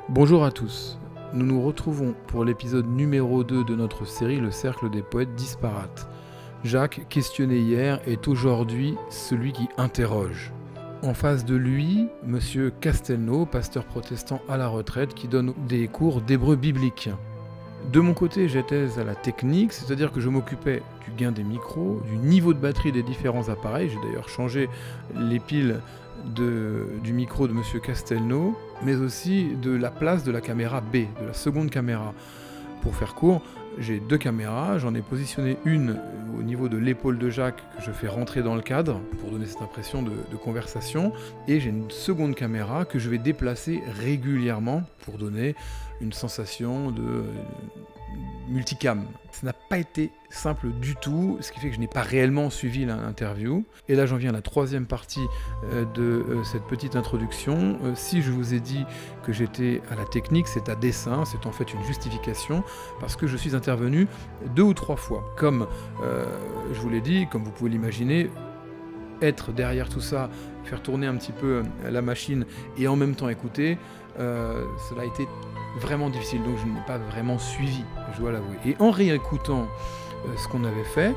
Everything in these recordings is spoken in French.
Bonjour à tous, nous nous retrouvons pour l'épisode numéro 2 de notre série Le Cercle des Poètes Disparates. Jacques, questionné hier, est aujourd'hui celui qui interroge. En face de lui, Monsieur Castelnau, pasteur protestant à la retraite qui donne des cours d'hébreu biblique. De mon côté, j'étais à la technique, c'est-à-dire que je m'occupais du gain des micros, du niveau de batterie des différents appareils. J'ai d'ailleurs changé les piles du micro de Monsieur Castelnau, mais aussi de la place de la caméra B, de la seconde caméra. Pour faire court, j'ai deux caméras, j'en ai positionné une au niveau de l'épaule de Jacques que je fais rentrer dans le cadre pour donner cette impression de conversation, et j'ai une seconde caméra que je vais déplacer régulièrement pour donner une sensation de multicam. Ça n'a pas été simple du tout, ce qui fait que je n'ai pas réellement suivi l'interview. Et là j'en viens à la troisième partie de cette petite introduction. Si je vous ai dit que j'étais à la technique, c'est à dessein, c'est en fait une justification, parce que je suis intervenu 2 ou 3 fois. Comme je vous l'ai dit, comme vous pouvez l'imaginer, être derrière tout ça, faire tourner un petit peu la machine et en même temps écouter, cela a été vraiment difficile, donc je n'ai pas vraiment suivi, je dois l'avouer. Et en réécoutant ce qu'on avait fait,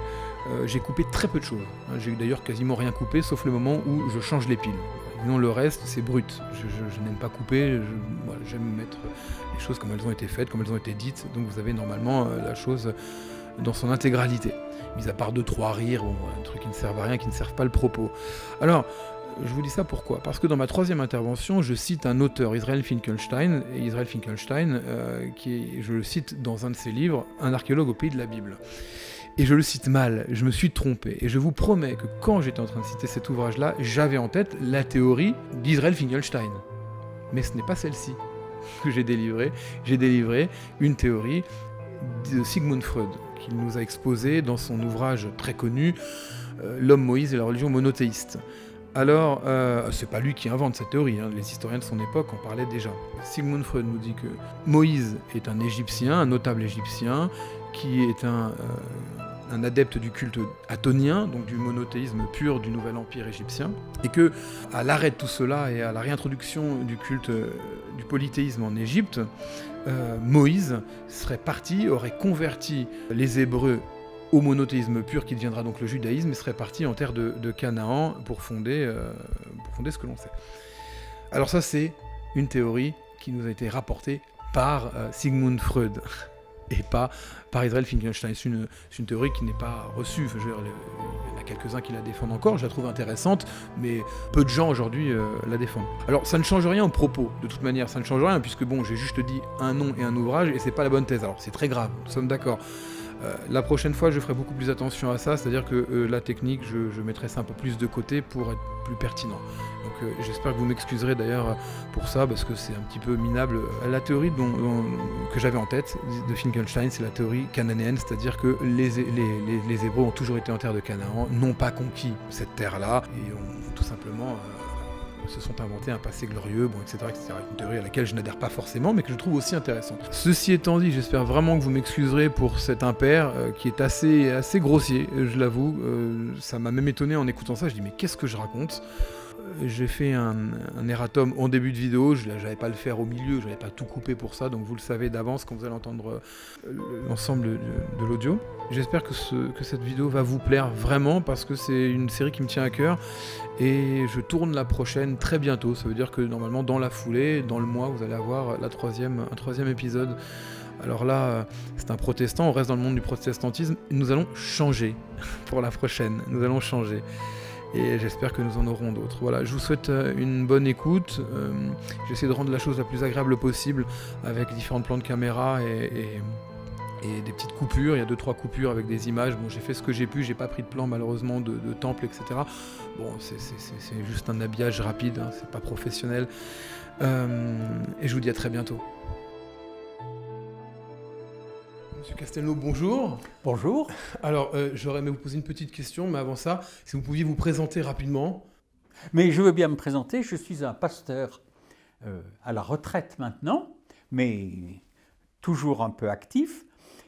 j'ai coupé très peu de choses. J'ai d'ailleurs quasiment rien coupé, sauf le moment où je change les piles. Sinon le reste, c'est brut. Je n'aime pas couper, j'aime mettre les choses comme elles ont été faites, comme elles ont été dites, donc vous avez normalement la chose dans son intégralité. Mis à part 2-3 rires, un truc qui ne servent à rien, qui ne servent pas le propos. Alors, je vous dis ça pourquoi? Parce que dans ma troisième intervention, je cite un auteur, Israel Finkelstein, et Israel Finkelstein, je le cite dans un de ses livres, Un archéologue au pays de la Bible. Et je le cite mal, je me suis trompé. Et je vous promets que quand j'étais en train de citer cet ouvrage-là, j'avais en tête la théorie d'Israel Finkelstein. Mais ce n'est pas celle-ci que j'ai délivrée. J'ai délivré une théorie de Sigmund Freud, qu'il nous a exposée dans son ouvrage très connu, L'homme Moïse et la religion monothéiste. Alors, c'est pas lui qui invente cette théorie, les historiens de son époque en parlaient déjà. Sigmund Freud nous dit que Moïse est un Égyptien, un notable Égyptien, qui est un adepte du culte athénien, donc du monothéisme pur du nouvel empire égyptien, et que à l'arrêt de tout cela et à la réintroduction du culte du polythéisme en Égypte, Moïse serait parti, aurait converti les Hébreux au monothéisme pur qui deviendra donc le judaïsme, et serait parti en terre de Canaan pour fonder ce que l'on sait. Alors ça, c'est une théorie qui nous a été rapportée par Sigmund Freud et pas par Israel Finkelstein. C'est une théorie qui n'est pas reçue. Enfin, il y en a quelques-uns qui la défendent encore, je la trouve intéressante, mais peu de gens aujourd'hui la défendent. Alors ça ne change rien au propos, de toute manière, ça ne change rien, puisque bon, j'ai juste dit un nom et un ouvrage, et c'est pas la bonne thèse. Alors c'est très grave, nous sommes d'accord. La prochaine fois, je ferai beaucoup plus attention à ça, c'est-à-dire que la technique, je mettrai ça un peu plus de côté pour être plus pertinent. Donc j'espère que vous m'excuserez d'ailleurs pour ça, parce que c'est un petit peu minable. La théorie que j'avais en tête de Finkelstein, c'est la théorie cananéenne, c'est-à-dire que les Hébreux ont toujours été en terre de Canaan, n'ont pas conquis cette terre-là, et ont tout simplement se sont inventés un passé glorieux, bon, etc., etc. Une théorie à laquelle je n'adhère pas forcément, mais que je trouve aussi intéressante. Ceci étant dit, j'espère vraiment que vous m'excuserez pour cet impair qui est assez grossier, je l'avoue. Ça m'a même étonné en écoutant ça, je dis mais qu'est-ce que je raconte? J'ai fait un erratum en début de vidéo, je n'allais pas le faire au milieu, je n'allais pas tout couper pour ça, donc vous le savez d'avance quand vous allez entendre l'ensemble de l'audio. J'espère que cette vidéo va vous plaire vraiment, parce que c'est une série qui me tient à cœur, et je tourne la prochaine très bientôt. Ça veut dire que normalement dans la foulée, dans le mois, vous allez avoir un troisième épisode. Alors là, c'est un protestant, on reste dans le monde du protestantisme, nous allons changer pour la prochaine, nous allons changer. Et j'espère que nous en aurons d'autres. Voilà, je vous souhaite une bonne écoute. J'essaie de rendre la chose la plus agréable possible avec différents plans de caméra et des petites coupures. Il y a 2-3 coupures avec des images. Bon, j'ai fait ce que j'ai pu, j'ai pas pris de plan malheureusement de temple, etc. Bon, c'est juste un habillage rapide, hein, c'est pas professionnel. Et je vous dis à très bientôt. Monsieur Castelnau, bonjour. Bonjour. Alors, j'aurais aimé vous poser une petite question, mais avant ça, si vous pouviez vous présenter rapidement. Mais je veux bien me présenter, je suis un pasteur à la retraite maintenant, mais toujours un peu actif.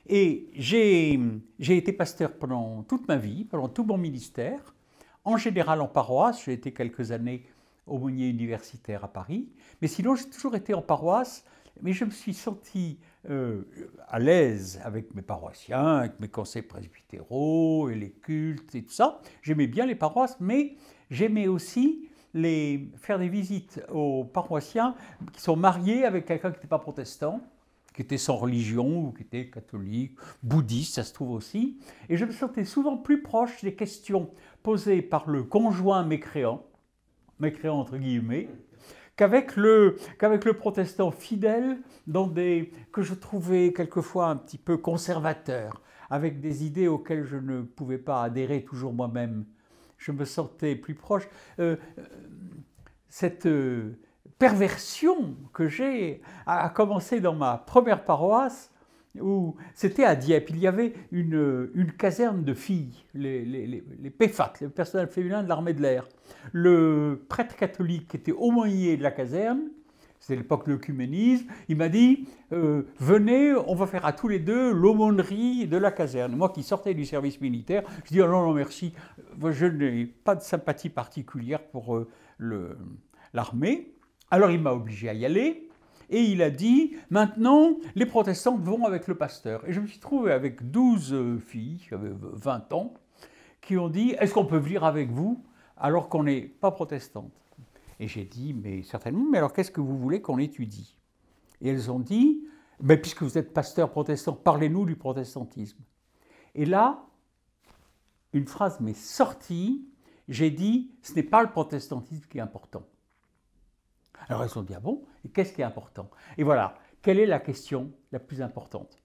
Et j'ai été pasteur pendant toute ma vie, pendant tout mon ministère, en général en paroisse. J'ai été quelques années aumônier universitaire à Paris, mais sinon j'ai toujours été en paroisse Mais je me suis senti à l'aise avec mes paroissiens, avec mes conseils presbytéraux et les cultes et tout ça. J'aimais bien les paroisses, mais j'aimais aussi faire des visites aux paroissiens qui sont mariés avec quelqu'un qui n'était pas protestant, qui était sans religion ou qui était catholique, bouddhiste, ça se trouve aussi. Et je me sentais souvent plus proche des questions posées par le conjoint mécréant entre guillemets, qu'avec le protestant fidèle que je trouvais quelquefois un petit peu conservateur, avec des idées auxquelles je ne pouvais pas adhérer toujours moi-même. Je me sentais plus proche. Cette perversion que j'ai a commencé dans ma première paroisse, où c'était à Dieppe. Il y avait une caserne de filles, les PFAT, le personnel féminin de l'armée de l'air. Le prêtre catholique qui était aumônier de la caserne, c'était l'époque de l'œcuménisme, il m'a dit venez, on va faire à tous les deux l'aumônerie de la caserne. Moi qui sortais du service militaire, je dis oh non, non, merci, je n'ai pas de sympathie particulière pour l'armée. Alors il m'a obligé à y aller. Et il a dit, maintenant, les protestantes vont avec le pasteur. Et je me suis trouvé avec 12 filles, j'avais 20 ans, qui ont dit, est-ce qu'on peut venir avec vous alors qu'on n'est pas protestante? Et j'ai dit, mais certainement, mais alors qu'est-ce que vous voulez qu'on étudie? Et elles ont dit, mais puisque vous êtes pasteur protestant, parlez-nous du protestantisme. Et là, une phrase m'est sortie, j'ai dit, ce n'est pas le protestantisme qui est important. Alors elles ont dit, ah bon, et qu'est-ce qui est important? Et voilà, quelle est la question la plus importante?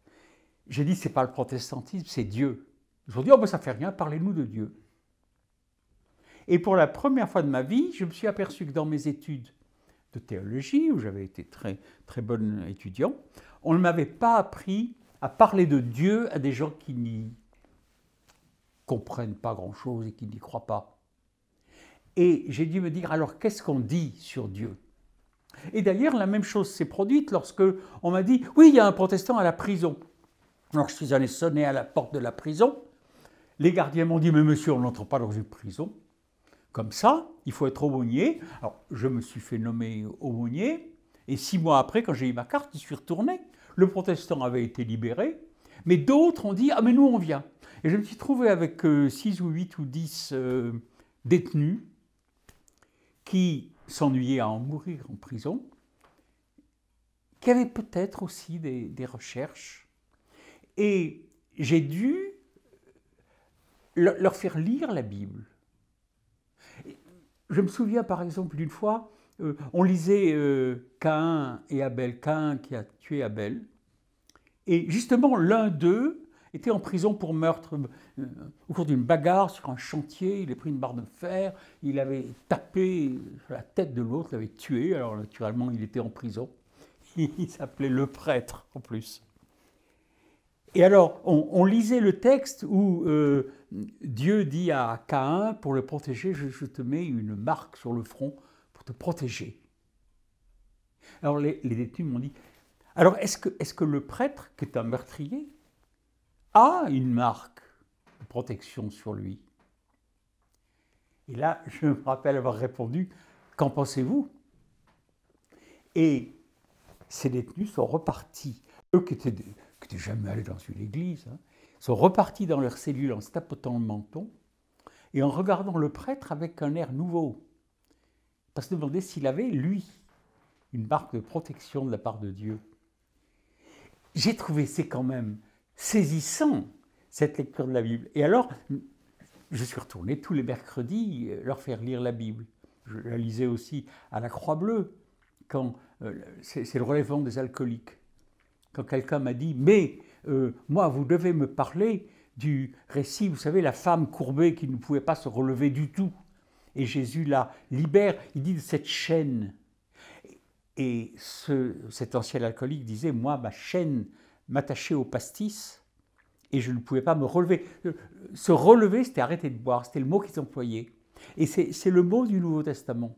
J'ai dit, ce n'est pas le protestantisme, c'est Dieu. Ils ont dit, oh ben ça ne fait rien, parlez-nous de Dieu. Et pour la première fois de ma vie, je me suis aperçu que dans mes études de théologie, où j'avais été très, très bon étudiant, on ne m'avait pas appris à parler de Dieu à des gens qui n'y comprennent pas grand-chose et qui n'y croient pas. Et j'ai dû me dire, alors qu'est-ce qu'on dit sur Dieu? Et d'ailleurs, la même chose s'est produite lorsque on m'a dit « Oui, il y a un protestant à la prison ». Alors je suis allé sonner à la porte de la prison. Les gardiens m'ont dit « Mais monsieur, on n'entre pas dans une prison. Comme ça, il faut être aumônier ». Alors je me suis fait nommer aumônier. Et 6 mois après, quand j'ai eu ma carte, je suis retourné. Le protestant avait été libéré. Mais d'autres ont dit « Ah, mais nous, on vient ». Et je me suis trouvé avec 6 ou 8 ou 10 détenus qui s'ennuyer à en mourir en prison, qui avaient peut-être aussi des recherches. Et j'ai dû leur faire lire la Bible. Je me souviens par exemple d'une fois, on lisait Caïn et Abel, Caïn qui a tué Abel, et justement l'un d'eux était en prison pour meurtre au cours d'une bagarre sur un chantier. Il a pris une barre de fer, il avait tapé sur la tête de l'autre, l'avait tué. Alors naturellement, il était en prison. Il s'appelait le prêtre en plus. Et alors, on lisait le texte où Dieu dit à Caïn, pour le protéger, je te mets une marque sur le front pour te protéger. Alors les détenus m'ont dit, alors est-ce que le prêtre, qui est un meurtrier, a une marque de protection sur lui? Et là, je me rappelle avoir répondu, qu'en pensez-vous? Et ces détenus sont repartis, eux qui n'étaient jamais allés dans une église, sont repartis dans leur cellule en se tapotant le menton et en regardant le prêtre avec un air nouveau, parce qu'ils se demandaient s'il avait, lui, une marque de protection de la part de Dieu. J'ai trouvé, c'est quand même saisissant, cette lecture de la Bible. Et alors, je suis retourné tous les mercredis leur faire lire la Bible. Je la lisais aussi à la Croix-Bleue, quand c'est le relèvement des alcooliques. Quand quelqu'un m'a dit « Mais moi, vous devez me parler du récit, vous savez, la femme courbée qui ne pouvait pas se relever du tout. Et Jésus la libère, il dit de cette chaîne. » Et cet ancien alcoolique disait « Moi, ma chaîne m'attachait au pastis et je ne pouvais pas me relever. » Se relever, c'était arrêter de boire, c'était le mot qu'ils employaient. Et c'est le mot du Nouveau Testament.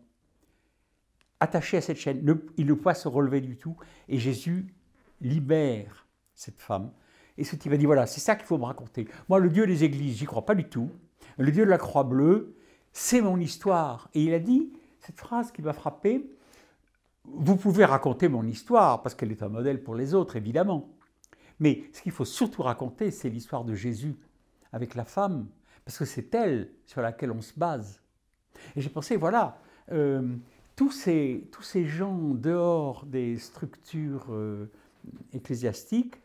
Attaché à cette chaîne, il ne peut pas se relever du tout. Et Jésus libère cette femme. Et ce type a dit, voilà, c'est ça qu'il faut me raconter. Moi, le Dieu des églises, j'y crois pas du tout. Le Dieu de la Croix-Bleue, c'est mon histoire. Et il a dit cette phrase qui m'a frappé, vous pouvez raconter mon histoire, parce qu'elle est un modèle pour les autres, évidemment. Mais ce qu'il faut surtout raconter, c'est l'histoire de Jésus avec la femme, parce que c'est elle sur laquelle on se base. Et j'ai pensé, voilà, tous ces gens dehors des structures ecclésiastiques,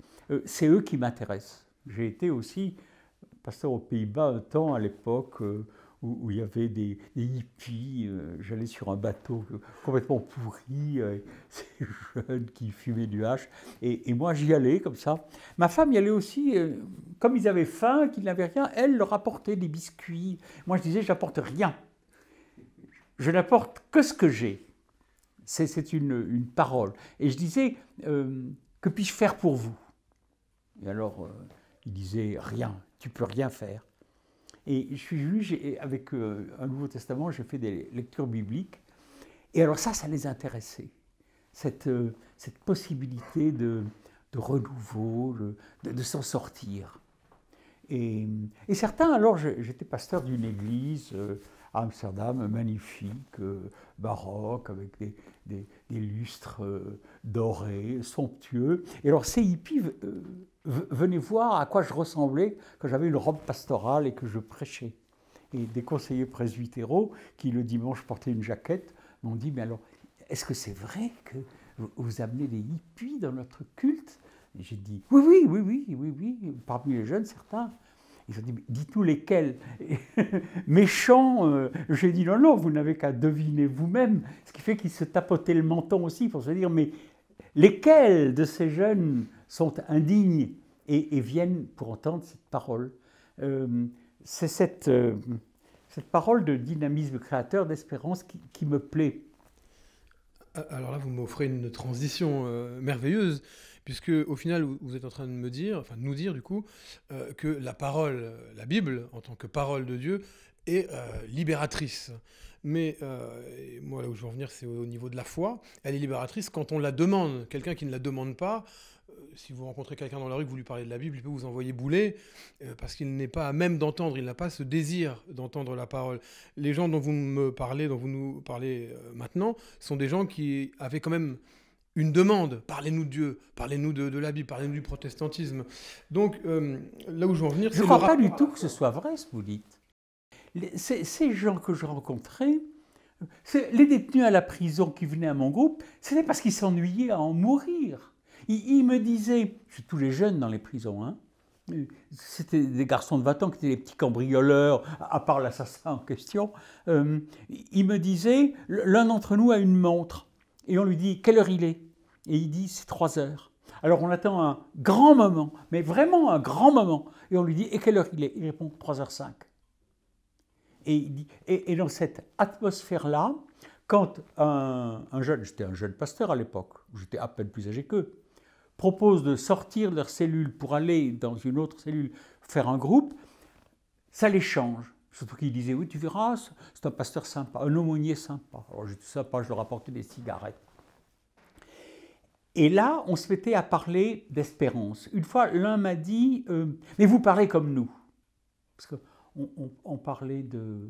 c'est eux qui m'intéressent. J'ai été aussi pasteur aux Pays-Bas un temps à l'époque où il y avait des hippies. J'allais sur un bateau complètement pourri, ces jeunes qui fumaient du hache. Et moi, j'y allais comme ça. Ma femme y allait aussi. Comme ils avaient faim, qu'ils n'avaient rien, elle leur apportait des biscuits. Moi, je disais, j'apporte rien. Je n'apporte que ce que j'ai. C'est une parole. Et je disais, que puis-je faire pour vous? Et alors, il disait, rien, tu peux rien faire. Et je suis venu, avec un Nouveau Testament, j'ai fait des lectures bibliques. Et alors ça les intéressait. Cette possibilité de renouveau, de s'en sortir. Et certains, alors j'étais pasteur d'une église à Amsterdam, magnifique, baroque, avec des lustres dorés, somptueux. Et alors ces hippies venaient voir à quoi je ressemblais quand j'avais une robe pastorale et que je prêchais. Et des conseillers presbytéraux, qui le dimanche portaient une jaquette, m'ont dit, mais alors, est-ce que c'est vrai que vous amenez des hippies dans notre culte? Et j'ai dit, oui, parmi les jeunes, certains. Ils ont dit, dites-nous lesquels. Méchants, j'ai dit, non, vous n'avez qu'à deviner vous-même. Ce qui fait qu'ils se tapotaient le menton aussi pour se dire, mais lesquels de ces jeunes sont indignes et viennent pour entendre cette parole. C'est cette parole de dynamisme créateur, d'espérance qui me plaît. Alors là, vous m'offrez une transition merveilleuse, puisque au final, vous êtes en train de me dire, enfin de nous dire du coup, que la parole, la Bible, en tant que parole de Dieu, est libératrice. Mais moi, là où je veux en venir, c'est au niveau de la foi. Elle est libératrice quand on la demande. Quelqu'un qui ne la demande pas, si vous rencontrez quelqu'un dans la rue, que vous lui parlez de la Bible, il peut vous envoyer bouler, parce qu'il n'est pas à même d'entendre, il n'a pas ce désir d'entendre la parole. Les gens dont vous nous parlez maintenant, sont des gens qui avaient quand même une demande. Parlez-nous de Dieu, parlez-nous de la Bible, parlez-nous du protestantisme. Donc, là où je veux en venir, c'est je ne crois pas du tout que ce soit vrai, ce que vous dites. Ces gens que je rencontrais, les détenus à la prison qui venaient à mon groupe, c'était parce qu'ils s'ennuyaient à en mourir. Ils me disaient, tous les jeunes dans les prisons, hein, c'était des garçons de 20 ans qui étaient des petits cambrioleurs, à part l'assassin en question, ils me disaient, l'un d'entre nous a une montre, et on lui dit, quelle heure il est? Et il dit, c'est 3 heures. Alors on attend un grand moment, mais vraiment un grand moment, et on lui dit, et quelle heure il est? Il répond, 3h05. Et dans cette atmosphère-là, quand un jeune, j'étais un jeune pasteur à l'époque, j'étais à peine plus âgé qu'eux, propose de sortir de leur cellule pour aller dans une autre cellule, faire un groupe, ça les change. Surtout qu'ils disaient, oui, tu verras, c'est un pasteur sympa, un aumônier sympa. Alors j'étais sympa, je leur apportais des cigarettes. Et là, on se mettait à parler d'espérance. Une fois, l'un m'a dit, mais vous parlez comme nous. Parce qu'on parlait de...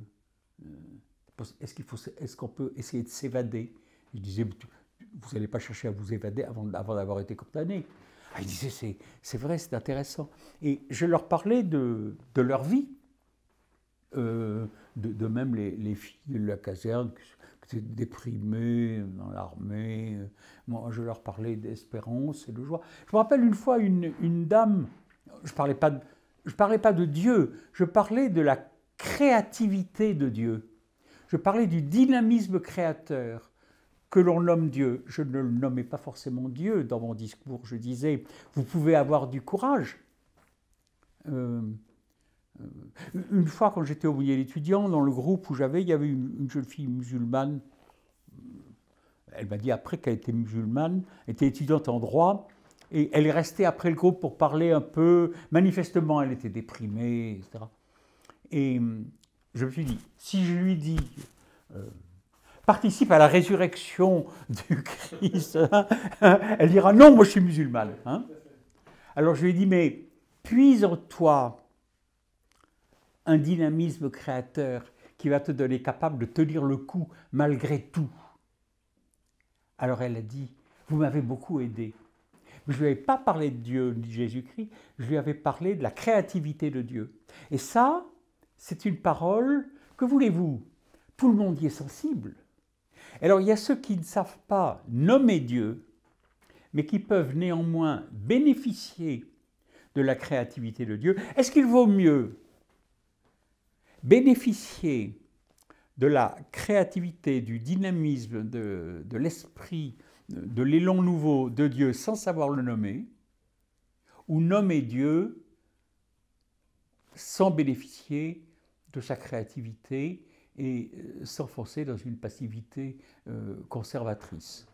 est-ce qu'on peut essayer de s'évader? Je disais, vous n'allez pas chercher à vous évader avant d'avoir été condamné. Ah, il disait, c'est vrai, c'est intéressant. Et je leur parlais de leur vie, de même les filles de la caserne qui étaient déprimées dans l'armée. Moi, je leur parlais d'espérance et de joie. Je me rappelle une fois une dame, je parlais pas de Dieu, je parlais de la créativité de Dieu. Je parlais du dynamisme créateur que l'on nomme Dieu. Je ne le nommais pas forcément Dieu dans mon discours. Je disais, vous pouvez avoir du courage. Une fois, quand j'étais au Aumônier d'étudiants, dans le groupe où il y avait une jeune fille musulmane. Elle m'a dit après qu'elle était musulmane, elle était étudiante en droit, et elle est restée après le groupe pour parler un peu. Manifestement, elle était déprimée, etc. Et je me suis dit, si je lui dis... participe à la résurrection du Christ, elle dira non, moi je suis musulmane. Hein. Alors je lui ai dit, mais puise en toi un dynamisme créateur qui va te donner capable de tenir le coup malgré tout. Alors elle a dit, vous m'avez beaucoup aidé. Mais je ne lui avais pas parlé de Dieu, ni de Jésus-Christ, je lui avais parlé de la créativité de Dieu. Et ça, c'est une parole, que voulez-vous? Tout le monde y est sensible. Alors il y a ceux qui ne savent pas nommer Dieu, mais qui peuvent néanmoins bénéficier de la créativité de Dieu. Est-ce qu'il vaut mieux bénéficier de la créativité, du dynamisme, de l'esprit, de l'élan nouveau de Dieu sans savoir le nommer, ou nommer Dieu sans bénéficier de sa créativité et s'enfoncer dans une passivité conservatrice?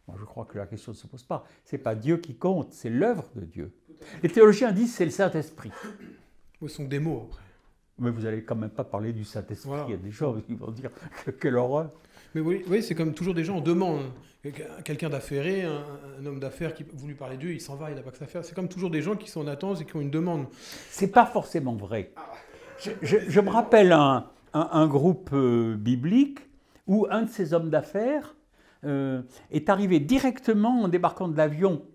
Moi, je crois que la question ne se pose pas. Ce n'est pas Dieu qui compte, c'est l'œuvre de Dieu. Les théologiens disent que c'est le Saint-Esprit. Ce sont des mots, après. Mais vous n'allez quand même pas parler du Saint-Esprit. Voilà. Il y a des gens qui vont dire quelle horreur. Mais oui, c'est comme toujours des gens, on demande. Quelqu'un d'affairé, un homme d'affaires qui veut lui parler de Dieu, il s'en va, il n'a pas que ça à faire. C'est comme toujours des gens qui sont en attente et qui ont une demande. C'est pas forcément vrai. Je me rappelle un groupe biblique où un de ces hommes d'affaires est arrivé directement en débarquant de l'avion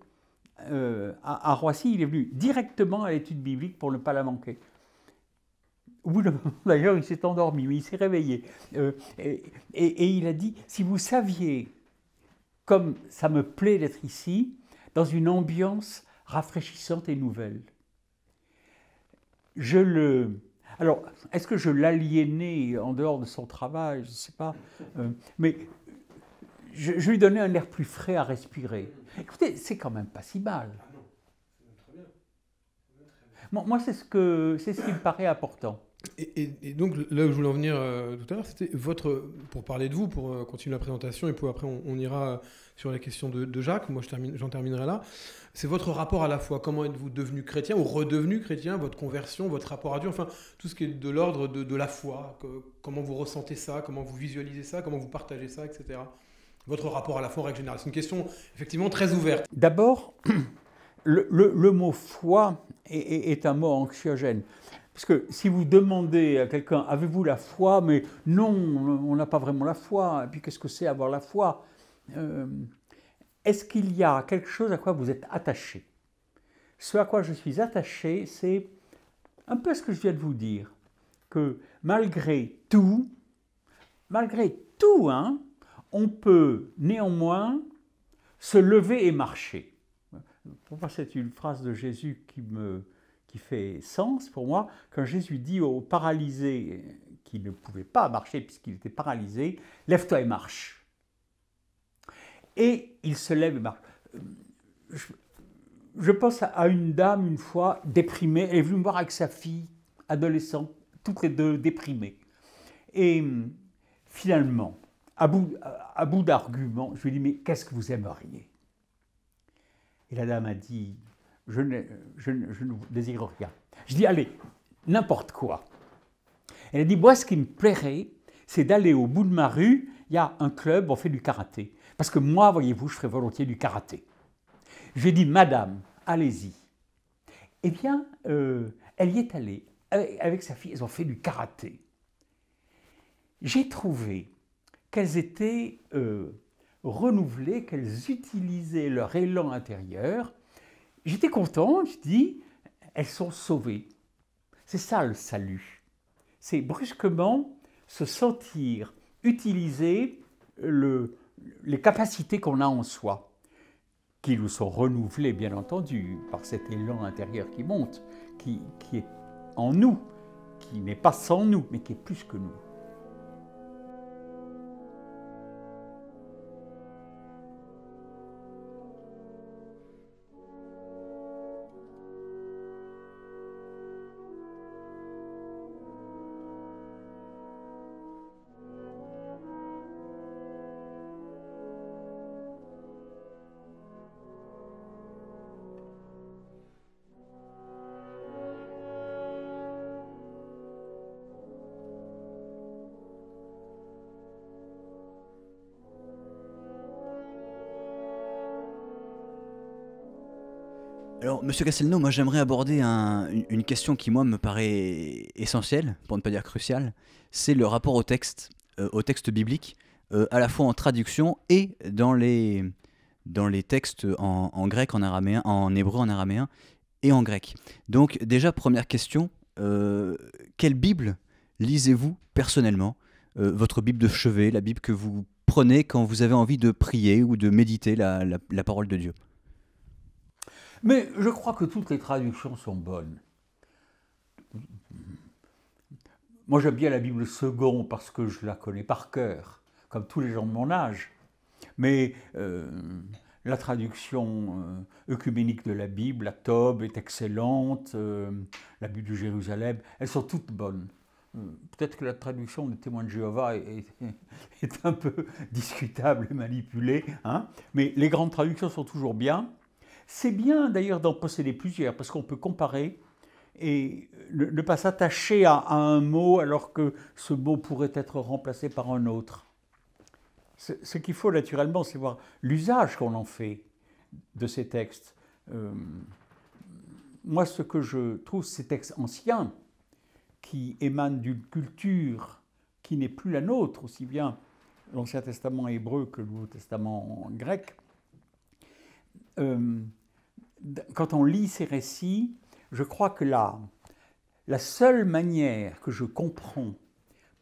à Roissy. Il est venu directement à l'étude biblique pour ne pas la manquer. Au bout d'un moment, d'ailleurs, il s'est endormi, mais il s'est réveillé. Et il a dit, si vous saviez comme ça me plaît d'être ici, dans une ambiance rafraîchissante et nouvelle. Alors, est-ce que je l'aliénais en dehors de son travail? Je ne sais pas. Mais je lui donnais un air plus frais à respirer. Écoutez, c'est quand même pas si mal. Moi, c'est ce qui me paraît important. Et donc, là où je voulais en venir tout à l'heure, c'était pour parler de vous, pour continuer la présentation, et puis après on ira sur les questions de Jacques. Moi, j'en terminerai là. C'est votre rapport à la foi. Comment êtes-vous devenu chrétien ou redevenu chrétien, votre conversion, votre rapport à Dieu, enfin, tout ce qui est de l'ordre de la foi. Comment vous ressentez ça, comment vous visualisez ça, comment vous partagez ça, etc. Votre rapport à la foi en règle générale. C'est une question, effectivement, très ouverte. D'abord, le mot foi est un mot anxiogène. Parce que si vous demandez à quelqu'un, avez-vous la foi? Mais non, on n'a pas vraiment la foi. Et puis qu'est-ce que c'est avoir la foi? Est-ce qu'il y a quelque chose à quoi vous êtes attaché? Ce à quoi je suis attaché, c'est un peu ce que je viens de vous dire. Que malgré tout, hein, on peut néanmoins se lever et marcher. Pour moi, c'est une phrase de Jésus qui fait sens pour moi, quand Jésus dit au paralysé qui ne pouvait pas marcher puisqu'il était paralysé, « Lève-toi et marche ». Et il se lève et marche. Je pense à une dame, une fois, déprimée, elle est venue me voir avec sa fille, adolescente, toutes les deux déprimées. Et finalement, à bout d'arguments, je lui ai dit « Mais qu'est-ce que vous aimeriez ?» Et la dame a dit « Je ne désire rien. » Je dis « Allez, n'importe quoi. » Elle a dit « Moi, ce qui me plairait, c'est d'aller au bout de ma rue, il y a un club, on fait du karaté. Parce que moi, voyez-vous, je ferais volontiers du karaté. » Je lui ai dit « Madame, allez-y. » Eh bien, elle y est allée. Avec sa fille, elles ont fait du karaté. J'ai trouvé qu'elles étaient renouvelées, qu'elles utilisaient leur élan intérieur. J'étais content, je dis, elles sont sauvées. C'est ça le salut. C'est brusquement se sentir utiliser les capacités qu'on a en soi, qui nous sont renouvelées, bien entendu, par cet élan intérieur qui monte, qui est en nous, qui n'est pas sans nous, mais qui est plus que nous. Alors, Monsieur Castelnau, moi j'aimerais aborder une question qui, moi, me paraît essentielle, pour ne pas dire cruciale, c'est le rapport au texte biblique. à la fois en traduction et dans les textes en grec, en araméen, en hébreu, en araméen et en grec. Donc déjà, première question, quelle Bible lisez-vous personnellement? Votre Bible de chevet, la Bible que vous prenez quand vous avez envie de prier ou de méditer la parole de Dieu? Mais je crois que toutes les traductions sont bonnes. Moi, j'aime bien la Bible second parce que je la connais par cœur, comme tous les gens de mon âge. Mais la traduction œcuménique de la Bible, la Tob, est excellente, la Bible de Jérusalem, elles sont toutes bonnes. Peut-être que la traduction des Témoins de Jéhovah est un peu discutable et manipulée, hein, mais les grandes traductions sont toujours bien. C'est bien d'ailleurs d'en posséder plusieurs, parce qu'on peut comparer et ne pas s'attacher à un mot alors que ce mot pourrait être remplacé par un autre. Ce qu'il faut naturellement, c'est voir l'usage qu'on en fait de ces textes. Moi, ce que je trouve, ces textes anciens, qui émanent d'une culture qui n'est plus la nôtre, aussi bien l'Ancien Testament hébreu que le Nouveau Testament grec, quand on lit ces récits, je crois que la seule manière que je comprends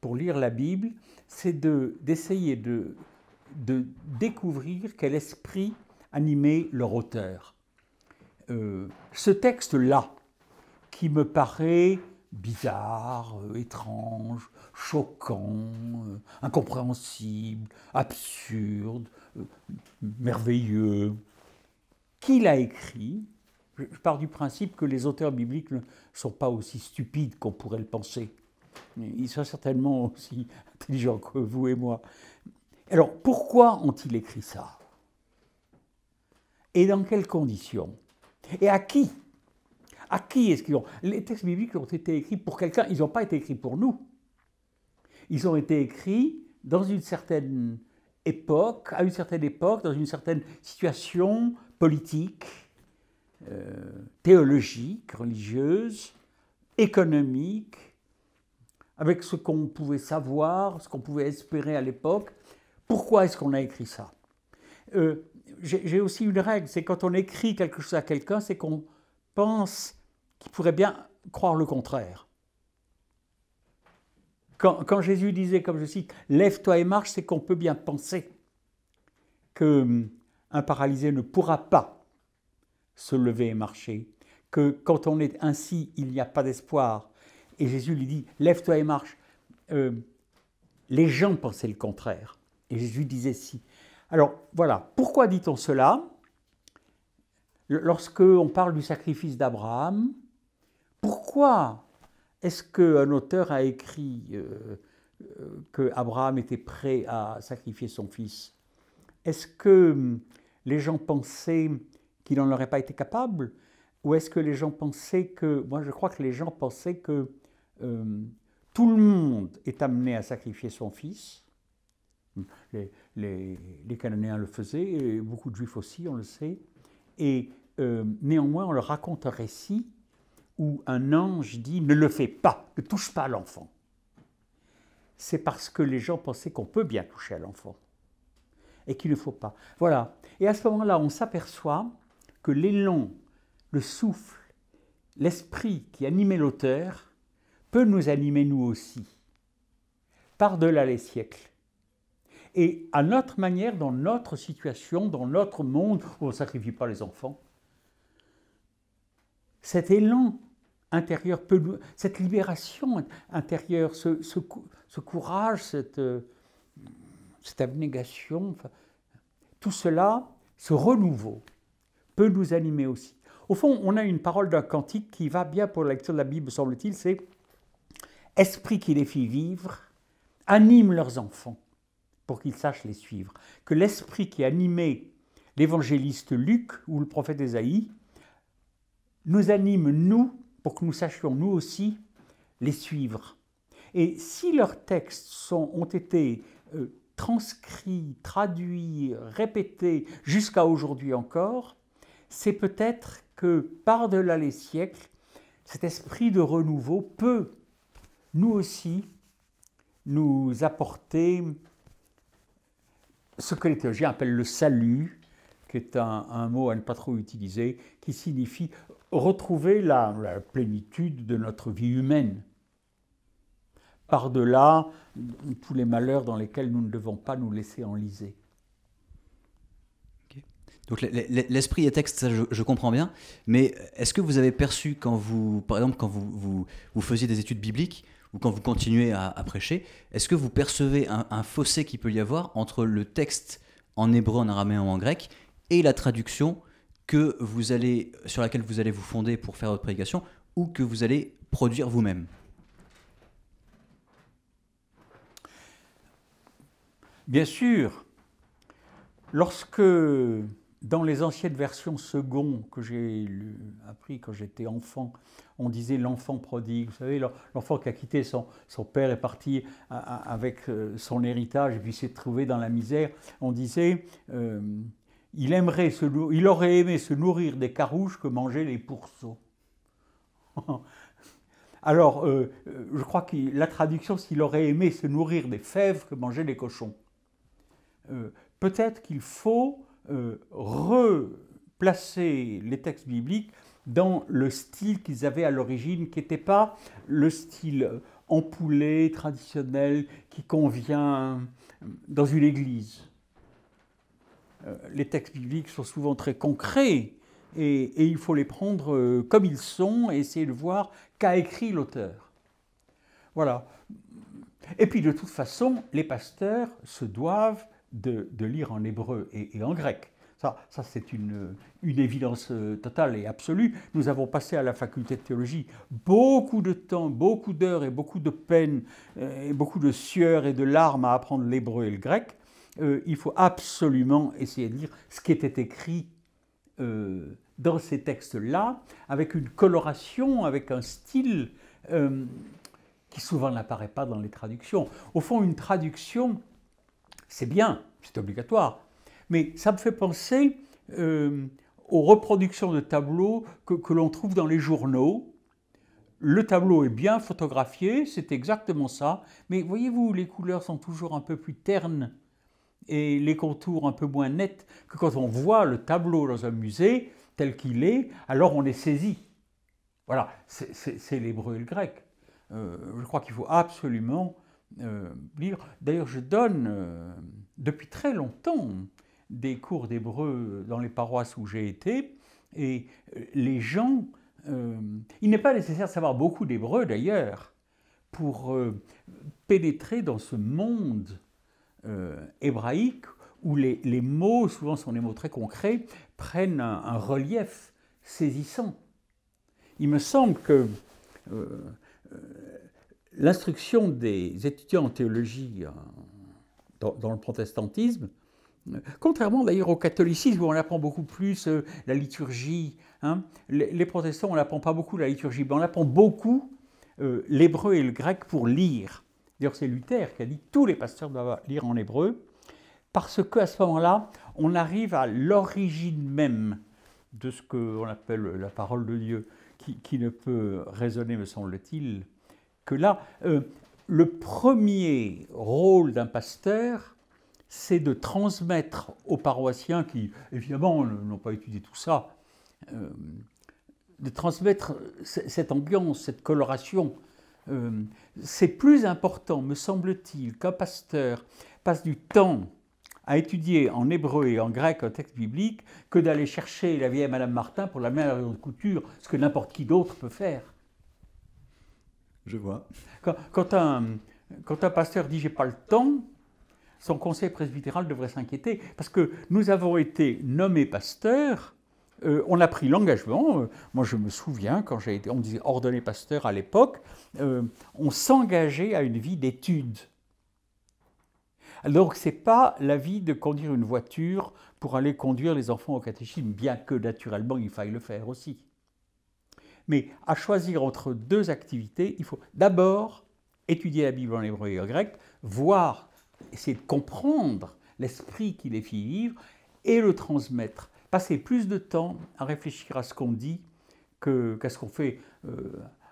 pour lire la Bible, c'est d'essayer de découvrir quel esprit animait leur auteur. Ce texte-là, qui me paraît bizarre, étrange, choquant, incompréhensible, absurde, merveilleux, qui l'a écrit? Je pars du principe que les auteurs bibliques ne sont pas aussi stupides qu'on pourrait le penser. Ils sont certainement aussi intelligents que vous et moi. Alors, pourquoi ont-ils écrit ça? Et dans quelles conditions? Et à qui? À qui est-ce qu'ils ont? Les textes bibliques ont été écrits pour quelqu'un, ils n'ont pas été écrits pour nous. Ils ont été écrits dans une certaine époque, à une certaine époque, dans une certaine situation politique, théologique, religieuse, économique, avec ce qu'on pouvait savoir, ce qu'on pouvait espérer à l'époque. Pourquoi est-ce qu'on a écrit ça? J'ai aussi une règle, c'est quand on écrit quelque chose à quelqu'un, c'est qu'on pense qu'il pourrait bien croire le contraire. Quand Jésus disait, comme je cite, « Lève-toi et marche », c'est qu'on peut bien penser qu'un paralysé ne pourra pas se lever et marcher, que quand on est ainsi, il n'y a pas d'espoir. Et Jésus lui dit « Lève-toi et marche ». Les gens pensaient le contraire. Et Jésus disait si. Alors voilà, pourquoi dit-on cela? Lorsque on parle du sacrifice d'Abraham, pourquoi est-ce qu'un auteur a écrit qu'Abraham était prêt à sacrifier son fils? Est-ce que les gens pensaient qu'il n'en aurait pas été capable? Ou est-ce que les gens pensaient que... Moi, je crois que les gens pensaient que tout le monde est amené à sacrifier son fils. Les Cananéens le faisaient, et beaucoup de Juifs aussi, on le sait. Et néanmoins, on leur raconte un récit où un ange dit « Ne le fais pas, ne touche pas à l'enfant ». C'est parce que les gens pensaient qu'on peut bien toucher à l'enfant et qu'il ne faut pas. Voilà. Et à ce moment-là, on s'aperçoit que l'élan, le souffle, l'esprit qui animait l'auteur peut nous animer nous aussi, par-delà les siècles. Et à notre manière, dans notre situation, dans notre monde, où on ne sacrifie pas les enfants, cet élan intérieur, cette libération intérieure, ce courage, cette abnégation, enfin, tout cela, ce renouveau, peut nous animer aussi. Au fond, on a une parole d'un cantique qui va bien pour la lecture de la Bible, semble-t-il, c'est « Esprit qui les fit vivre, anime leurs enfants pour qu'ils sachent les suivre ». Que l'esprit qui animait l'évangéliste Luc ou le prophète Ésaïe nous anime, nous, pour que nous sachions, nous aussi, les suivre. Et si leurs textes ont été transcrits, traduits, répétés jusqu'à aujourd'hui encore, c'est peut-être que par-delà les siècles, cet esprit de renouveau peut, nous aussi, nous apporter ce que les théologiens appellent le salut, qui est un mot à ne pas trop utiliser, qui signifie retrouver la plénitude de notre vie humaine. Par-delà tous les malheurs dans lesquels nous ne devons pas nous laisser enliser. Okay. Donc l'esprit et texte, ça je comprends bien, mais est-ce que vous avez perçu quand vous, par exemple, quand vous faisiez des études bibliques, ou quand vous continuez à prêcher, est-ce que vous percevez un fossé qu'il peut y avoir entre le texte en hébreu, en araméen ou en grec, et la traduction sur laquelle vous allez vous fonder pour faire votre prédication, ou que vous allez produire vous-même? Bien sûr, lorsque dans les anciennes versions second que j'ai appris quand j'étais enfant, on disait l'enfant prodigue, vous savez, l'enfant qui a quitté son père est parti avec son héritage et puis s'est trouvé dans la misère, on disait il aurait aimé se nourrir des carouches que mangeaient les pourceaux. Alors, je crois que la traduction, s'il aurait aimé se nourrir des fèves que mangeaient les cochons. Peut-être qu'il faut replacer les textes bibliques dans le style qu'ils avaient à l'origine, qui n'était pas le style ampoulé, traditionnel, qui convient dans une église. Les textes bibliques sont souvent très concrets et il faut les prendre comme ils sont et essayer de voir qu'a écrit l'auteur. Voilà. Et puis de toute façon, les pasteurs se doivent de lire en hébreu et en grec. Ça c'est une évidence totale et absolue. Nous avons passé à la faculté de théologie beaucoup de temps, beaucoup d'heures et beaucoup de peine, et beaucoup de sueur et de larmes à apprendre l'hébreu et le grec. Il faut absolument essayer de lire ce qui était écrit dans ces textes-là, avec une coloration, avec un style qui souvent n'apparaît pas dans les traductions. Au fond, une traduction, c'est bien, c'est obligatoire, mais ça me fait penser aux reproductions de tableaux que l'on trouve dans les journaux. Le tableau est bien photographié, c'est exactement ça, mais voyez-vous, les couleurs sont toujours un peu plus ternes et les contours un peu moins nets que quand on voit le tableau dans un musée tel qu'il est, alors on est saisi. Voilà, c'est l'hébreu et le grec. Je crois qu'il faut absolument lire. D'ailleurs, je donne depuis très longtemps des cours d'hébreu dans les paroisses où j'ai été, et les gens, il n'est pas nécessaire de savoir beaucoup d'hébreu d'ailleurs pour pénétrer dans ce monde hébraïque où les mots, souvent sont des mots très concrets, prennent un relief saisissant. Il me semble que l'instruction des étudiants en théologie dans le protestantisme, contrairement d'ailleurs au catholicisme où on apprend beaucoup plus la liturgie, hein, les protestants on n'apprend pas beaucoup la liturgie, mais on apprend beaucoup l'hébreu et le grec pour lire. D'ailleurs c'est Luther qui a dit que tous les pasteurs doivent lire en hébreu, parce qu'à ce moment-là, on arrive à l'origine même de ce qu'on appelle la parole de Dieu, qui ne peut raisonner, me semble-t-il, que là, le premier rôle d'un pasteur, c'est de transmettre aux paroissiens qui, évidemment, n'ont pas étudié tout ça, de transmettre cette ambiance, cette coloration. C'est plus important, me semble-t-il, qu'un pasteur passe du temps à étudier en hébreu et en grec un texte biblique que d'aller chercher la vieille Madame Martin pour la mettre à la couture, ce que n'importe qui d'autre peut faire. Je vois. Quand un pasteur dit « j'ai pas le temps », son conseil presbytéral devrait s'inquiéter, parce que nous avons été nommés pasteurs, on a pris l'engagement, moi je me souviens quand on me disait ordonné pasteur à l'époque, on s'engageait à une vie d'études. Alors ce n'est pas la vie de conduire une voiture pour aller conduire les enfants au catéchisme, bien que naturellement il faille le faire aussi. Mais à choisir entre deux activités, il faut d'abord étudier la Bible en hébreu et en grec, voir, essayer de comprendre l'esprit qui les fit vivre et le transmettre. Passer plus de temps à réfléchir à ce qu'on dit qu'à ce qu'on fait.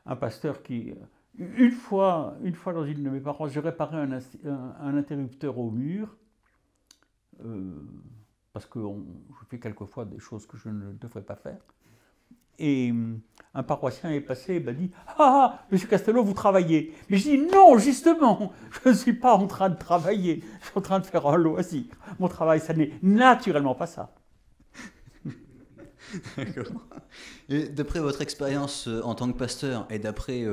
Un pasteur qui... Une fois dans une de mes paroisses, j'ai réparé un interrupteur au mur. parce que je fais quelquefois des choses que je ne devrais pas faire. Et un paroissien est passé et m'a dit « Ah, monsieur Castelot, vous travaillez !» Mais je dis « Non, justement, je ne suis pas en train de travailler, je suis en train de faire un loisir. Mon travail, ça n'est naturellement pas ça. » D'accord. Et d'après votre expérience en tant que pasteur et d'après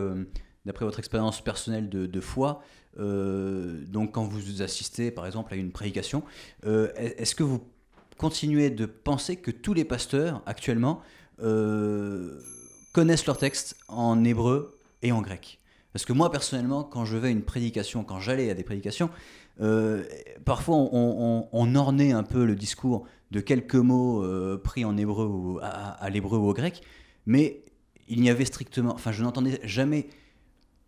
votre expérience personnelle de foi, donc quand vous assistez par exemple à une prédication, est-ce que vous continuez de penser que tous les pasteurs actuellement connaissent leur texte en hébreu et en grec? Parce que moi personnellement, quand je vais à une prédication, quand j'allais à des prédications, parfois on ornait un peu le discours de quelques mots pris en hébreu ou à l'hébreu ou au grec, mais il n'y avait strictement, enfin je n'entendais jamais,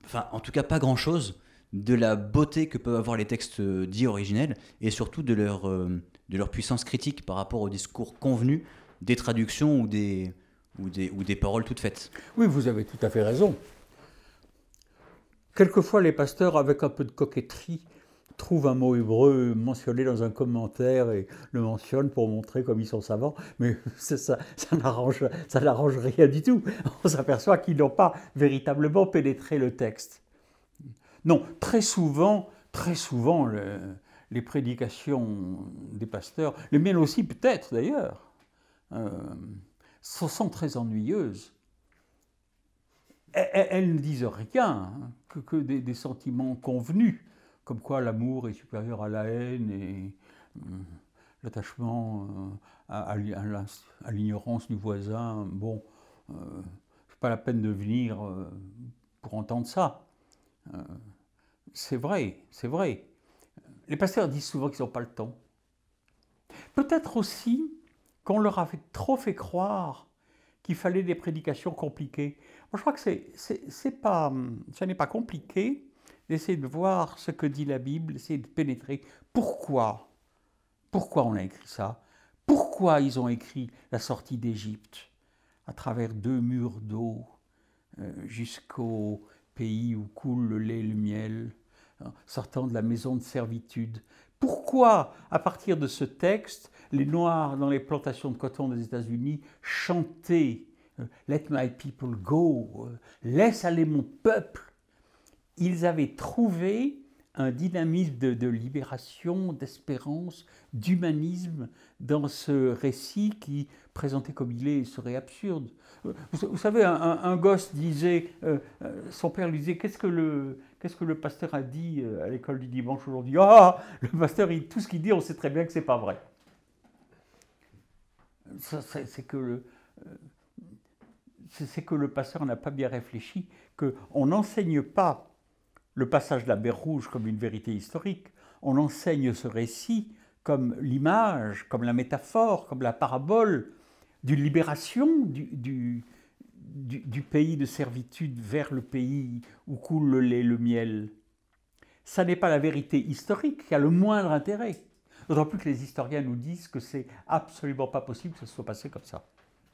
enfin en tout cas pas grand-chose de la beauté que peuvent avoir les textes dits originels et surtout de leur puissance critique par rapport au discours convenu des traductions ou des paroles toutes faites. Oui, vous avez tout à fait raison. Quelquefois, les pasteurs, avec un peu de coquetterie, trouvent un mot hébreu mentionné dans un commentaire et le mentionnent pour montrer comme ils sont savants, mais ça n'arrange rien du tout. On s'aperçoit qu'ils n'ont pas véritablement pénétré le texte. Non, très souvent, les prédications des pasteurs, les miennes aussi peut-être d'ailleurs, sont très ennuyeuses. Elles ne disent rien, que des sentiments convenus, comme quoi l'amour est supérieur à la haine et l'attachement à l'ignorance du voisin. Bon, c'est pas la peine de venir pour entendre ça. C'est vrai. Les pasteurs disent souvent qu'ils n'ont pas le temps. Peut-être aussi qu'on leur a trop fait croire qu'il fallait des prédications compliquées. Moi, je crois que ce n'est pas compliqué d'essayer de voir ce que dit la Bible, d'essayer de pénétrer. Pourquoi on a écrit ça? Pourquoi ils ont écrit la sortie d'Égypte à travers 2 murs d'eau jusqu'au pays où coule le lait et le miel, sortant de la maison de servitude? Pourquoi, à partir de ce texte, les Noirs dans les plantations de coton des États-Unis chantaient « Let my people go »,« Laisse aller mon peuple ». Ils avaient trouvé un dynamisme de libération, d'espérance, d'humanisme dans ce récit qui, présenté comme il est, serait absurde. Vous savez, un gosse disait, son père lui disait, qu'est-ce que le pasteur a dit à l'école du dimanche aujourd'hui? Ah, le pasteur, tout ce qu'il dit, on sait très bien que c'est pas vrai. C'est que le pasteur n'a pas bien réfléchi, qu'on n'enseigne pas le passage de la mer Rouge comme une vérité historique, on enseigne ce récit comme l'image, comme la métaphore, comme la parabole d'une libération du pays de servitude vers le pays où coule le lait et le miel. Ça n'est pas la vérité historique qui a le moindre intérêt. D'autant plus que les historiens nous disent que c'est absolument pas possible que ça se soit passé comme ça.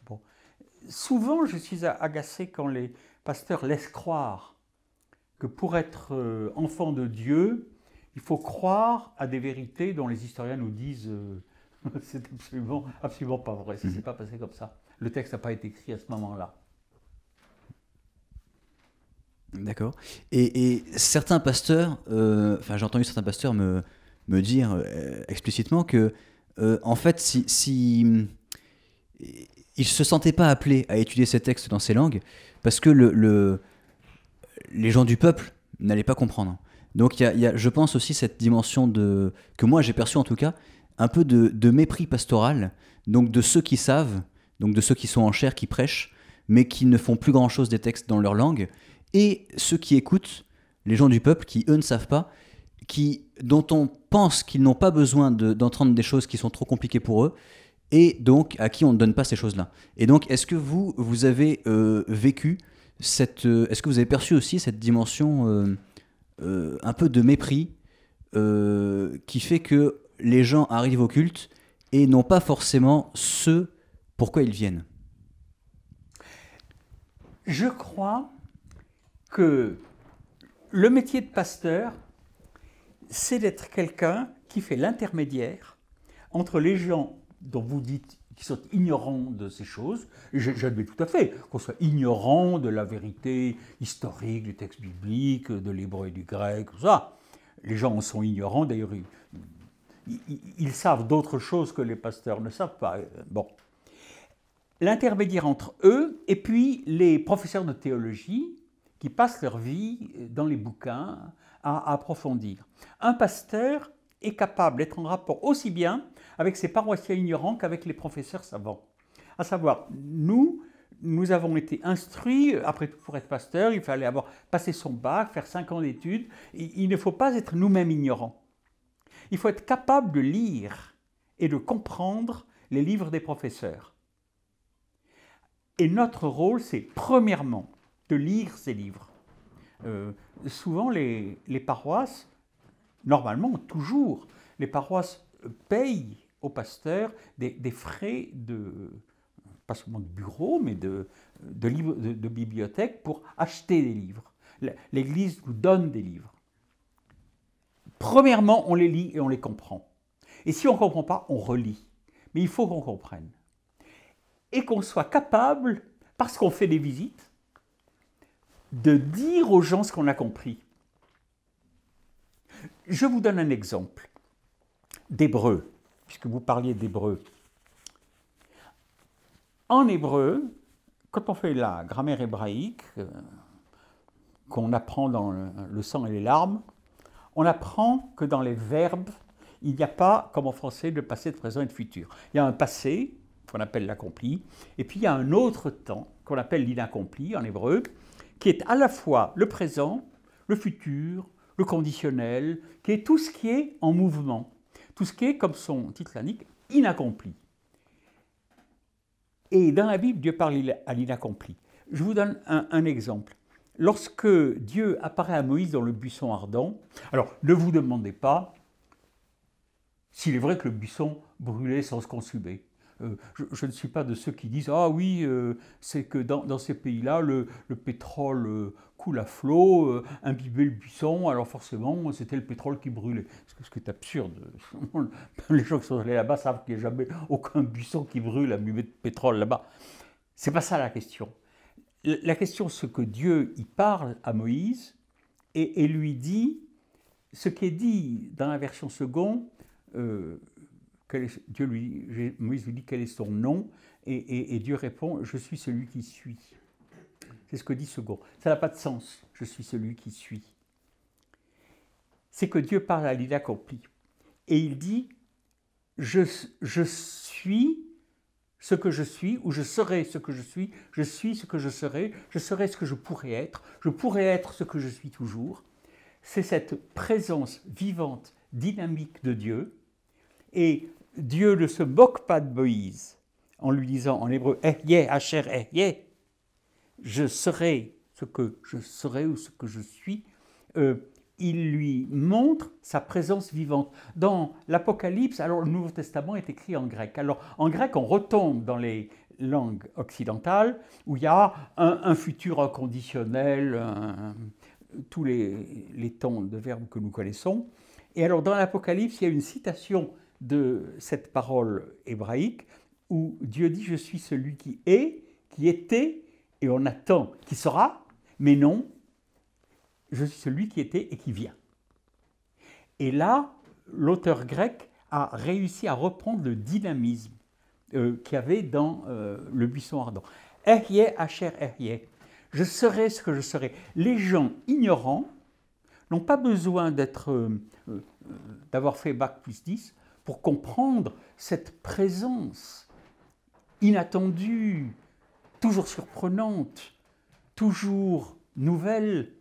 Bon. Souvent, je suis agacé quand les pasteurs laissent croire que pour être enfant de Dieu, il faut croire à des vérités dont les historiens nous disent c'est absolument pas vrai, ça ne s'est pas passé comme ça. Le texte n'a pas été écrit à ce moment-là. D'accord. Et certains pasteurs, j'ai entendu certains pasteurs me dire explicitement que, en fait, si ils ne se sentaient pas appelés à étudier ces textes dans ces langues, parce que les gens du peuple n'allaient pas comprendre. Donc il y a, je pense aussi, cette dimension que moi j'ai perçue en tout cas, un peu de mépris pastoral, donc de ceux qui savent, donc de ceux qui sont en chair, qui prêchent, mais qui ne font plus grand-chose des textes dans leur langue, et ceux qui écoutent, les gens du peuple, qui eux ne savent pas, dont on pense qu'ils n'ont pas besoin d'entendre des choses qui sont trop compliquées pour eux, et donc à qui on ne donne pas ces choses-là. Et donc, est-ce que vous avez vécu est-ce que vous avez perçu aussi cette dimension un peu de mépris qui fait que les gens arrivent au culte et n'ont pas forcément ce pourquoi ils viennent? Je crois que le métier de pasteur, c'est d'être quelqu'un qui fait l'intermédiaire entre les gens dont vous dites qui sont ignorants de ces choses, et j'admets tout à fait qu'on soit ignorant de la vérité historique du texte biblique, de l'hébreu et du grec, tout ça. Les gens en sont ignorants, d'ailleurs, ils savent d'autres choses que les pasteurs ne savent pas. Bon. L'intermédiaire entre eux et puis les professeurs de théologie qui passent leur vie dans les bouquins à approfondir. Un pasteur est capable d'être en rapport aussi bien avec ses paroissiens ignorants qu'avec les professeurs savants. À savoir, nous avons été instruits, après tout pour être pasteur, il fallait avoir passé son bac, faire 5 ans d'études. Il ne faut pas être nous-mêmes ignorants. Il faut être capable de lire et de comprendre les livres des professeurs. Et notre rôle, c'est premièrement de lire ces livres. Souvent, les paroisses, normalement, toujours, les paroisses payent aux pasteurs des frais pas seulement de bureau, mais de bibliothèque pour acheter des livres. L'Église nous donne des livres. Premièrement, on les lit et on les comprend. Et si on ne comprend pas, on relit. Mais il faut qu'on comprenne. Et qu'on soit capable, parce qu'on fait des visites, de dire aux gens ce qu'on a compris. Je vous donne un exemple d'hébreu, puisque vous parliez d'hébreu. En hébreu, quand on fait la grammaire hébraïque, qu'on apprend dans le sang et les larmes, on apprend que dans les verbes, il n'y a pas, comme en français, de passé, de présent et de futur. Il y a un passé, qu'on appelle l'accompli, et puis il y a un autre temps, qu'on appelle l'inaccompli en hébreu, qui est à la fois le présent, le futur, le conditionnel, qui est tout ce qui est en mouvement, tout ce qui est, comme son titre l'indique, inaccompli. Et dans la Bible, Dieu parle à l'inaccompli. Je vous donne un exemple. Lorsque Dieu apparaît à Moïse dans le buisson ardent, alors ne vous demandez pas s'il est vrai que le buisson brûlait sans se consumer. Je ne suis pas de ceux qui disent « Ah oui, c'est que dans ces pays-là, le pétrole coule à flot, imbibait le buisson, alors forcément, c'était le pétrole qui brûlait. » Ce qui est absurde. Les gens qui sont allés là-bas savent qu'il n'y a jamais aucun buisson qui brûle imbibé de pétrole là-bas. Ce n'est pas ça la question. La question, c'est que Dieu y parle à Moïse et lui dit ce qui est dit dans la version seconde. Moïse lui dit quel est son nom, et Dieu répond « Je suis celui qui suis ». C'est ce que dit second. Ça n'a pas de sens, « Je suis celui qui suis ». C'est que Dieu parle à l'inaccompli. Et il dit « Je suis ce que je suis, ou je serai ce que je suis ce que je serai ce que je pourrais être ce que je suis toujours ». C'est cette présence vivante, dynamique de Dieu. Et Dieu ne se moque pas de Moïse en lui disant en hébreu « Ehyeh, Asher Ehyeh », je serai ce que je serai ou ce que je suis. Il lui montre sa présence vivante. Dans l'Apocalypse, alors le Nouveau Testament est écrit en grec. Alors en grec, on retombe dans les langues occidentales où il y a un futur inconditionnel, tous les temps de verbes que nous connaissons. Et alors dans l'Apocalypse, il y a une citation de cette parole hébraïque où Dieu dit « Je suis celui qui est, qui était, et on attend qui sera, mais non, je suis celui qui était et qui vient ». Et là, l'auteur grec a réussi à reprendre le dynamisme qu'il y avait dans le buisson ardent. « Ehyeh, Asher Ehyeh » je serai ce que je serai. Les gens ignorants n'ont pas besoin d'avoir fait Bac plus 10 pour comprendre cette présence inattendue, toujours surprenante, toujours nouvelle,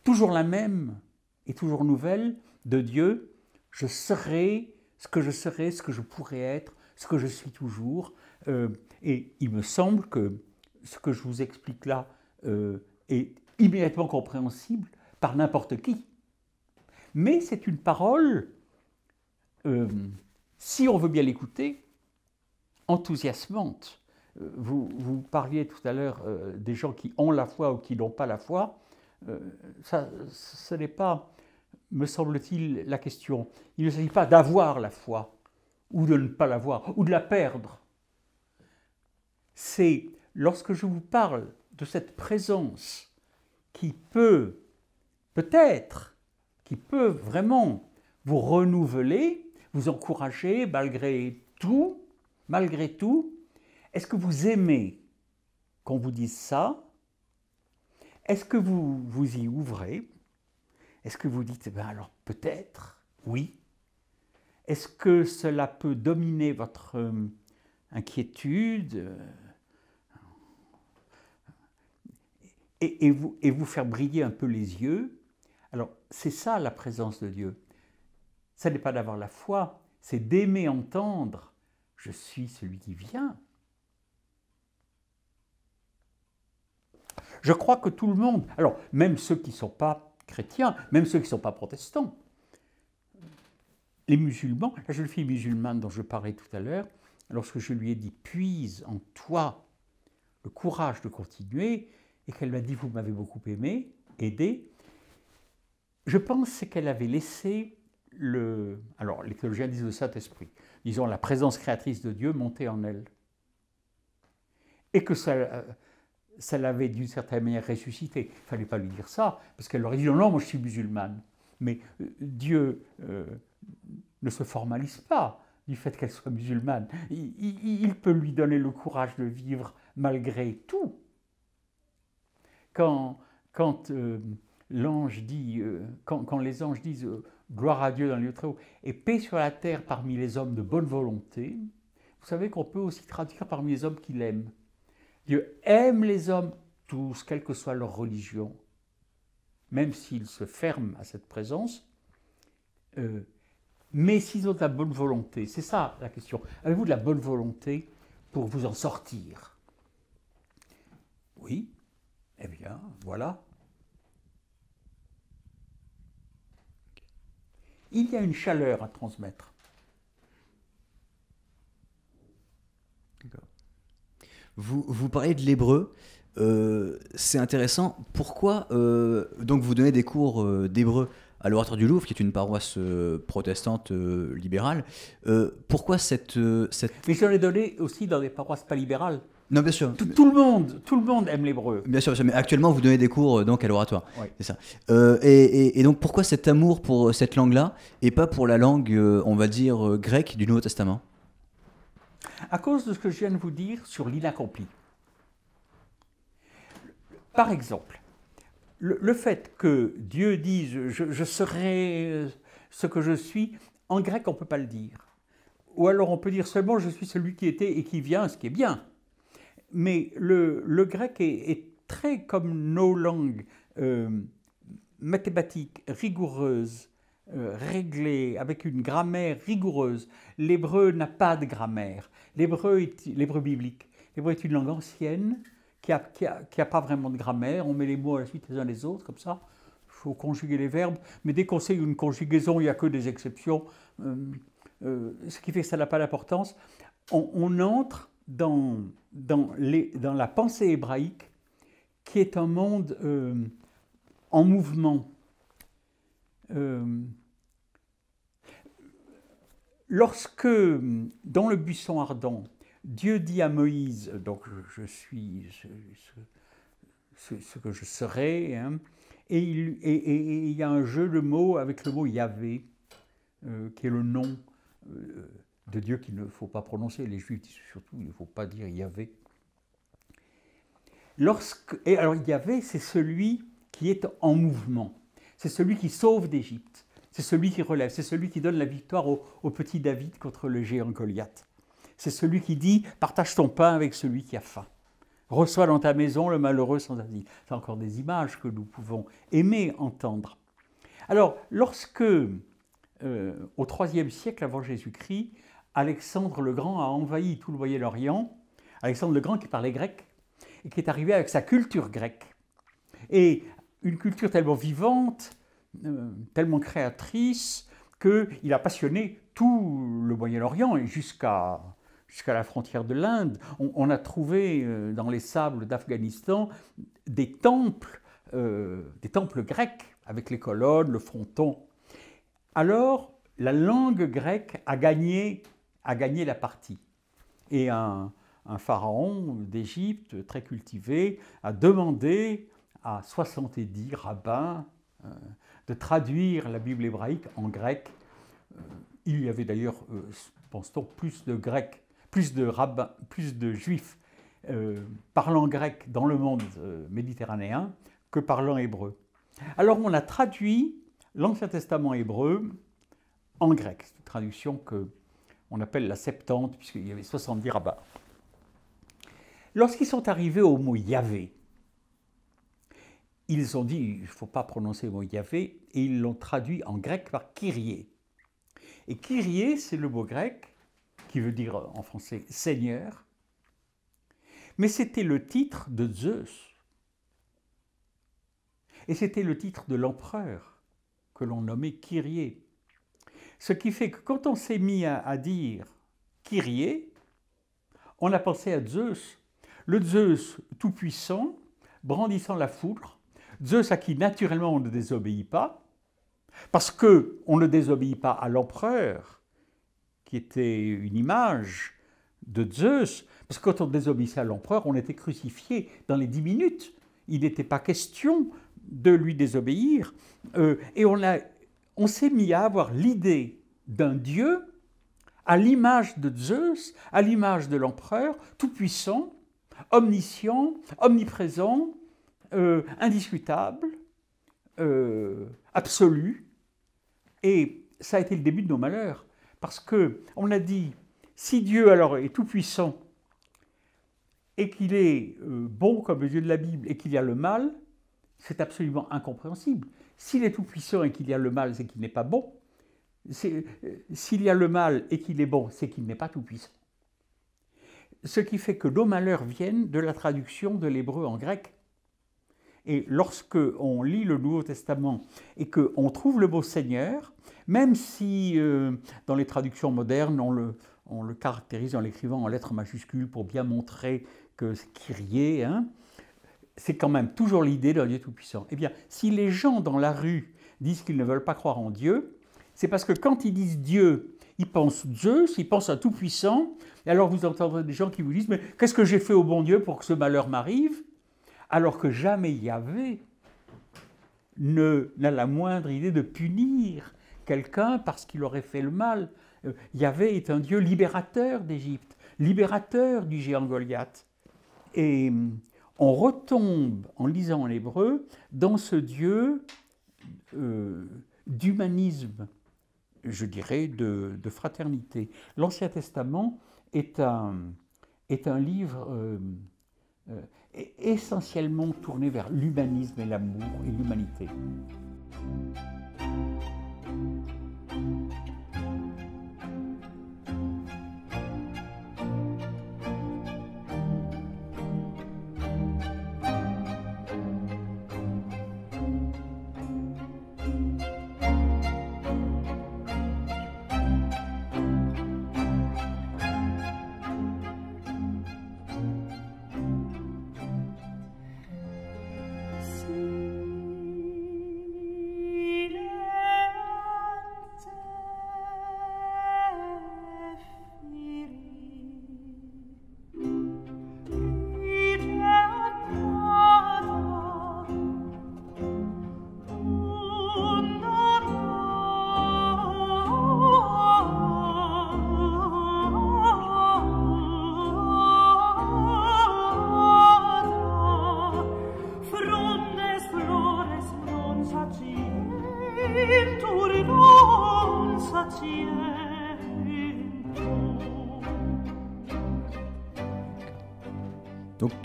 toujours la même et toujours nouvelle de Dieu. Je serai ce que je pourrais être, ce que je suis toujours. Et il me semble que ce que je vous explique là est immédiatement compréhensible par n'importe qui. Mais c'est une parole, si on veut bien l'écouter, enthousiasmante. Vous parliez tout à l'heure des gens qui ont la foi ou qui n'ont pas la foi. Ce n'est pas, me semble-t-il, la question. Il ne s'agit pas d'avoir la foi ou de ne pas l'avoir, ou de la perdre. C'est lorsque je vous parle de cette présence qui peut, peut-être, qui peut vraiment vous renouveler, vous encourager malgré tout, est-ce que vous aimez qu'on vous dise ça? Est-ce que vous vous y ouvrez? Est-ce que vous dites, eh bien alors peut-être, oui? Est-ce que cela peut dominer votre inquiétude et vous faire briller un peu les yeux? Alors, c'est ça la présence de Dieu. Ça n'est pas d'avoir la foi, c'est d'aimer entendre « Je suis celui qui vient ». Je crois que tout le monde, alors même ceux qui ne sont pas chrétiens, même ceux qui ne sont pas protestants, les musulmans, la jeune fille musulmane dont je parlais tout à l'heure, lorsque je lui ai dit « puise en toi le courage de continuer », et qu'elle m'a dit « vous m'avez beaucoup aidé », je pense qu'elle avait laissé alors les théologiens disent le Saint-Esprit, disons la présence créatrice de Dieu monter en elle. Et que ça l'avait d'une certaine manière ressuscité. Il ne fallait pas lui dire ça, parce qu'elle aurait dit « non, moi je suis musulmane ». Mais Dieu ne se formalise pas du fait qu'elle soit musulmane. Il peut lui donner le courage de vivre malgré tout. Quand l'ange dit, quand les anges disent gloire à Dieu dans les lieux très hauts et paix sur la terre parmi les hommes de bonne volonté, vous savez qu'on peut aussi traduire parmi les hommes qu'il aime. Dieu aime les hommes tous, quelle que soit leur religion, même s'ils se ferment à cette présence, mais s'ils ont de la bonne volonté. C'est ça la question. Avez-vous de la bonne volonté pour vous en sortir? Oui, eh bien, voilà. Il y a une chaleur à transmettre. Vous parlez de l'hébreu, c'est intéressant. Pourquoi donc vous donnez des cours d'hébreu à l'Oratoire du Louvre, qui est une paroisse protestante libérale. Pourquoi cette... Mais j'en ai donné aussi dans des paroisses pas libérales. Non, bien sûr. Tout le monde aime l'hébreu. Bien sûr, mais actuellement vous donnez des cours donc à l'Oratoire. Oui. C'est ça. Et donc pourquoi cet amour pour cette langue-là et pas pour la langue, on va dire, grecque du Nouveau Testament? À cause de ce que je viens de vous dire sur l'inaccompli. Par exemple, le fait que Dieu dise « je serai ce que je suis », en grec on ne peut pas le dire. Ou alors on peut dire seulement « je suis celui qui était et qui vient », ce qui est bien. Mais le grec est très comme nos langues mathématiques, rigoureuses, réglées, avec une grammaire rigoureuse. L'hébreu n'a pas de grammaire. L'hébreu biblique. L'hébreu est une langue ancienne qui a pas vraiment de grammaire. On met les mots à la suite les uns les autres, comme ça. Il faut conjuguer les verbes. Mais dès qu'on sait une conjugaison, il n'y a que des exceptions. Ce qui fait que ça n'a pas d'importance. On entre dans la pensée hébraïque, qui est un monde en mouvement. Lorsque, dans le buisson ardent, Dieu dit à Moïse, donc je suis ce que je serai, hein, et il y a un jeu de mots avec le mot Yahvé, qui est le nom de Dieu qu'il ne faut pas prononcer. Les Juifs disent surtout il ne faut pas dire Yahvé. Et alors Yahvé, c'est celui qui est en mouvement, c'est celui qui sauve d'Égypte, c'est celui qui relève, c'est celui qui donne la victoire au petit David contre le géant Goliath. C'est celui qui dit « partage ton pain avec celui qui a faim. Reçois dans ta maison le malheureux sans asile. » C'est encore des images que nous pouvons aimer entendre. Alors, lorsque, au IIIe siècle avant Jésus-Christ, Alexandre le Grand a envahi tout le Moyen-Orient, Alexandre le Grand qui parlait grec, et qui est arrivé avec sa culture grecque. Et une culture tellement vivante, tellement créatrice, qu'il a passionné tout le Moyen-Orient et jusqu'à la frontière de l'Inde. On a trouvé dans les sables d'Afghanistan des temples grecs, avec les colonnes, le fronton. Alors, la langue grecque a gagné a gagné la partie. Et un pharaon d'Égypte, très cultivé, a demandé à 70 rabbins de traduire la Bible hébraïque en grec. Il y avait d'ailleurs, pense-t-on, plus de Grecs, plus de rabbins, plus de Juifs parlant grec dans le monde méditerranéen que parlant hébreu. Alors on a traduit l'Ancien Testament hébreu en grec. C'est une traduction qu'on appelle la Septante, puisqu'il y avait 70 rabbins. Lorsqu'ils sont arrivés au mot Yahvé, ils ont dit, il ne faut pas prononcer le mot Yahvé, et ils l'ont traduit en grec par Kyrie. Et Kyrie, c'est le mot grec qui veut dire en français Seigneur, mais c'était le titre de Zeus. Et c'était le titre de l'empereur que l'on nommait Kyrie. Ce qui fait que quand on s'est mis à dire Kyrie, on a pensé à Zeus, le Zeus tout-puissant, brandissant la foudre, Zeus à qui naturellement on ne désobéit pas, parce qu'on ne désobéit pas à l'empereur, qui était une image de Zeus, parce que quand on désobéissait à l'empereur, on était crucifié dans les 10 minutes. Il n'était pas question de lui désobéir. Et on s'est mis à avoir l'idée d'un Dieu à l'image de Zeus, à l'image de l'empereur, tout-puissant, omniscient, omniprésent, indiscutable, absolu. Et ça a été le début de nos malheurs, parce qu'on a dit, si Dieu alors est tout-puissant et qu'il est bon comme le Dieu de la Bible et qu'il y a le mal, c'est absolument incompréhensible. S'il est tout-puissant et qu'il y a le mal, c'est qu'il n'est pas bon. S'il y a le mal et qu'il est bon, c'est qu'il n'est pas tout-puissant. Ce qui fait que nos malheurs viennent de la traduction de l'hébreu en grec. Et lorsque on lit le Nouveau Testament et qu'on trouve le mot Seigneur, même si dans les traductions modernes, on le caractérise en l'écrivant en lettres majuscules pour bien montrer que c'est Kyrie, hein, c'est quand même toujours l'idée d'un Dieu tout-puissant. Eh bien, si les gens dans la rue disent qu'ils ne veulent pas croire en Dieu, c'est parce que quand ils disent Dieu, ils pensent Zeus, ils pensent à tout-puissant, et alors vous entendrez des gens qui vous disent « Mais qu'est-ce que j'ai fait au bon Dieu pour que ce malheur m'arrive ?» Alors que jamais Yahvé n'a la moindre idée de punir quelqu'un parce qu'il aurait fait le mal. Yahvé est un Dieu libérateur d'Égypte, libérateur du géant Goliath. Et on retombe, en lisant en hébreu, dans ce Dieu d'humanisme, je dirais, de fraternité. L'Ancien Testament est un livre essentiellement tourné vers l'humanisme et l'amour et l'humanité.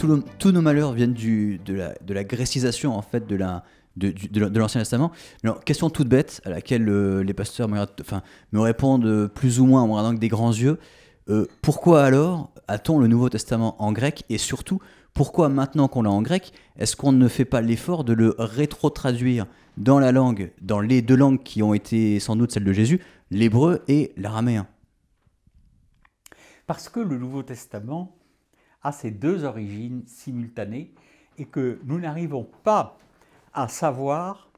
Donc tous nos malheurs viennent de la grécisation en fait de l'Ancien Testament. Alors, question toute bête à laquelle les pasteurs me répondent plus ou moins en me regardant avec des grands yeux. Pourquoi alors a-t-on le Nouveau Testament en grec, et surtout pourquoi maintenant qu'on l'a en grec, est-ce qu'on ne fait pas l'effort de le rétro-traduire dans les deux langues qui ont été sans doute celles de Jésus, l'hébreu et l'araméen? Parce que le Nouveau Testament a ces deux origines simultanées et que nous n'arrivons pas à savoir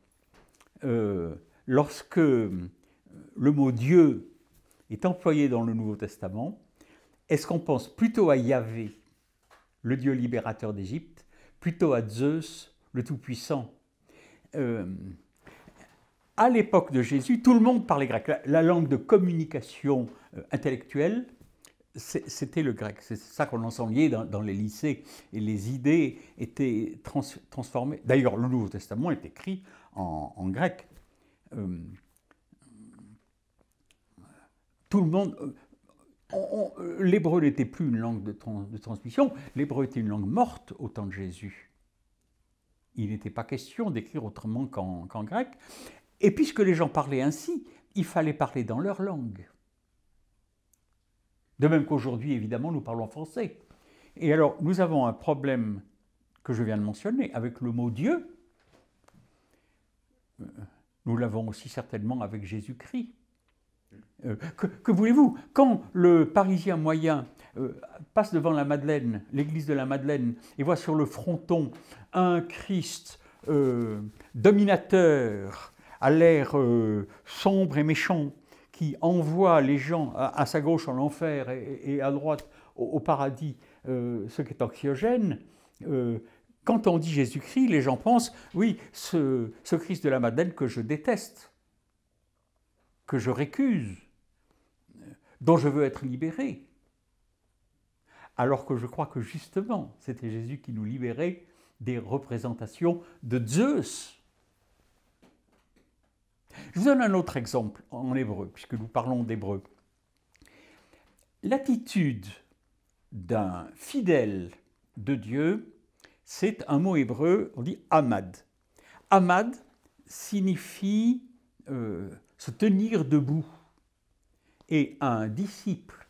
lorsque le mot Dieu est employé dans le Nouveau Testament, est-ce qu'on pense plutôt à Yahvé, le Dieu libérateur d'Égypte, plutôt à Zeus, le Tout-Puissant? À l'époque de Jésus, tout le monde parlait grec. La langue de communication intellectuelle, c'était le grec. C'est ça qu'on enseignait dans les lycées. Et les idées étaient transformées. D'ailleurs, le Nouveau Testament est écrit en grec. Tout le monde... L'hébreu n'était plus une langue de transmission. L'hébreu était une langue morte au temps de Jésus. Il n'était pas question d'écrire autrement qu'en grec. Et puisque les gens parlaient ainsi, il fallait parler dans leur langue. De même qu'aujourd'hui, évidemment, nous parlons français. Et alors, nous avons un problème que je viens de mentionner avec le mot Dieu. Nous l'avons aussi certainement avec Jésus-Christ. Que voulez-vous? Quand le Parisien moyen passe devant la Madeleine, l'église de la Madeleine, et voit sur le fronton un Christ dominateur, à l'air sombre et méchant, qui envoie les gens à sa gauche en enfer et à droite au paradis, ce qui est anxiogène, quand on dit Jésus-Christ, les gens pensent, oui, ce Christ de la Madeleine que je déteste, que je récuse, dont je veux être libéré. Alors que je crois que justement, c'était Jésus qui nous libérait des représentations de Zeus. Je vous donne un autre exemple en hébreu, puisque nous parlons d'hébreu. L'attitude d'un fidèle de Dieu, c'est un mot hébreu, on dit amad. Amad signifie se tenir debout. Et un disciple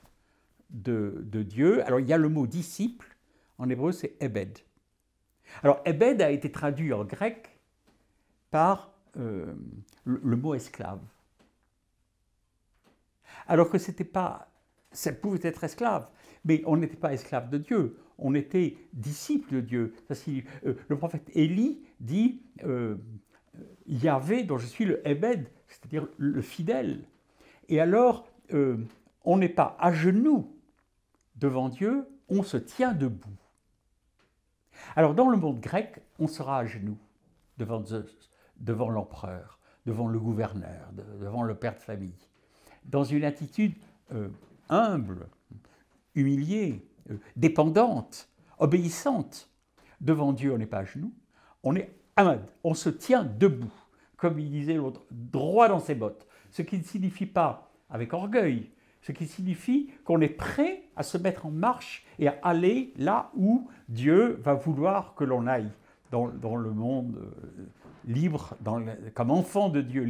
de Dieu, alors il y a le mot disciple, en hébreu c'est ebed. Alors ebed a été traduit en grec par le mot esclave. Alors que c'était pas, ça pouvait être esclave, mais on n'était pas esclave de Dieu, on était disciple de Dieu. Le prophète Élie dit Yahvé, dont je suis le ebed, c'est-à-dire le fidèle. Et alors, on n'est pas à genoux devant Dieu, on se tient debout. Alors, dans le monde grec, on sera à genoux devant Zeus, devant l'empereur, devant le gouverneur, devant le père de famille, dans une attitude humble, humiliée, dépendante, obéissante. Devant Dieu, on n'est pas à genoux, on est amad, on se tient debout, comme il disait l'autre, droit dans ses bottes. Ce qui ne signifie pas avec orgueil, ce qui signifie qu'on est prêt à se mettre en marche et à aller là où Dieu va vouloir que l'on aille, dans le monde libre, comme enfants de Dieu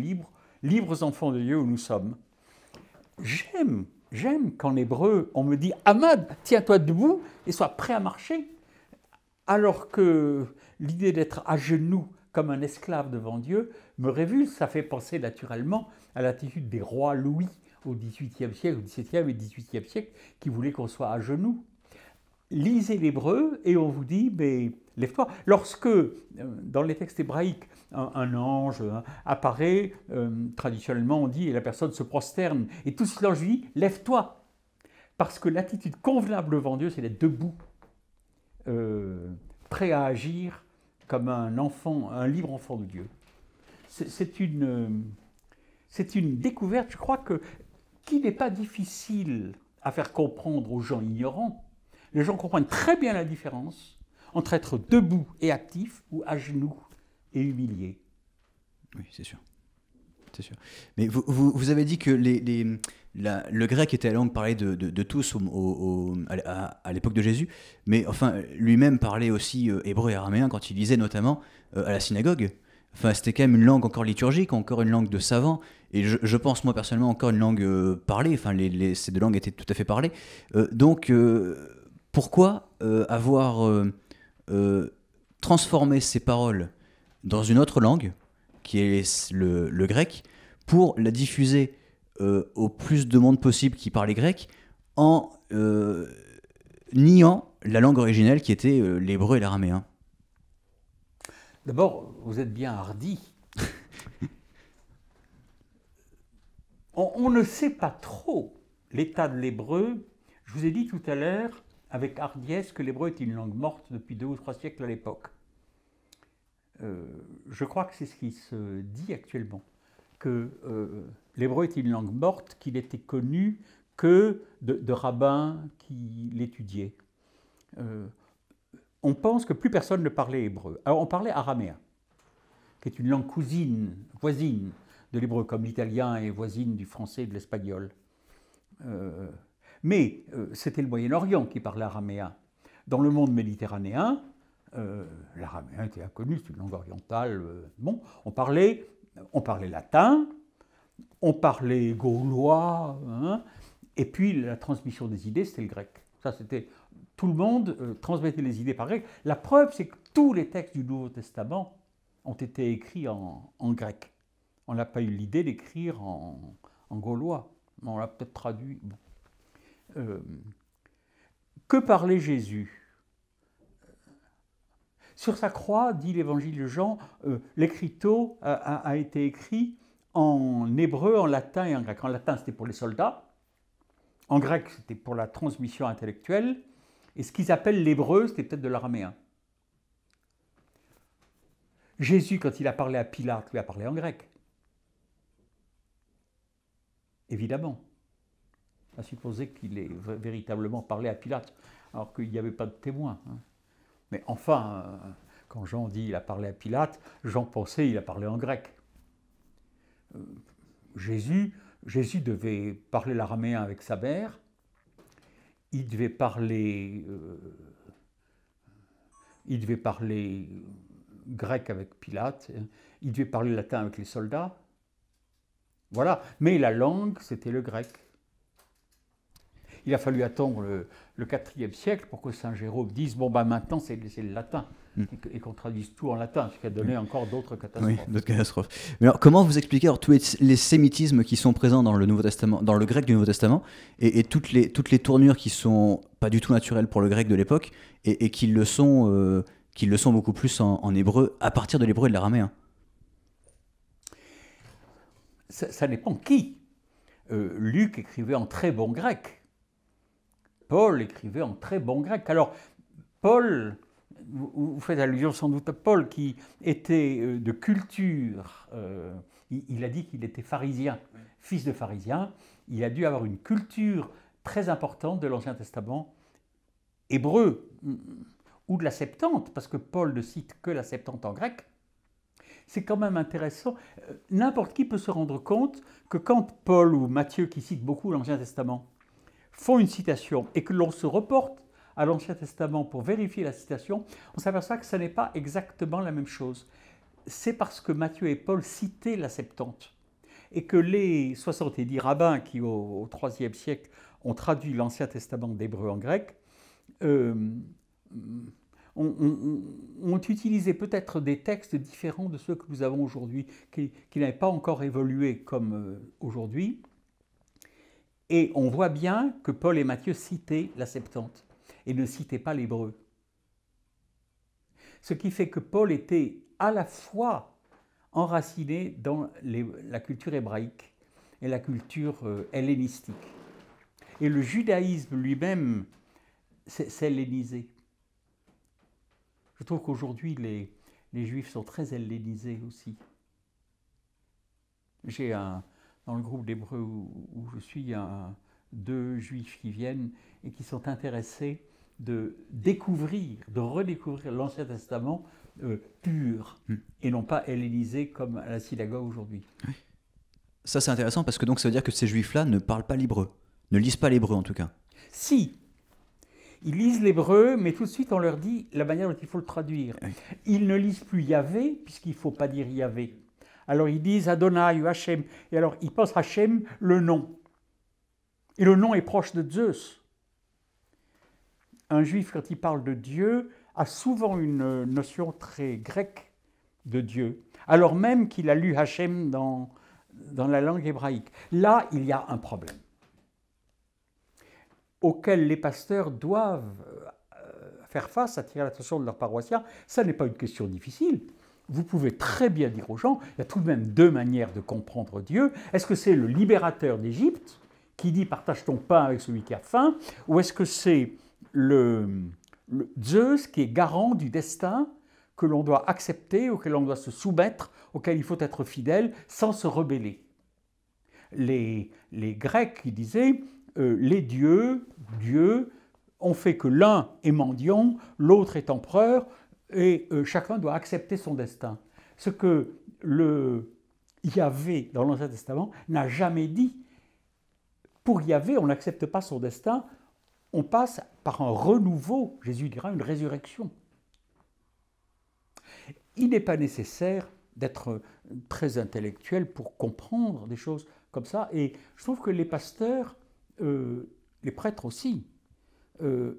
libres enfants de Dieu où nous sommes. J'aime qu'en hébreu, on me dit « Amad, tiens-toi debout et sois prêt à marcher », alors que l'idée d'être à genoux comme un esclave devant Dieu me révulse. Ça fait penser naturellement à l'attitude des rois Louis au XVIIIe siècle, au XVIIe et XVIIIe siècle, qui voulaient qu'on soit à genoux. Lisez l'hébreu et on vous dit, mais lève-toi. Lorsque, dans les textes hébraïques, un ange apparaît, traditionnellement on dit, et la personne se prosterne, et tout cela lui dit, lève-toi. Parce que l'attitude convenable devant Dieu, c'est d'être debout, prêt à agir comme un enfant, un libre enfant de Dieu. C'est une découverte, je crois, qui n'est pas difficile à faire comprendre aux gens ignorants. Les gens comprennent très bien la différence entre être debout et actif ou à genoux et humilié. Oui, c'est sûr. C'est sûr. Mais vous avez dit que le grec était la langue parlée de tous à l'époque de Jésus, mais enfin, lui-même parlait aussi hébreu et araméen quand il lisait notamment à la synagogue. Enfin, c'était quand même une langue encore liturgique, encore une langue de savants, et je pense moi personnellement encore une langue parlée, enfin ces deux langues étaient tout à fait parlées. Donc pourquoi avoir transformé ces paroles dans une autre langue, qui est le grec, pour la diffuser au plus de monde possible qui parlait grec, en niant la langue originelle qui était l'hébreu et l'araméen? D'abord, vous êtes bien hardi. On ne sait pas trop l'état de l'hébreu. Je vous ai dit tout à l'heure, avec hardiesse, que l'hébreu est une langue morte depuis 2 ou 3 siècles à l'époque. Je crois que c'est ce qui se dit actuellement, que l'hébreu est une langue morte, qu'il n'était connu que de rabbins qui l'étudiaient. On pense que plus personne ne parlait hébreu. Alors on parlait araméen, qui est une langue voisine de l'hébreu, comme l'italien est voisine du français et de l'espagnol. Mais c'était le Moyen-Orient qui parlait araméen. Dans le monde méditerranéen, l'araméen était inconnu, c'est une langue orientale. Bon, on parlait latin, on parlait gaulois, hein, et puis la transmission des idées, c'était le grec. Ça, c'était tout le monde transmettait les idées par grec. La preuve, c'est que tous les textes du Nouveau Testament ont été écrits en grec. On n'a pas eu l'idée d'écrire en gaulois. On l'a peut-être traduit. Bon. Que parlait Jésus? Sur sa croix, dit l'évangile de Jean, l'écriteau a été écrit en hébreu, en latin et en grec. En latin, c'était pour les soldats. En grec, c'était pour la transmission intellectuelle. Et ce qu'ils appellent l'hébreu, c'était peut-être de l'araméen. Jésus, quand il a parlé à Pilate, lui a parlé en grec. Évidemment. À supposer qu'il ait véritablement parlé à Pilate, alors qu'il n'y avait pas de témoin. Hein. Mais enfin, quand Jean dit il a parlé à Pilate, Jean pensait il a parlé en grec. Jésus devait parler l'araméen avec sa mère, il devait parler grec avec Pilate, il devait parler latin avec les soldats. Voilà, mais la langue, c'était le grec. Il a fallu attendre le IVe siècle pour que Saint Jérôme dise bon, ben maintenant c'est le latin, et qu'on traduise tout en latin, ce qui a donné encore d'autres catastrophes. Oui, d'autres catastrophes. Mais alors, comment vous expliquez alors, tous les sémitismes qui sont présents dans le Nouveau Testament, dans le grec du Nouveau Testament, et toutes les tournures qui sont pas du tout naturelles pour le grec de l'époque, et qui le sont beaucoup plus en hébreu, à partir de l'hébreu et de l'araméen? Ça dépend qui. Luc écrivait en très bon grec. Paul écrivait en très bon grec. Alors, Paul, vous faites allusion sans doute à Paul, qui était de culture, il a dit qu'il était pharisien, fils de pharisien, il a dû avoir une culture très importante de l'Ancien Testament, hébreu, ou de la Septante, parce que Paul ne cite que la Septante en grec. C'est quand même intéressant. N'importe qui peut se rendre compte que quand Paul ou Matthieu, qui citent beaucoup l'Ancien Testament, font une citation et que l'on se reporte à l'Ancien Testament pour vérifier la citation, on s'aperçoit que ce n'est pas exactement la même chose. C'est parce que Matthieu et Paul citaient la Septante et que les 70 rabbins qui, au IIIe siècle, ont traduit l'Ancien Testament d'hébreu en grec, ont utilisé peut-être des textes différents de ceux que nous avons aujourd'hui, qui n'avaient pas encore évolué comme aujourd'hui. Et on voit bien que Paul et Matthieu citaient la Septante et ne citaient pas l'hébreu. Ce qui fait que Paul était à la fois enraciné dans la culture hébraïque et la culture hellénistique. Et le judaïsme lui-même s'est hellénisé. Je trouve qu'aujourd'hui, les Juifs sont très hellénisés aussi. Dans le groupe d'Hébreux où je suis, il y a 2 Juifs qui viennent et qui sont intéressés de redécouvrir l'Ancien Testament pur et non pas hellénisé comme à la synagogue aujourd'hui. Oui. Ça, c'est intéressant parce que donc ça veut dire que ces Juifs-là ne parlent pas l'hébreu, ne lisent pas l'hébreu en tout cas. Si, ils lisent l'hébreu, mais tout de suite on leur dit la manière dont il faut le traduire. Oui. Ils ne lisent plus Yahvé, puisqu'il ne faut pas dire Yahvé. Alors ils disent Adonai ou Hachem, et alors ils pensent Hachem, le nom. Et le nom est proche de Zeus. Un juif, quand il parle de Dieu, a souvent une notion très grecque de Dieu, alors même qu'il a lu Hachem dans la langue hébraïque. Là, il y a un problème auquel les pasteurs doivent faire face, attirer l'attention de leurs paroissiens. Ça n'est pas une question difficile. vous pouvez très bien dire aux gens, il y a tout de même deux manières de comprendre Dieu. Est-ce que c'est le libérateur d'Égypte qui dit « partage ton pain avec celui qui a faim » ou est-ce que c'est le Zeus qui est garant du destin que l'on doit accepter, auquel l'on doit se soumettre, auquel il faut être fidèle sans se rebeller. Les Grecs qui disaient les dieux ont fait que l'un est mendiant, l'autre est empereur, et chacun doit accepter son destin. Ce que le Yahvé dans l'Ancien Testament n'a jamais dit. Pour Yahvé, on n'accepte pas son destin, on passe par un renouveau, Jésus dira une résurrection. Il n'est pas nécessaire d'être très intellectuel pour comprendre des choses comme ça. Et je trouve que les pasteurs, les prêtres aussi,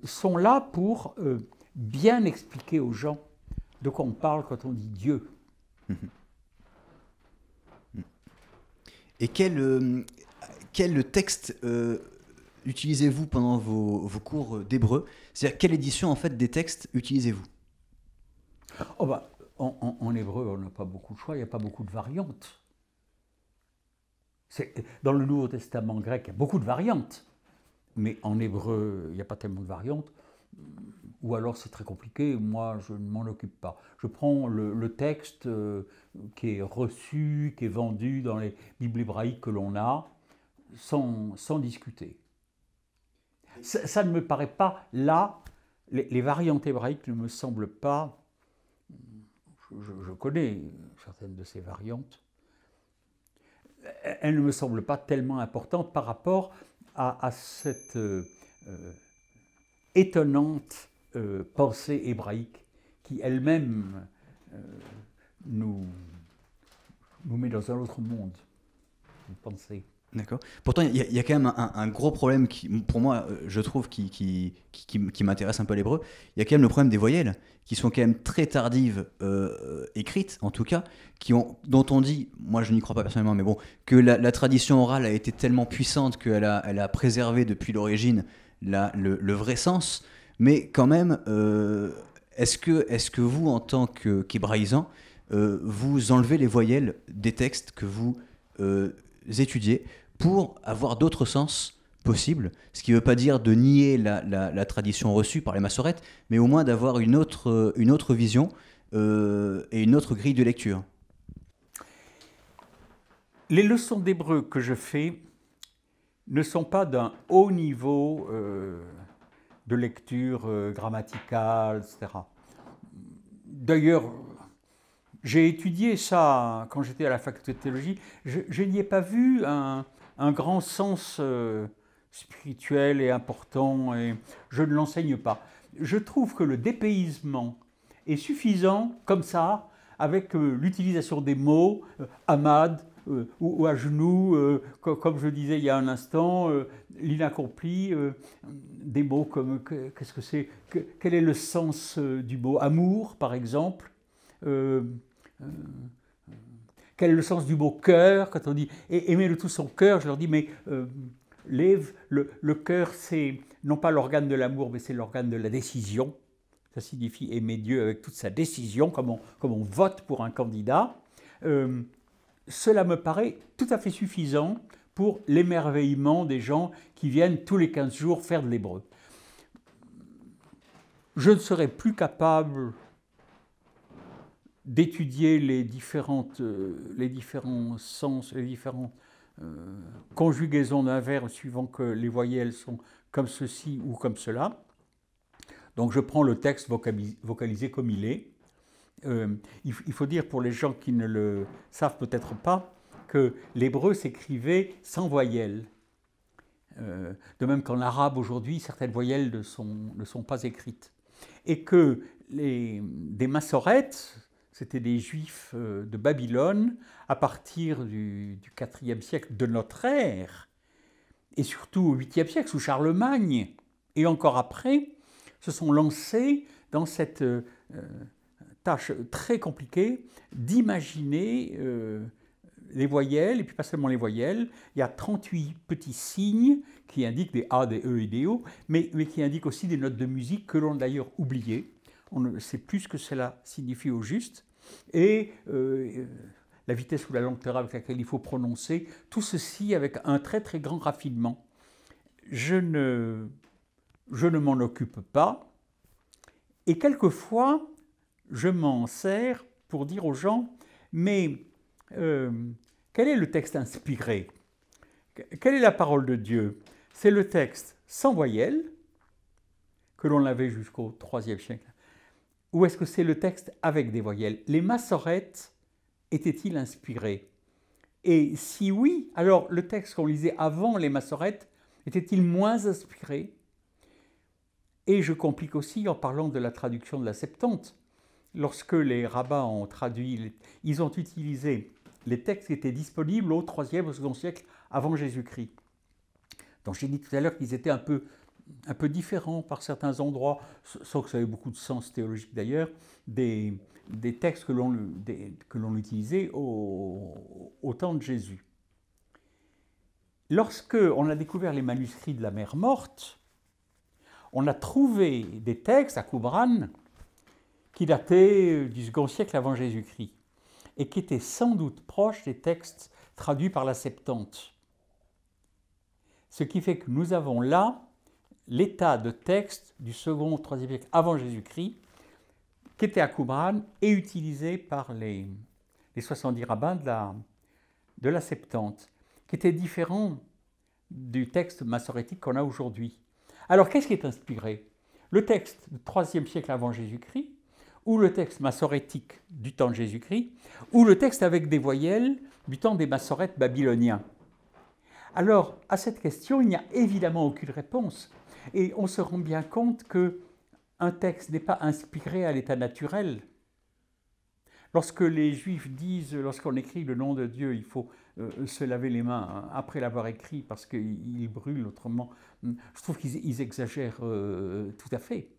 sont là pour bien expliquer aux gens de quoi on parle quand on dit Dieu. Et quel texte utilisez-vous pendant vos cours d'hébreu? C'est-à-dire, quelle édition en fait des textes utilisez-vous? Oh bah, en hébreu, on n'a pas beaucoup de choix, il n'y a pas beaucoup de variantes. Dans le Nouveau Testament grec, il y a beaucoup de variantes, mais en hébreu, il n'y a pas tellement de variantes, ou alors c'est très compliqué, moi je ne m'en occupe pas. Je prends le texte qui est reçu, qui est vendu dans les Bibles hébraïques que l'on a, sans discuter. Ça ne me paraît pas là, les variantes hébraïques ne me semblent pas. Je connais certaines de ces variantes. Elles ne me semblent pas tellement importantes par rapport à cette étonnante pensée hébraïque qui elle-même nous met dans un autre monde de pensée. D'accord. Pourtant, il y a quand même un gros problème qui, pour moi, je trouve, qui m'intéresse un peu à l'hébreu. Il y a quand même le problème des voyelles, qui sont quand même très tardives, écrites en tout cas, dont on dit, moi je n'y crois pas personnellement, mais bon, que la tradition orale a été tellement puissante qu'elle a préservé depuis l'origine le vrai sens. Mais quand même, est-ce que vous, en tant qu'hébraïsant, vous enlevez les voyelles des textes que vous étudiez pour avoir d'autres sens possibles, ce qui ne veut pas dire de nier la tradition reçue par les massorettes, mais au moins d'avoir une autre vision et une autre grille de lecture. Les leçons d'hébreu que je fais ne sont pas d'un haut niveau de lecture grammaticale, etc. D'ailleurs, j'ai étudié ça quand j'étais à la faculté de théologie. Je n'y ai pas vu un grand sens spirituel et important, et je ne l'enseigne pas. Je trouve que le dépaysement est suffisant, comme ça, avec l'utilisation des mots, amad ou à genoux, comme je disais il y a un instant, l'inaccompli, des mots comme qu'est-ce que c'est, quel est le sens du mot amour, par exemple. Quel est le sens du mot cœur? Quand on dit aimer de tout son cœur, je leur dis mais le cœur c'est non pas l'organe de l'amour mais c'est l'organe de la décision. Ça signifie aimer Dieu avec toute sa décision, comme on vote pour un candidat. Cela me paraît tout à fait suffisant pour l'émerveillement des gens qui viennent tous les 15 jours faire de l'hébreu. Je ne serais plus capable d'étudier les différents sens, les différentes conjugaisons d'un verbe suivant que les voyelles sont comme ceci ou comme cela. Donc je prends le texte vocalisé comme il est. Il faut dire pour les gens qui ne le savent peut-être pas que l'hébreu s'écrivait sans voyelles. De même qu'en arabe aujourd'hui, certaines voyelles ne sont pas écrites. Et que des massorettes, c'était des juifs de Babylone, à partir du IVe siècle de notre ère, et surtout au 8e siècle, sous Charlemagne, et encore après, se sont lancés dans cette tâche très compliquée d'imaginer les voyelles, et puis pas seulement les voyelles. Il y a 38 petits signes qui indiquent des A, des E et des O, mais qui indiquent aussi des notes de musique que l'on a d'ailleurs oubliées. On ne sait plus ce que cela signifie au juste. et la vitesse ou la lenteur avec laquelle il faut prononcer, tout ceci avec un très très grand raffinement. Je ne m'en occupe pas, et quelquefois, je m'en sers pour dire aux gens, mais quel est le texte inspiré? Quelle est la parole de Dieu? C'est le texte sans voyelles, que l'on avait jusqu'au IIIe siècle, ou est-ce que c'est le texte avec des voyelles? Les massorettes étaient-ils inspirés? Et si oui, alors le texte qu'on lisait avant les massorettes était-il moins inspiré? Et je complique aussi en parlant de la traduction de la Septante. Lorsque les rabbins ont traduit, ils ont utilisé les textes qui étaient disponibles au IIIe, au IIe siècle avant Jésus-Christ. Donc j'ai dit tout à l'heure qu'ils étaient un peu différents par certains endroits, sans que ça ait beaucoup de sens théologique d'ailleurs, des textes que l'on utilisait au temps de Jésus. Lorsque on a découvert les manuscrits de la Mer Morte, on a trouvé des textes à Qumran qui dataient du second siècle avant Jésus-Christ et qui étaient sans doute proches des textes traduits par la Septante. Ce qui fait que nous avons là l'état de texte du second, troisième siècle avant Jésus-Christ qui était à Qumran et utilisé par les 70 rabbins de la Septante, qui était différent du texte massorétique qu'on a aujourd'hui. Alors, qu'est-ce qui est inspiré? Le texte du IIIe siècle avant Jésus-Christ, ou le texte massorétique du temps de Jésus-Christ, ou le texte avec des voyelles du temps des massorètes babyloniens? Alors, à cette question, il n'y a évidemment aucune réponse. Et on se rend bien compte qu'un texte n'est pas inspiré à l'état naturel. Lorsque les Juifs disent, lorsqu'on écrit le nom de Dieu, il faut se laver les mains après l'avoir écrit parce qu'il brûle autrement, je trouve qu'ils exagèrent tout à fait.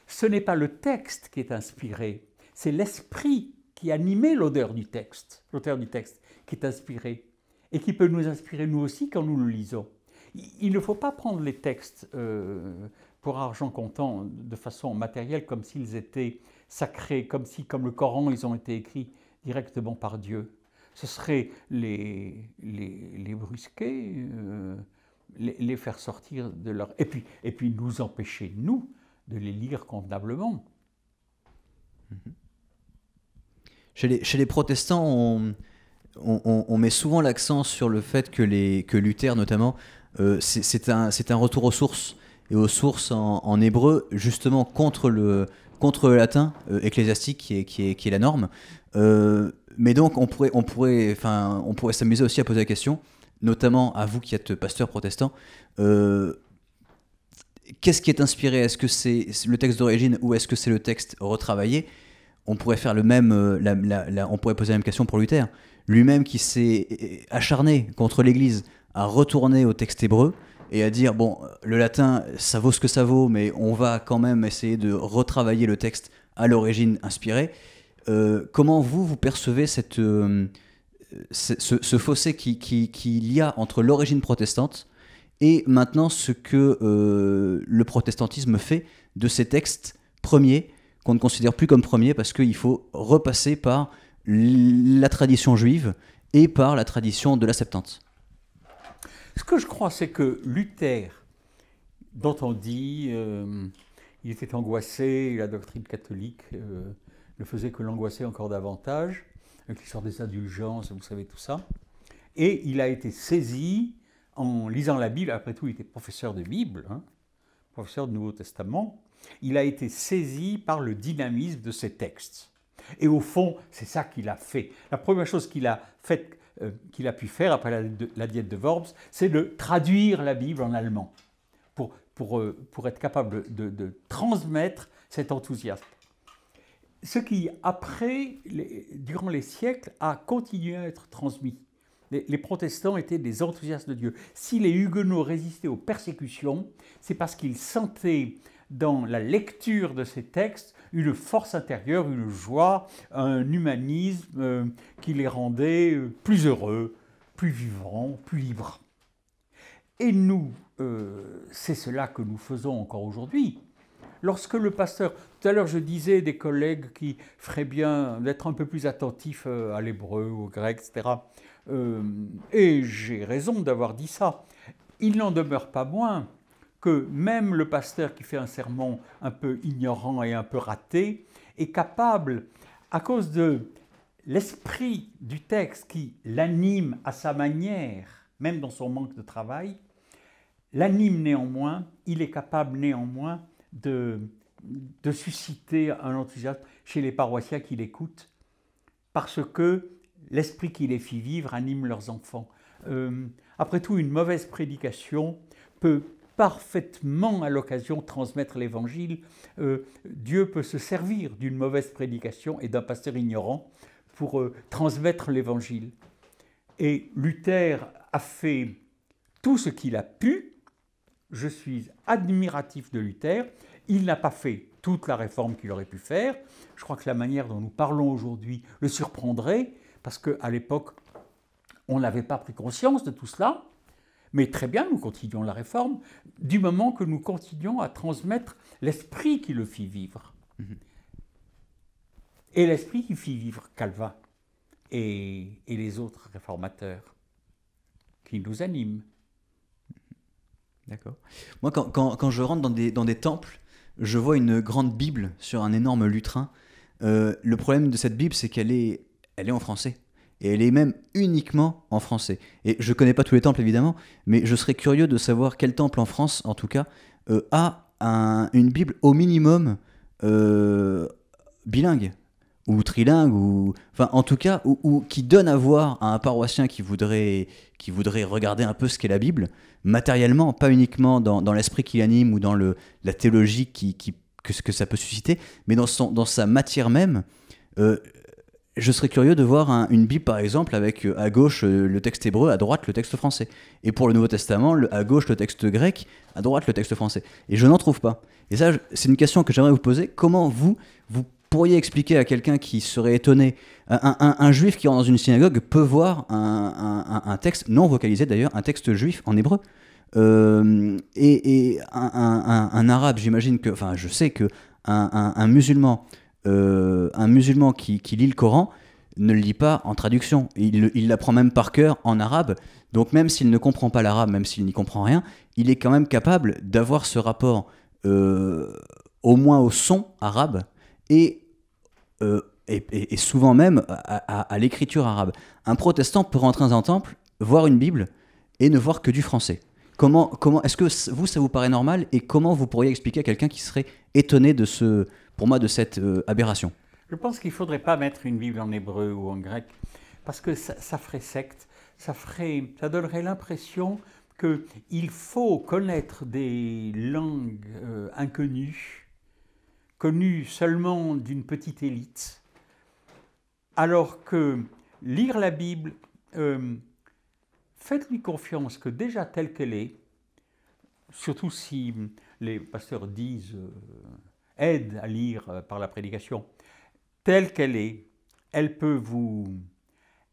Ce n'est pas le texte qui est inspiré, c'est l'esprit qui animait l'auteur du texte qui est inspiré et qui peut nous inspirer nous aussi quand nous le lisons. Il ne faut pas prendre les textes pour argent comptant de façon matérielle comme s'ils étaient sacrés, comme le Coran, ils ont été écrits directement par Dieu. Ce serait les brusquer, les faire sortir de leur... Et puis nous empêcher, nous, de les lire convenablement. Chez les protestants, on met souvent l'accent sur le fait que Luther, notamment, c'est un retour aux sources, et aux sources en hébreu, justement contre le latin ecclésiastique qui est la norme. Mais donc, on pourrait s'amuser aussi à poser la question, notamment à vous qui êtes pasteur protestant, qu'est-ce qui est inspiré? Est-ce que c'est le texte d'origine ou est-ce que c'est le texte retravaillé? On pourrait faire le même, on pourrait poser la même question pour Luther. Lui-même qui s'est acharné contre l'Église à retourner au texte hébreu et à dire, bon, le latin, ça vaut ce que ça vaut, mais on va quand même essayer de retravailler le texte à l'origine inspiré. Comment vous percevez ce fossé qu'il y a entre l'origine protestante et maintenant ce que le protestantisme fait de ces textes premiers, qu'on ne considère plus comme premiers parce qu'il faut repasser par la tradition juive et par la tradition de la Septante? Ce que je crois, c'est que Luther, dont on dit il était angoissé, la doctrine catholique ne faisait que l'angoisser encore davantage, avec l'histoire des indulgences, vous savez tout ça, et il a été saisi en lisant la Bible. Après tout, il était professeur de Bible, professeur du Nouveau Testament. Il a été saisi par le dynamisme de ces textes. Et au fond, c'est ça qu'il a fait. La première chose qu'il a pu faire après la diète de Worms, c'est de traduire la Bible en allemand pour être capable de transmettre cet enthousiasme. Ce qui, après, durant les siècles, a continué à être transmis. Les protestants étaient des enthousiastes de Dieu. Si les huguenots résistaient aux persécutions, c'est parce qu'ils sentaient dans la lecture de ces textes une force intérieure, une joie, un humanisme qui les rendait plus heureux, plus vivants, plus libres. Et nous, c'est cela que nous faisons encore aujourd'hui. lorsque le pasteur, tout à l'heure je disais des collègues qui feraient bien d'être un peu plus attentifs à l'hébreu, au grec, etc. Et j'ai raison d'avoir dit ça. Il n'en demeure pas moins que même le pasteur qui fait un sermon un peu ignorant et un peu raté est capable, à cause de l'esprit du texte qui l'anime à sa manière, même dans son manque de travail, l'anime néanmoins, il est capable néanmoins de susciter un enthousiasme chez les paroissiens qui l'écoutent, parce que l'esprit qui les fit vivre anime leurs enfants. Après tout, une mauvaise prédication peut parfaitement à l'occasion transmettre l'évangile. Dieu peut se servir d'une mauvaise prédication et d'un pasteur ignorant pour transmettre l'évangile. Et Luther a fait tout ce qu'il a pu. Je suis admiratif de Luther. Il n'a pas fait toute la réforme qu'il aurait pu faire. Je crois que la manière dont nous parlons aujourd'hui le surprendrait, parce qu'à l'époque, on n'avait pas pris conscience de tout cela. Mais très bien, nous continuons la réforme, du moment que nous continuons à transmettre l'esprit qui le fit vivre. Et l'esprit qui fit vivre Calvin et les autres réformateurs qui nous animent. D'accord. Moi, quand je rentre dans des temples, je vois une grande Bible sur un énorme lutrin. Le problème de cette Bible, c'est qu'elle est en français. Et elle est même uniquement en français. Et je ne connais pas tous les temples, évidemment, mais je serais curieux de savoir quel temple en France, en tout cas, a une Bible au minimum bilingue, ou trilingue, ou enfin, en tout cas, ou qui donne à voir à un paroissien qui voudrait regarder un peu ce qu'est la Bible, matériellement, pas uniquement dans l'esprit qui l'anime ou dans la théologie que ça peut susciter, mais dans sa matière même. Je serais curieux de voir une Bible, par exemple, avec à gauche le texte hébreu, à droite le texte français. Et pour le Nouveau Testament, à gauche le texte grec, à droite le texte français. Et je n'en trouve pas. Et ça, c'est une question que j'aimerais vous poser. Comment vous pourriez expliquer à quelqu'un qui serait étonné, un juif qui rentre dans une synagogue peut voir un texte, non vocalisé d'ailleurs, un texte juif en hébreu et un arabe, j'imagine que, enfin je sais que un musulman qui lit le Coran ne le lit pas en traduction. Il l'apprend même par cœur en arabe. Donc même s'il ne comprend pas l'arabe, même s'il n'y comprend rien, il est quand même capable d'avoir ce rapport au moins au son arabe et souvent même à l'écriture arabe. Un protestant peut rentrer dans un temple, voir une Bible et ne voir que du français. Comment est-ce que ça vous paraît normal et comment vous pourriez expliquer à quelqu'un qui serait étonné de cette aberration? Je pense qu'il ne faudrait pas mettre une Bible en hébreu ou en grec, parce que ça ferait secte, ça donnerait l'impression qu'il faut connaître des langues inconnues, connues seulement d'une petite élite, alors que lire la Bible, faites-lui confiance que déjà telle qu'elle est, surtout si les pasteurs disent... aide à lire par la prédication, telle qu'elle est, elle peut vous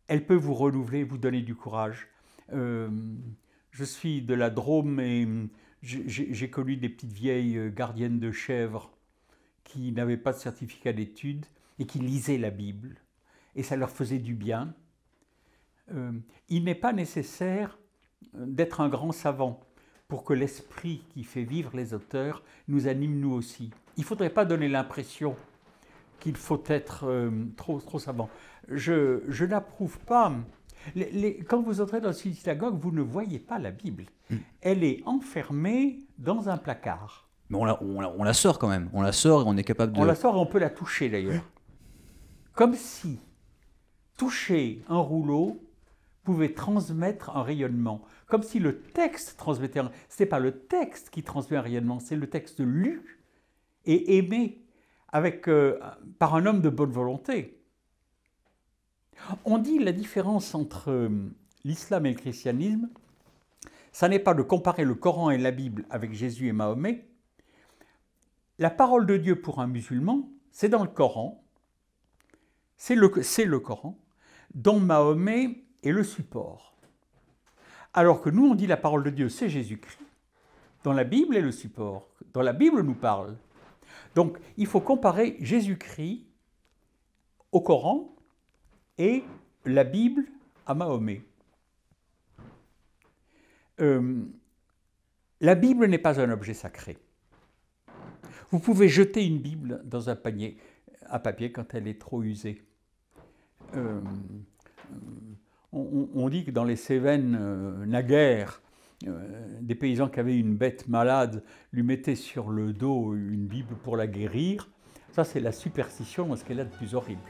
renouveler, vous donner du courage. Je suis de la Drôme et j'ai connu des petites vieilles gardiennes de chèvres qui n'avaient pas de certificat d'études et qui lisaient la Bible, et ça leur faisait du bien. Il n'est pas nécessaire d'être un grand savant pour que l'esprit qui fait vivre les auteurs nous anime nous aussi. Il ne faudrait pas donner l'impression qu'il faut être trop savant. Je n'approuve pas. Quand vous entrez dans une synagogue, vous ne voyez pas la Bible. Elle est enfermée dans un placard. Mais on la sort quand même. On la sort et on est capable de... On la sort et on peut la toucher d'ailleurs. Comme si toucher un rouleau pouvait transmettre un rayonnement. Comme si le texte transmettait un... Ce n'est pas le texte qui transmet un rayonnement, c'est le texte lu et aimé par un homme de bonne volonté. On dit la différence entre l'islam et le christianisme, ça n'est pas de comparer le Coran et la Bible avec Jésus et Mahomet. La parole de Dieu pour un musulman, c'est dans le Coran, c'est le Coran, dont Mahomet est le support. Alors que nous, on dit la parole de Dieu, c'est Jésus-Christ, dont la Bible est le support, dont la Bible nous parle. Donc, il faut comparer Jésus-Christ au Coran et la Bible à Mahomet. La Bible n'est pas un objet sacré. Vous pouvez jeter une Bible dans un panier à papier quand elle est trop usée. On dit que dans les Cévennes, naguère, des paysans qui avaient une bête malade lui mettaient sur le dos une Bible pour la guérir. Ça, c'est la superstition, ce qu'elle a de plus horrible.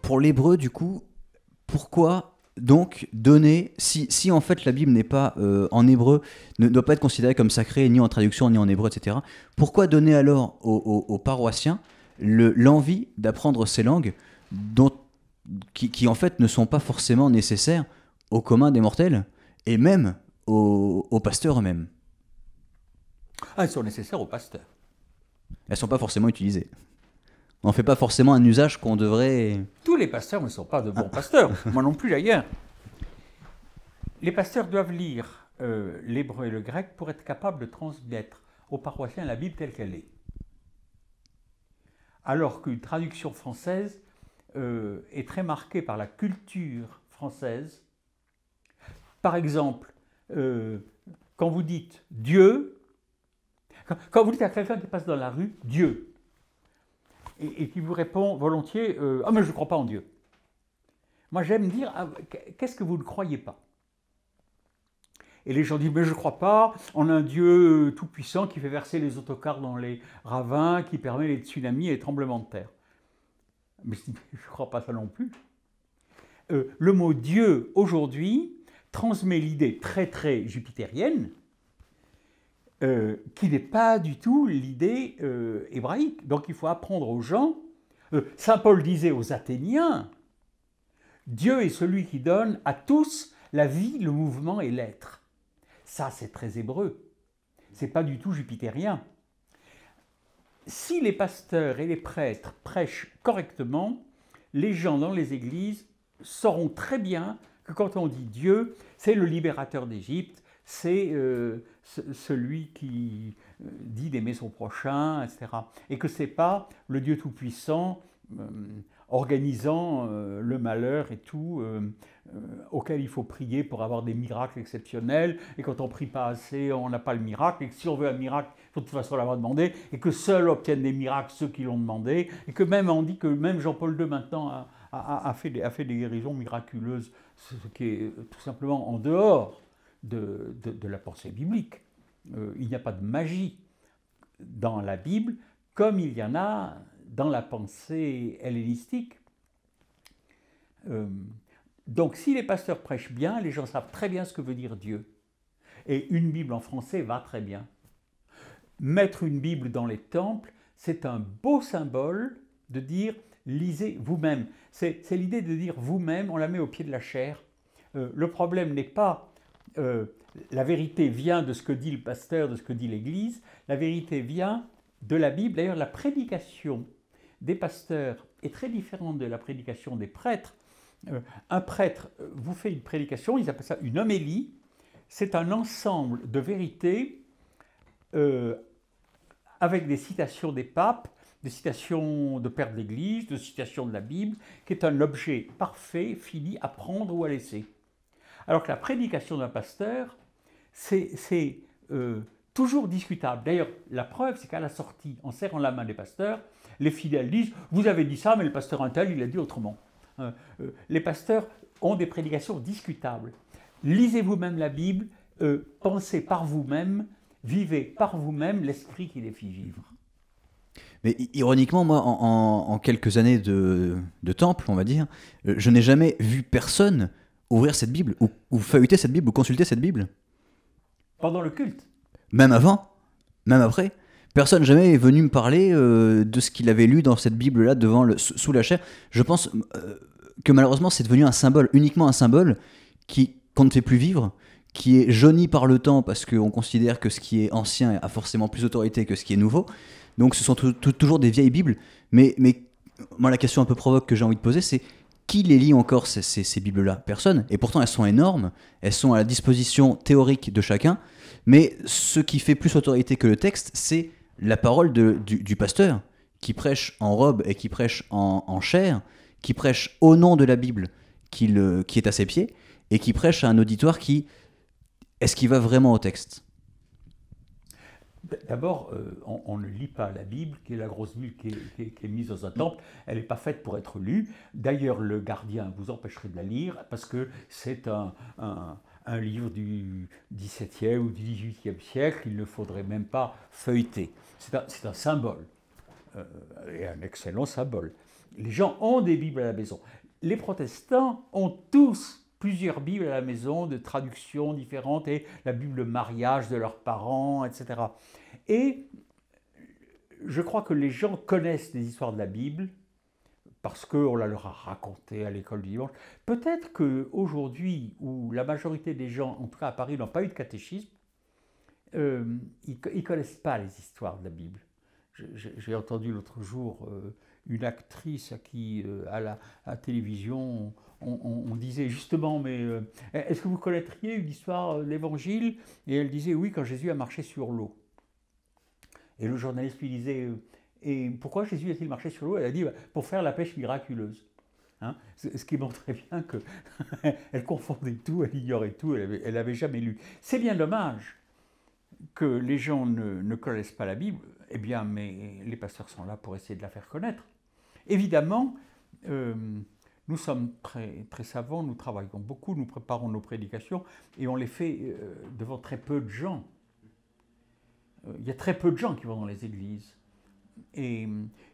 Pour l'hébreu, du coup, pourquoi donc donner, si en fait la Bible n'est pas en hébreu, ne doit pas être considérée comme sacrée, ni en traduction, ni en hébreu, etc., pourquoi donner alors aux paroissiens l'envie d'apprendre ces langues qui en fait ne sont pas forcément nécessaires au commun des mortels, et même aux pasteurs eux-mêmes? Ah, elles sont nécessaires aux pasteurs. Elles ne sont pas forcément utilisées. On ne fait pas forcément un usage qu'on devrait... Tous les pasteurs ne sont pas de bons pasteurs, moi non plus d'ailleurs. Les pasteurs doivent lire l'hébreu et le grec pour être capables de transmettre aux paroissiens la Bible telle qu'elle est. Alors qu'une traduction française est très marquée par la culture française. Par exemple, quand vous dites Dieu, quand vous dites à quelqu'un qui passe dans la rue Dieu, et qui vous répond volontiers « Ah, mais je ne crois pas en Dieu ». Moi, j'aime dire « Qu'est-ce que vous ne croyez pas ?» Et les gens disent « Mais je ne crois pas en un Dieu tout-puissant qui fait verser les autocars dans les ravins, qui permet les tsunamis et les tremblements de terre. » Mais je ne crois pas ça non plus. Le mot « Dieu » aujourd'hui transmet l'idée très très jupitérienne, qui n'est pas du tout l'idée hébraïque. Donc il faut apprendre aux gens. Saint Paul disait aux Athéniens, Dieu est celui qui donne à tous la vie, le mouvement et l'être. Ça, c'est très hébreu. C'est pas du tout jupitérien. Si les pasteurs et les prêtres prêchent correctement, les gens dans les églises sauront très bien que quand on dit Dieu, c'est le libérateur d'Égypte, c'est celui qui dit d'aimer son prochain, etc. Et que ce n'est pas le Dieu tout-puissant organisant le malheur et tout, auquel il faut prier pour avoir des miracles exceptionnels, et quand on ne prie pas assez, on n'a pas le miracle, et que si on veut un miracle, il faut de toute façon l'avoir demandé, et que seuls obtiennent des miracles ceux qui l'ont demandé, et que même on dit que même Jean-Paul II maintenant a fait des guérisons miraculeuses, ce qui est tout simplement en dehors de la pensée biblique. Il n'y a pas de magie dans la Bible comme il y en a dans la pensée hellénistique. Donc si les pasteurs prêchent bien, les gens savent très bien ce que veut dire Dieu. Et une Bible en français va très bien. Mettre une Bible dans les temples, c'est un beau symbole de dire « lisez vous-même ». C'est l'idée de dire « vous-même », on la met au pied de la chair. Le problème n'est pas la vérité vient de ce que dit le pasteur, de ce que dit l'Église, la vérité vient de la Bible. D'ailleurs, la prédication des pasteurs est très différente de la prédication des prêtres. Un prêtre vous fait une prédication, ils appellent ça une homélie, c'est un ensemble de vérités avec des citations des papes, des citations de pères de l'Église, de citations de la Bible, qui est un objet parfait, fini, à prendre ou à laisser. Alors que la prédication d'un pasteur, c'est toujours discutable. D'ailleurs, la preuve, c'est qu'à la sortie, en serrant la main des pasteurs, les fidèles disent « Vous avez dit ça, mais le pasteur un tel, il a dit autrement. » Les pasteurs ont des prédications discutables. Lisez vous-même la Bible, pensez par vous-même, vivez par vous-même l'esprit qui les fit vivre. Mais ironiquement, moi, en quelques années de temple, on va dire, je n'ai jamais vu personne ouvrir cette Bible, ou feuilleter cette Bible, ou consulter cette Bible. Pendant le culte. Même avant, même après. Personne jamais est venu me parler de ce qu'il avait lu dans cette Bible-là sous la chaire. Je pense que malheureusement, c'est devenu un symbole, uniquement un symbole qu'on ne fait plus vivre, qui est jauni par le temps parce qu'on considère que ce qui est ancien a forcément plus d'autorité que ce qui est nouveau. Donc ce sont toujours des vieilles Bibles. Mais moi, la question un peu provoque que j'ai envie de poser, c'est qui les lit encore ces Bibles-là? Personne. Et pourtant, elles sont énormes. Elles sont à la disposition théorique de chacun. Mais ce qui fait plus autorité que le texte, c'est la parole du pasteur qui prêche en robe et qui prêche en chair, qui prêche au nom de la Bible qui est à ses pieds et qui prêche à un auditoire est-ce qu'il va vraiment au texte? D'abord, on ne lit pas la Bible, qui est la grosse Bible qui est mise dans un temple. Elle n'est pas faite pour être lue. D'ailleurs, le gardien vous empêcherait de la lire parce que c'est un livre du XVIIe ou du XVIIIe siècle. Il ne faudrait même pas feuilleter. C'est un symbole, et un excellent symbole. Les gens ont des Bibles à la maison. Les protestants ont tous plusieurs Bibles à la maison, de traductions différentes, et la Bible de mariage de leurs parents, etc. Et je crois que les gens connaissent les histoires de la Bible parce qu'on la leur a raconté à l'école du dimanche. Peut-être qu'aujourd'hui, où la majorité des gens, en tout cas à Paris, n'ont pas eu de catéchisme, ils ne connaissent pas les histoires de la Bible. J'ai entendu l'autre jour une actrice à qui, à la télévision, on disait justement, mais est-ce que vous connaîtriez une histoire de l'Évangile? Et elle disait, oui, quand Jésus a marché sur l'eau. Et le journaliste lui disait, et pourquoi Jésus a-t-il marché sur l'eau? Elle a dit, pour faire la pêche miraculeuse. Hein, ce qui montrait bien qu'elle confondait tout, elle ignorait tout, elle n'avait jamais lu. C'est bien dommage que les gens ne connaissent pas la Bible, eh bien, mais les pasteurs sont là pour essayer de la faire connaître. Évidemment, nous sommes très, très savants, nous travaillons beaucoup, nous préparons nos prédications et on les fait devant très peu de gens. Il y a très peu de gens qui vont dans les églises. Et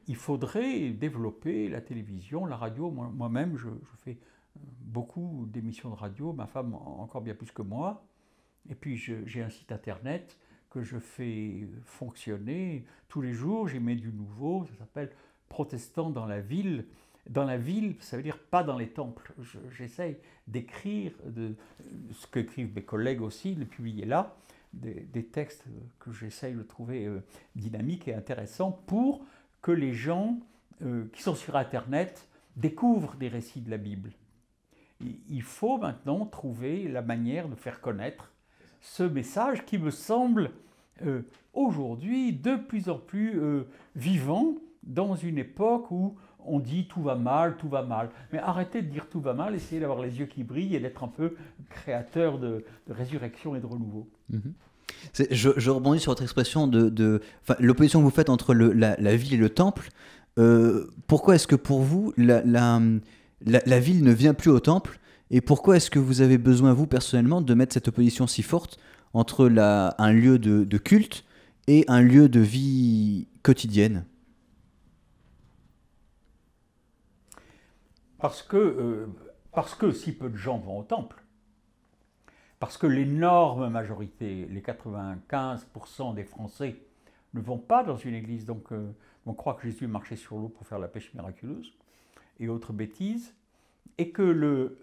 il faudrait développer la télévision, la radio. Moi-même, je fais beaucoup d'émissions de radio, ma femme encore bien plus que moi. Et puis j'ai un site internet que je fais fonctionner tous les jours, j'y mets du nouveau, ça s'appelle Protestants dans la ville. Dans la ville, ça veut dire pas dans les temples. J'essaye d'écrire ce qu'écrivent mes collègues aussi, de publier là, des textes que j'essaye de trouver dynamiques et intéressants pour que les gens qui sont sur Internet découvrent des récits de la Bible. Il faut maintenant trouver la manière de faire connaître ce message qui me semble aujourd'hui de plus en plus vivant dans une époque où on dit tout va mal, tout va mal. Mais arrêtez de dire tout va mal, essayez d'avoir les yeux qui brillent et d'être un peu créateur de résurrection et de renouveau. Mm-hmm. Je rebondis sur votre expression l'opposition que vous faites entre la ville et le temple. Pourquoi est-ce que pour vous, la ville ne vient plus au temple? Et pourquoi est-ce que vous avez besoin, vous, personnellement, de mettre cette opposition si forte entre un lieu de culte et un lieu de vie quotidienne? Parce que si peu de gens vont au temple, parce que l'énorme majorité, les 95% des Français, ne vont pas dans une église, donc on croit que Jésus marchait sur l'eau pour faire la pêche miraculeuse, et autres bêtises, et que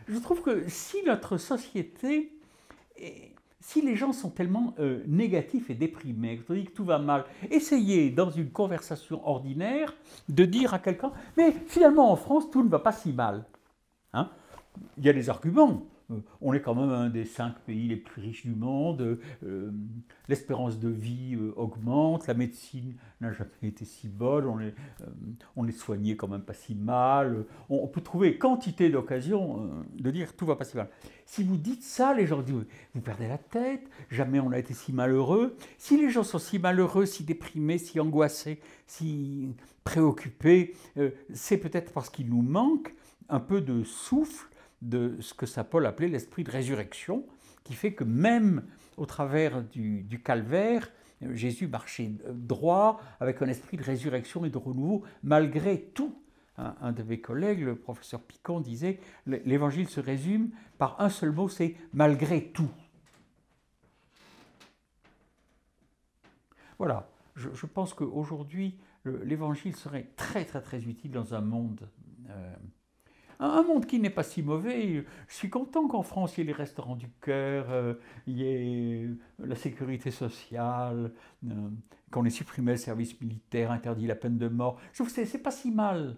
je trouve que si notre société, si les gens sont tellement négatifs et déprimés, que tout va mal, essayez dans une conversation ordinaire de dire à quelqu'un « mais finalement en France tout ne va pas si mal hein ». Il y a des arguments, On est quand même un des 5 pays les plus riches du monde. L'espérance de vie augmente. La médecine n'a jamais été si bonne. On est soigné quand même pas si mal. On peut trouver quantité d'occasions de dire tout va pas si mal. Si vous dites ça, les gens disent vous perdez la tête. Jamais on a été si malheureux. Si les gens sont si malheureux, si déprimés, si angoissés, si préoccupés, c'est peut-être parce qu'il nous manque un peu de souffle de ce que saint Paul appelait l'esprit de résurrection, qui fait que même au travers du calvaire, Jésus marchait droit avec un esprit de résurrection et de renouveau, malgré tout. Un de mes collègues, le professeur Picon, disait « L'évangile se résume par un seul mot, c'est « malgré tout ». Voilà, je pense qu'aujourd'hui, l'évangile serait très très très utile dans un monde qui n'est pas si mauvais. Je suis content qu'en France, il y ait les restaurants du cœur, il y ait la sécurité sociale, qu'on ait supprimé le service militaire, interdit la peine de mort. Je trouve que c'est pas si mal.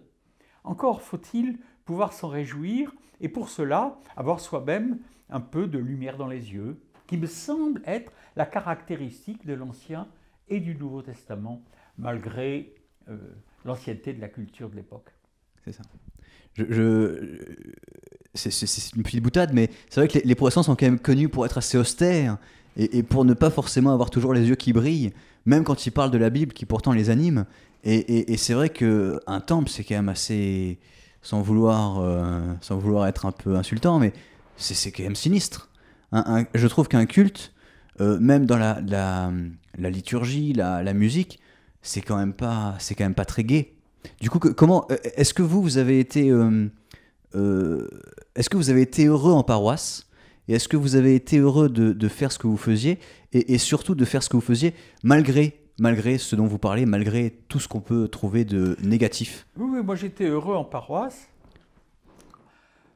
Encore faut-il pouvoir s'en réjouir, et pour cela, avoir soi-même un peu de lumière dans les yeux, qui me semble être la caractéristique de l'Ancien et du Nouveau Testament, malgré l'ancienneté de la culture de l'époque. C'est ça. C'est une petite boutade, mais c'est vrai que les protestants sont quand même connus pour être assez austères et pour ne pas forcément avoir toujours les yeux qui brillent, même quand ils parlent de la Bible qui pourtant les anime. Et c'est vrai qu'un temple, c'est quand même assez, sans vouloir être un peu insultant, mais c'est quand même sinistre. Je trouve qu'un culte, même dans la liturgie, la musique, c'est quand même pas très gai. Du coup, est-ce que vous avez été heureux en paroisse, et est-ce que vous avez été heureux de faire ce que vous faisiez, et surtout de faire ce que vous faisiez malgré ce dont vous parlez, malgré tout ce qu'on peut trouver de négatif? Oui, moi j'étais heureux en paroisse,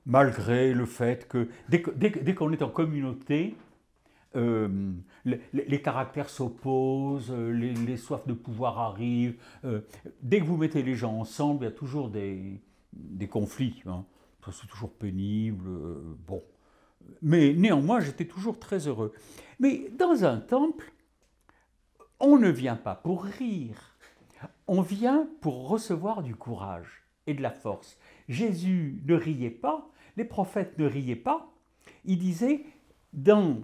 malgré le fait que dès qu'on est en communauté, les caractères s'opposent, les soifs de pouvoir arrivent. Dès que vous mettez les gens ensemble, il y a toujours des conflits. Hein. C'est toujours pénible. Bon. Mais néanmoins, j'étais toujours très heureux. Mais dans un temple, on ne vient pas pour rire. On vient pour recevoir du courage et de la force. Jésus ne riait pas, les prophètes ne riaient pas. Il disait, dans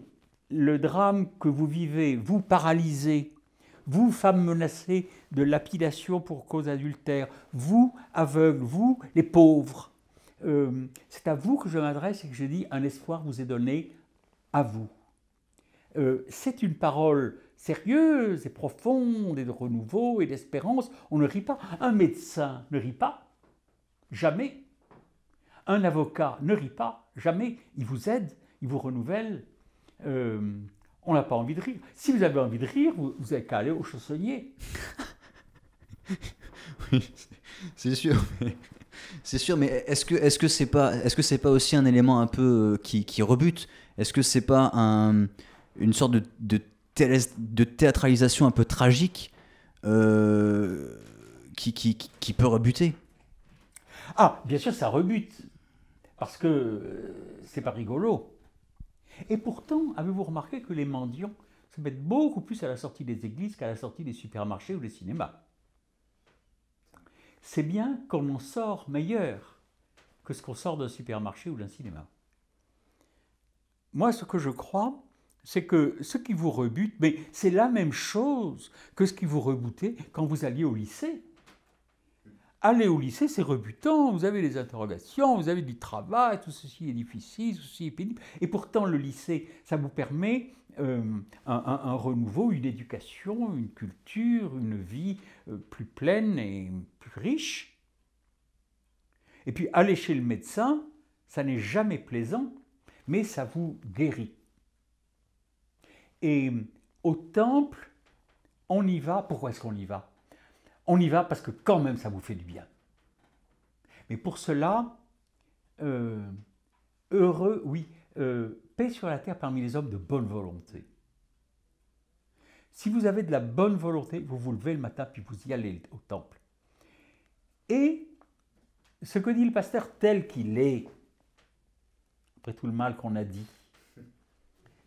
le drame que vous vivez, vous paralysés, vous femmes menacées de lapidation pour cause adultère, vous aveugles, vous les pauvres, c'est à vous que je m'adresse et que je dis un espoir vous est donné à vous. C'est une parole sérieuse et profonde et de renouveau et d'espérance. On ne rit pas. Un médecin ne rit pas, jamais. Un avocat ne rit pas, jamais. Il vous aide, il vous renouvelle. On n'a pas envie de rire. Si vous avez envie de rire, vous n'avez qu'à aller au chansonnier. Oui, c'est sûr. C'est sûr, mais est-ce que c'est pas aussi un élément un peu qui rebute? Est-ce que c'est pas une sorte de théâtralisation un peu tragique qui peut rebuter? Ah, bien sûr, ça rebute, parce que c'est pas rigolo. Et pourtant, avez-vous remarqué que les mendiants se mettent beaucoup plus à la sortie des églises qu'à la sortie des supermarchés ou des cinémas? C'est bien qu'on en sort meilleur que ce qu'on sort d'un supermarché ou d'un cinéma. Moi, ce que je crois, c'est que ce qui vous rebute, mais c'est la même chose que ce qui vous rebutait quand vous alliez au lycée. Aller au lycée, c'est rebutant, vous avez des interrogations, vous avez du travail, tout ceci est difficile, tout ceci est pénible. Et pourtant, le lycée, ça vous permet un renouveau, une éducation, une culture, une vie plus pleine et plus riche. Et puis, aller chez le médecin, ça n'est jamais plaisant, mais ça vous guérit. Et au temple, on y va. Pourquoi est-ce qu'on y va? On y va parce que quand même ça vous fait du bien. Mais pour cela, heureux, oui, paix sur la terre parmi les hommes de bonne volonté. Si vous avez de la bonne volonté, vous vous levez le matin puis vous y allez au temple. Et ce que dit le pasteur tel qu'il est, après tout le mal qu'on a dit.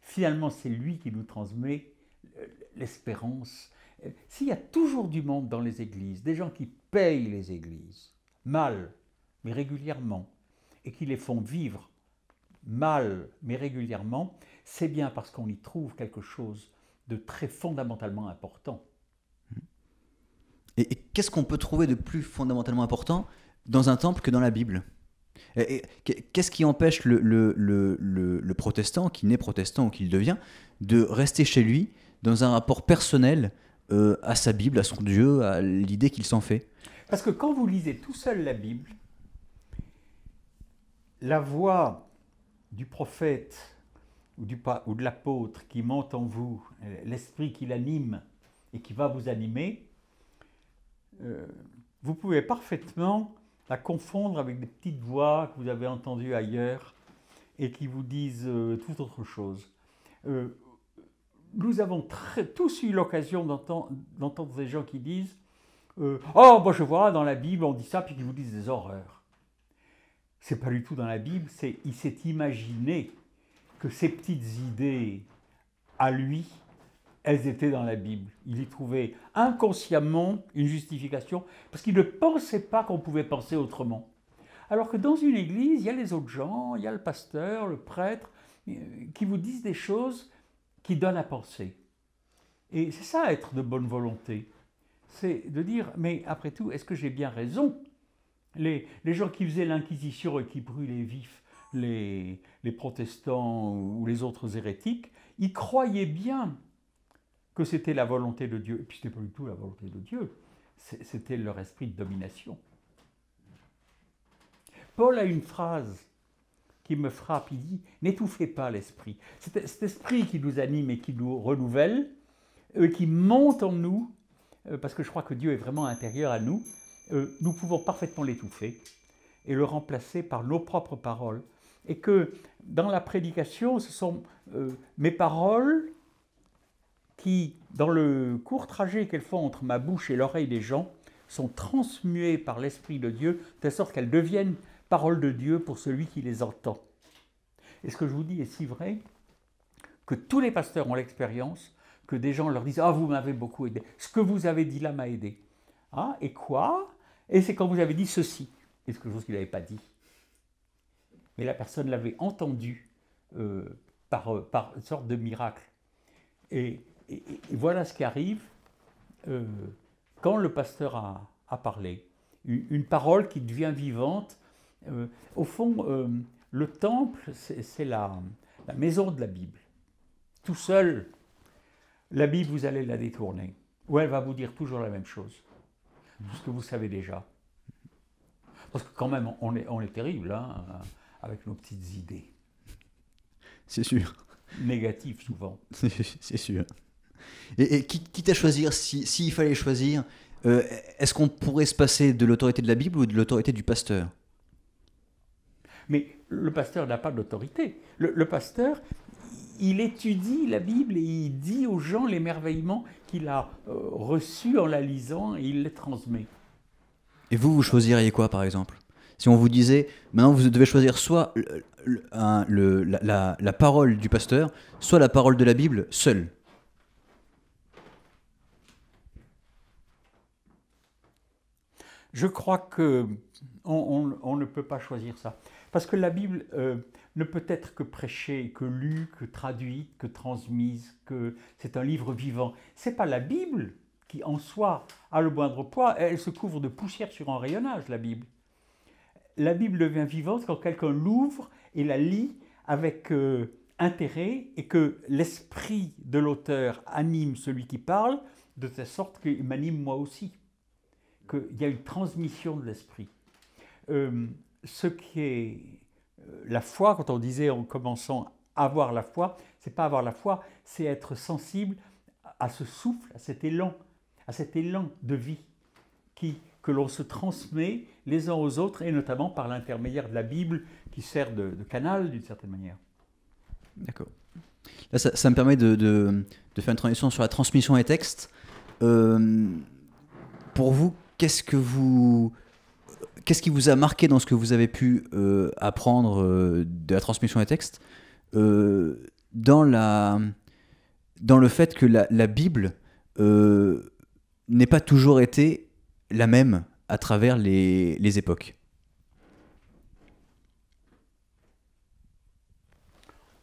Finalement, c'est lui qui nous transmet l'espérance. S'il y a toujours du monde dans les églises, des gens qui payent les églises, mal, mais régulièrement, et qui les font vivre mal, mais régulièrement, c'est bien parce qu'on y trouve quelque chose de très fondamentalement important. Et qu'est-ce qu'on peut trouver de plus fondamentalement important dans un temple que dans la Bible? Qu'est-ce qui empêche le protestant, qui naît protestant ou qui le devient, de rester chez lui dans un rapport personnel à sa Bible, à son Dieu, à l'idée qu'il s'en fait? Parce que quand vous lisez tout seul la Bible, la voix du prophète ou de l'apôtre qui monte en vous, l'esprit qui l'anime et qui va vous animer, vous pouvez parfaitement la confondre avec des petites voix que vous avez entendues ailleurs et qui vous disent tout autre chose. Nous avons tous eu l'occasion d'entendre des gens qui disent « Oh, moi je vois, dans la Bible, on dit ça », puis qui vous disent des horreurs. C'est pas du tout dans la Bible, il s'est imaginé que ces petites idées, à lui, elles étaient dans la Bible. Il y trouvait inconsciemment une justification, parce qu'il ne pensait pas qu'on pouvait penser autrement. Alors que dans une église, il y a les autres gens, il y a le pasteur, le prêtre, qui vous disent des choses qui donnent à penser. Et c'est ça, être de bonne volonté. C'est de dire, mais après tout, est-ce que j'ai bien raison ? Les gens qui faisaient l'Inquisition et qui brûlaient vifs les protestants ou les autres hérétiques, ils croyaient bien que c'était la volonté de Dieu. Et puis ce n'était pas du tout la volonté de Dieu, c'était leur esprit de domination. Paul a une phrase qui me frappe, il dit « N'étouffez pas l'esprit ». Cet esprit qui nous anime et qui nous renouvelle, qui monte en nous, parce que je crois que Dieu est vraiment intérieur à nous, nous pouvons parfaitement l'étouffer et le remplacer par nos propres paroles. Et que dans la prédication, ce sont mes paroles qui, dans le court trajet qu'elles font entre ma bouche et l'oreille des gens, sont transmuées par l'Esprit de Dieu, de telle sorte qu'elles deviennent paroles de Dieu pour celui qui les entend. Et ce que je vous dis est si vrai que tous les pasteurs ont l'expérience que des gens leur disent « Ah, vous m'avez beaucoup aidé. Ce que vous avez dit là m'a aidé. » Ah, et quoi? Et c'est quand vous avez dit ceci. Et c'est quelque chose qu'il n'avait pas dit. Mais la personne l'avait entendu par une sorte de miracle. Et voilà ce qui arrive quand le pasteur a parlé. Une parole qui devient vivante. Au fond, le temple, c'est la maison de la Bible. Tout seul, la Bible, vous allez la détourner. Ou elle va vous dire toujours la même chose. Tout ce que vous savez déjà. Parce que quand même, on est terrible, hein, avec nos petites idées. C'est sûr. Négatives, souvent. C'est sûr. Et quitte à choisir, s'il fallait choisir, est-ce qu'on pourrait se passer de l'autorité de la Bible ou de l'autorité du pasteur? Mais le pasteur n'a pas d'autorité. Le pasteur, il étudie la Bible et il dit aux gens l'émerveillement qu'il a reçu en la lisant et il les transmet. Et vous choisiriez quoi, par exemple? Si on vous disait, maintenant vous devez choisir soit la parole du pasteur, soit la parole de la Bible seule. Je crois qu'on ne peut pas choisir ça. Parce que la Bible ne peut être que prêchée, que lue, que traduite, que transmise, que c'est un livre vivant. Ce n'est pas la Bible qui, en soi, a le moindre poids. Elle se couvre de poussière sur un rayonnage, la Bible. La Bible devient vivante quand quelqu'un l'ouvre et la lit avec intérêt et que l'esprit de l'auteur anime celui qui parle, de telle sorte qu'il m'anime moi aussi. Qu'il y a une transmission de l'esprit. Ce qui est la foi, quand on disait en commençant avoir la foi, c'est pas avoir la foi, c'est être sensible à ce souffle, à cet élan de vie que l'on se transmet les uns aux autres, et notamment par l'intermédiaire de la Bible qui sert de canal d'une certaine manière. D'accord. Là, ça me permet de faire une transition sur la transmission des textes. Pour vous, qu'est-ce que vous qu'est-ce qui vous a marqué dans ce que vous avez pu apprendre de la transmission des textes dans le fait que la Bible n'ait pas toujours été la même à travers les époques?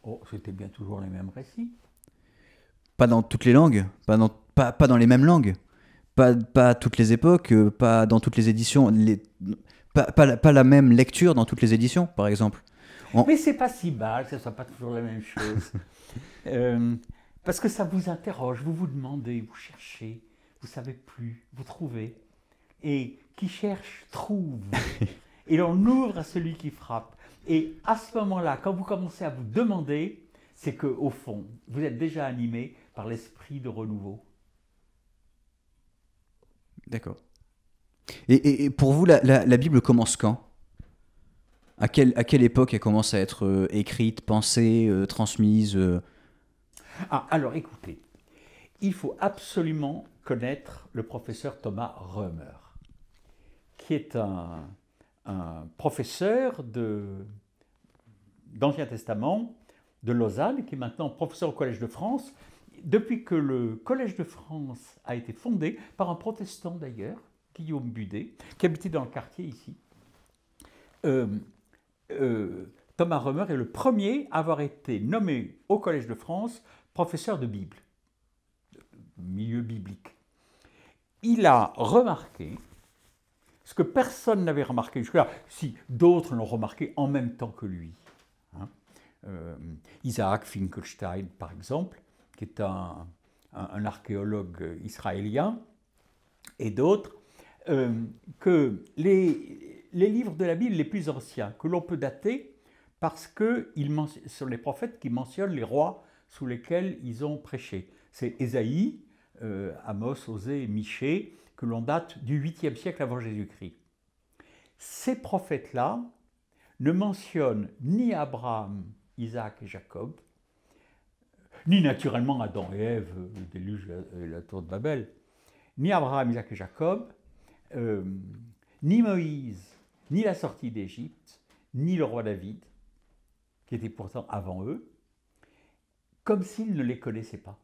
Oh, c'était bien toujours les mêmes récits. Pas dans toutes les langues, pas dans les mêmes langues, pas à toutes les époques, pas dans toutes les éditions, pas la même lecture dans toutes les éditions, par exemple. Mais c'est pas si mal que ce soit pas toujours la même chose. Parce que ça vous interroge, vous vous demandez, vous cherchez, vous savez plus, vous trouvez. Et qui cherche, trouve. Et l'on ouvre à celui qui frappe. Et à ce moment-là, quand vous commencez à vous demander, c'est qu'au fond, vous êtes déjà animé par l'esprit de renouveau. D'accord. Et pour vous, la Bible commence quand? À quelle époque elle commence à être écrite, pensée, transmise Alors écoutez, il faut absolument connaître le professeur Thomas Römer, qui est un professeur d'Ancien Testament de Lausanne, qui est maintenant professeur au Collège de France, depuis que le Collège de France a été fondé par un protestant d'ailleurs, Guillaume Budet, qui habitait dans le quartier ici. Thomas Römer est le premier à avoir été nommé au Collège de France professeur de Bible, milieu biblique. Il a remarqué ce que personne n'avait remarqué jusque-là, si d'autres l'ont remarqué en même temps que lui. Isaac Finkelstein, par exemple, qui est un archéologue israélien, et d'autres, que les livres de la Bible les plus anciens, que l'on peut dater, parce que ce sont les prophètes qui mentionnent les rois sous lesquels ils ont prêché. C'est Ésaïe, Amos, Osée et Michée, que l'on date du 8e siècle avant Jésus-Christ. Ces prophètes-là ne mentionnent ni Abraham, Isaac et Jacob, ni naturellement Adam et Ève, le déluge et la tour de Babel, ni Abraham, Isaac et Jacob, ni Moïse, ni la sortie d'Égypte, ni le roi David, qui était pourtant avant eux, comme s'ils ne les connaissaient pas.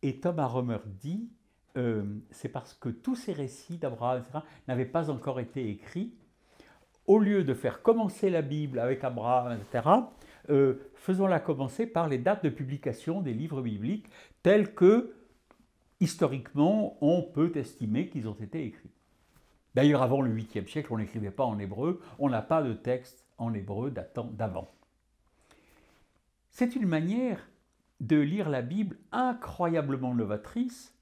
Et Thomas Römer dit, c'est parce que tous ces récits d'Abraham, etc., n'avaient pas encore été écrits. Au lieu de faire commencer la Bible avec Abraham, etc., faisons-la commencer par les dates de publication des livres bibliques tels que, historiquement, on peut estimer qu'ils ont été écrits. D'ailleurs, avant le 8e siècle, on n'écrivait pas en hébreu, on n'a pas de texte en hébreu datant d'avant. C'est une manière de lire la Bible incroyablement novatrice.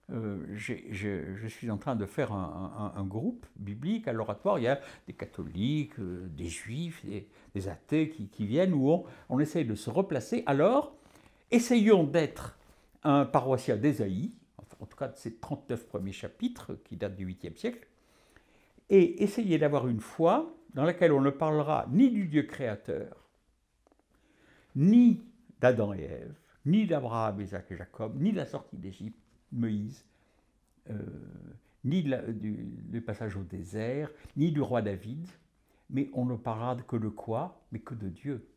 Je suis en train de faire un groupe biblique à l'oratoire. Il y a des catholiques, des juifs, des athées qui viennent, où on essaye de se replacer. Alors, essayons d'être un paroissien d'Ésaïe, en tout cas de ces 39 premiers chapitres qui datent du 8e siècle, et essayez d'avoir une foi dans laquelle on ne parlera ni du Dieu créateur, ni d'Adam et Ève, ni d'Abraham, Isaac et Jacob, ni de la sortie d'Égypte, Moïse, ni du passage au désert, ni du roi David, mais on ne parlera que de quoi? Mais que de Dieu.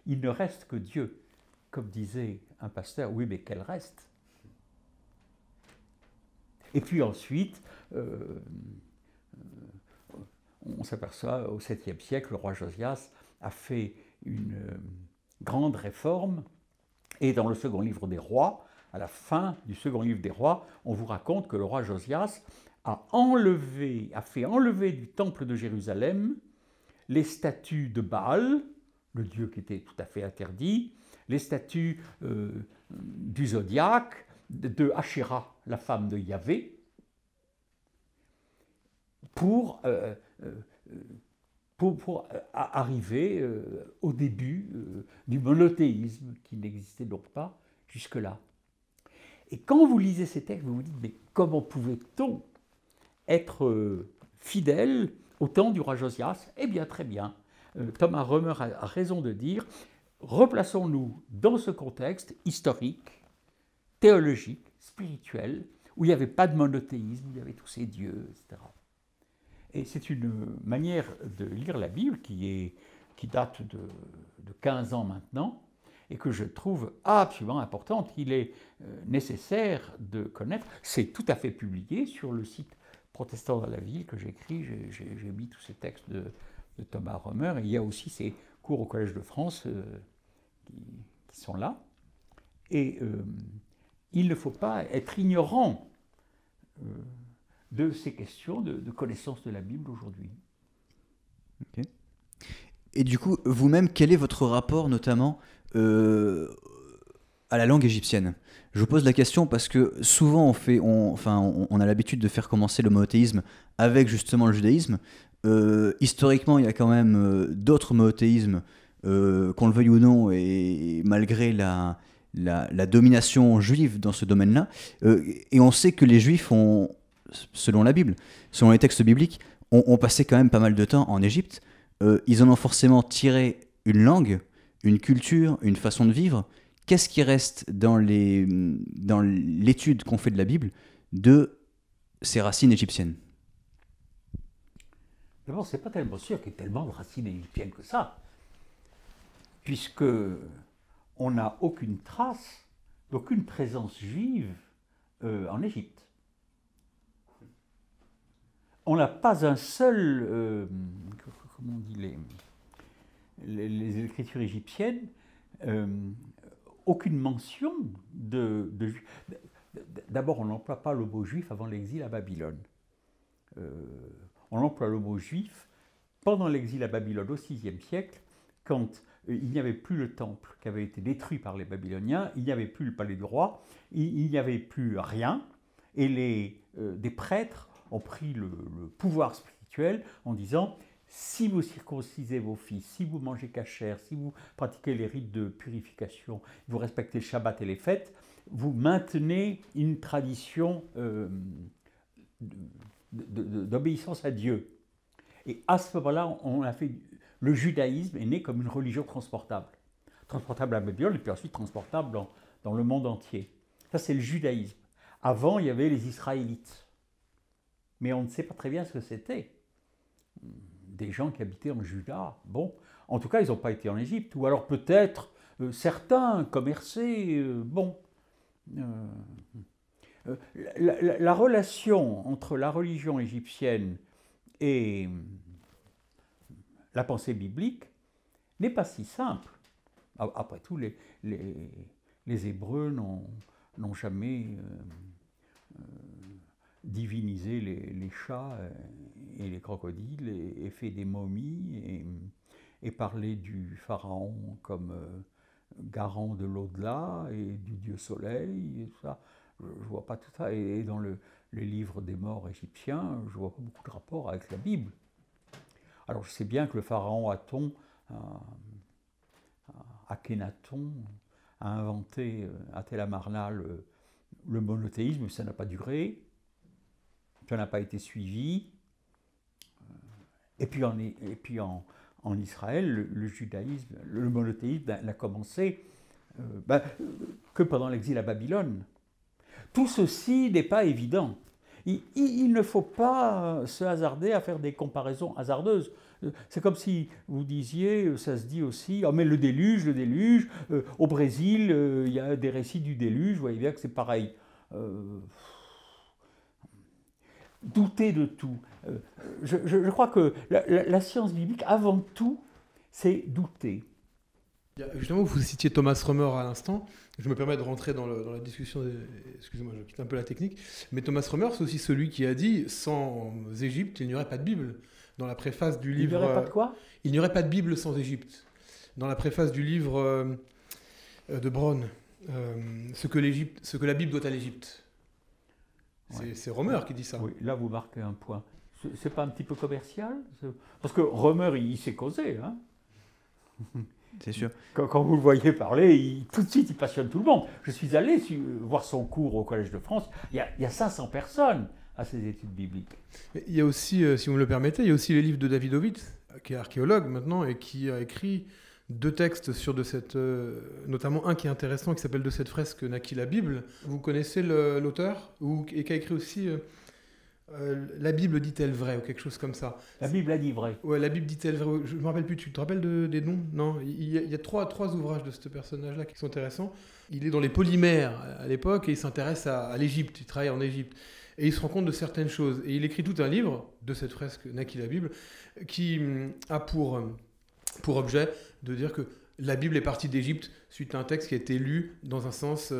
Il ne reste que Dieu. Comme disait un pasteur, oui, mais quel reste? Et puis ensuite, on s'aperçoit au 7e siècle, le roi Josias a fait une grande réforme, et dans le second livre des rois, à la fin du second livre des rois, on vous raconte que le roi Josias a fait enlever du temple de Jérusalem les statues de Baal, le dieu qui était tout à fait interdit, les statues du zodiaque, de Ashéra, la femme de Yahvé, pour arriver au début du monothéisme qui n'existait donc pas jusque-là. Et quand vous lisez ces textes, vous vous dites, mais comment pouvait-on être fidèle au temps du roi Josias? Eh bien, très bien. Thomas Römer a raison de dire, replaçons-nous dans ce contexte historique, théologique, spirituel, où il n'y avait pas de monothéisme, où il y avait tous ces dieux, etc. Et c'est une manière de lire la Bible qui date de 15 ans maintenant, et que je trouve absolument importante. Il est nécessaire de connaître. C'est tout à fait publié sur le site Protestants dans la ville que j'écris. J'ai mis tous ces textes de Thomas Romer. Et il y a aussi ces cours au Collège de France qui sont là. Et il ne faut pas être ignorant de ces questions de connaissance de la Bible aujourd'hui. Okay. Et du coup, vous-même, quel est votre rapport notamment à la langue égyptienne? Je vous pose la question parce que souvent on a l'habitude de faire commencer le monothéisme avec justement le judaïsme. Historiquement, il y a quand même d'autres monothéismes, qu'on le veuille ou non, et malgré la domination juive dans ce domaine-là. Et on sait que les juifs ont, selon la Bible, selon les textes bibliques, ont passé quand même pas mal de temps en Égypte. Ils en ont forcément tiré une langue, une culture, une façon de vivre. Qu'est-ce qui reste dans l'étude qu'on fait de la Bible de ces racines égyptiennes? D'abord, c'est pas tellement sûr qu'il y ait tellement de racines égyptiennes que ça, puisque on n'a aucune trace d'aucune présence juive en Égypte. On n'a pas un seul, comment on dit, les écritures égyptiennes, aucune mention de juifs. D'abord, on n'emploie pas le mot juif avant l'exil à Babylone. On emploie le mot juif pendant l'exil à Babylone au VIe siècle, quand il n'y avait plus le temple qui avait été détruit par les Babyloniens, il n'y avait plus le palais du roi, il n'y avait plus rien, et des prêtres ont pris le pouvoir spirituel en disant: si vous circoncisez vos fils, si vous mangez cachère, si vous pratiquez les rites de purification, vous respectez le Shabbat et les fêtes, vous maintenez une tradition d'obéissance à Dieu. Et à ce moment-là, le judaïsme est né comme une religion transportable. Transportable à Babylone et puis ensuite transportable dans le monde entier. Ça, c'est le judaïsme. Avant, il y avait les Israélites. Mais on ne sait pas très bien ce que c'était. Des gens qui habitaient en Juda. Bon, en tout cas, ils n'ont pas été en Égypte. Ou alors peut-être certains commerçaient. La relation entre la religion égyptienne et la pensée biblique n'est pas si simple. Après tout, les Hébreux n'ont jamais divinisé les chats et les crocodiles et fait des momies et parlé du pharaon comme garant de l'au-delà et du dieu soleil et tout ça. Je ne vois pas tout ça. Et dans les livres des morts égyptiens, je ne vois pas beaucoup de rapport avec la Bible. Alors je sais bien que le pharaon Akhenaton a inventé à Tel Amarna le monothéisme, ça n'a pas duré, ça n'a pas été suivi. Et puis en Israël, le judaïsme, le monothéisme n'a commencé que pendant l'exil à Babylone. Tout ceci n'est pas évident. Il ne faut pas se hasarder à faire des comparaisons hasardeuses. C'est comme si vous disiez, ça se dit aussi, oh mais le déluge, au Brésil, il y a des récits du déluge, vous voyez bien que c'est pareil. Douter de tout. Je crois que la science biblique, avant tout, c'est douter. Justement, vous citiez Thomas Romer à l'instant. Je me permets de rentrer dans la discussion. Excusez-moi, je quitte un peu la technique. Mais Thomas Romer, c'est aussi celui qui a dit sans Égypte, il n'y aurait pas de Bible. Dans la préface du livre. Il n'y aurait pas de quoi ? Il n'y aurait pas de Bible sans Égypte. Dans la préface du livre de Braun, ce que la Bible doit à l'Égypte. Ouais. C'est Romer qui dit ça. Oui, là vous marquez un point. C'est pas un petit peu commercial ? Parce que Romer, il sait causer, hein. C'est sûr. Quand vous le voyez parler, tout de suite, il passionne tout le monde. Je suis allé voir son cours au Collège de France. Il y a 500 personnes à ses études bibliques. Il y a aussi, si vous me le permettez, il y a aussi les livres de David Ovid, qui est archéologue maintenant, et qui a écrit 2 textes sur notamment un qui est intéressant, qui s'appelle « De cette fresque naquit la Bible ». Vous connaissez l'auteur, et qui a écrit aussi la Bible dit-elle vrai ou quelque chose comme ça. La Bible a dit vrai. Ouais, la Bible dit-elle vrai. Je me rappelle plus. Tu te rappelles des noms? Non. Il y a trois ouvrages de ce personnage-là qui sont intéressants. Il est dans les polymères à l'époque et il s'intéresse à l'Égypte. Il travaille en Égypte. Et il se rend compte de certaines choses. Et il écrit tout un livre de cette fresque naquit la Bible qui a pour objet de dire que la Bible est partie d'Égypte suite à un texte qui a été lu dans un sens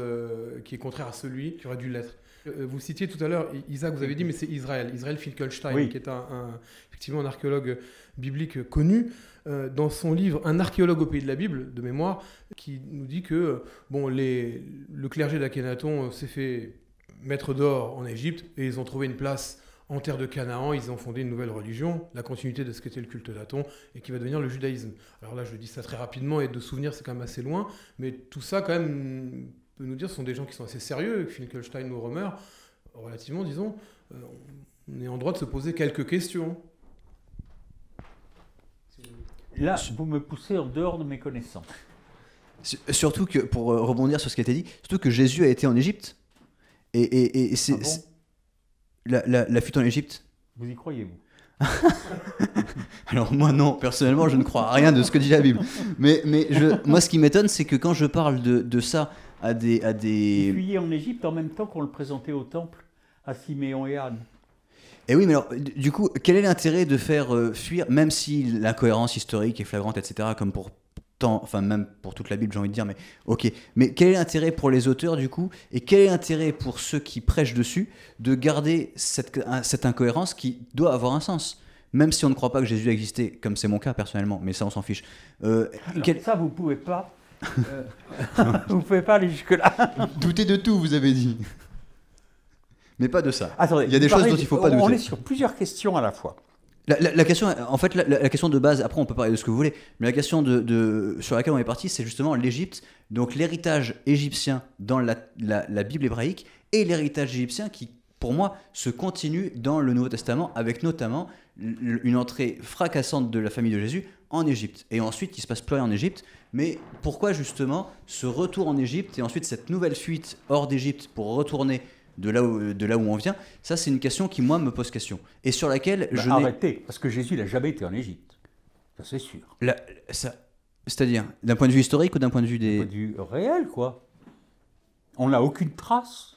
qui est contraire à celui qui aurait dû l'être. Vous citiez tout à l'heure Isaac, vous avez dit, mais c'est Israël Finkelstein, oui, qui est effectivement un archéologue biblique connu. Dans son livre Un archéologue au pays de la Bible, de mémoire, qui nous dit que le clergé d'Akhénaton s'est fait maître d'or en Égypte et ils ont trouvé une place en terre de Canaan, ils ont fondé une nouvelle religion, la continuité de ce qu'était le culte d'Aton, et qui va devenir le judaïsme. Alors là, je dis ça très rapidement, et de souvenir, c'est quand même assez loin, mais tout ça, quand même, peut nous dire, ce sont des gens qui sont assez sérieux, Finkelstein ou Romer, relativement, disons, on est en droit de se poser quelques questions. Là, vous me poussez en dehors de mes connaissances. Surtout que, pour rebondir sur ce qui a été dit, surtout que Jésus a été en Égypte, et c'est... Ah bon? La fuite en Égypte. Vous y croyez-vous? Alors moi non, personnellement je ne crois à rien de ce que dit la Bible. Mais moi ce qui m'étonne c'est que quand je parle de ça à des... Il fuyait en Égypte en même temps qu'on le présentait au temple à Siméon et Anne. Et oui, mais alors du coup, quel est l'intérêt de faire fuir, même si l'incohérence historique est flagrante, etc., comme pour enfin même pour toute la Bible j'ai envie de dire, mais ok, mais quel est l'intérêt pour les auteurs du coup, et quel est l'intérêt pour ceux qui prêchent dessus de garder cette incohérence qui doit avoir un sens, même si on ne croit pas que Jésus existait, comme c'est mon cas personnellement, mais ça on s'en fiche. Ça vous pouvez pas, vous pouvez pas aller jusque là. Douter de tout, vous avez dit, mais pas de ça. Attendez, il y a des choses dont il faut pas douter. On est sur plusieurs questions à la fois. La question, en fait, la question de base, après on peut parler de ce que vous voulez, mais la question sur laquelle on est parti, c'est justement l'Égypte, donc l'héritage égyptien dans la Bible hébraïque, et l'héritage égyptien qui, pour moi, se continue dans le Nouveau Testament, avec notamment une entrée fracassante de la famille de Jésus en Égypte. Et ensuite, il ne se passe plus rien en Égypte, mais pourquoi justement ce retour en Égypte, et ensuite cette nouvelle fuite hors d'Égypte pour retourner de là où on vient, ça c'est une question qui moi me pose question et sur laquelle arrêtez, parce que Jésus n'a jamais été en Égypte, ça c'est sûr. C'est-à-dire d'un point de vue historique ou d'un point de vue des... D'un point de vue réel, quoi. On n'a aucune trace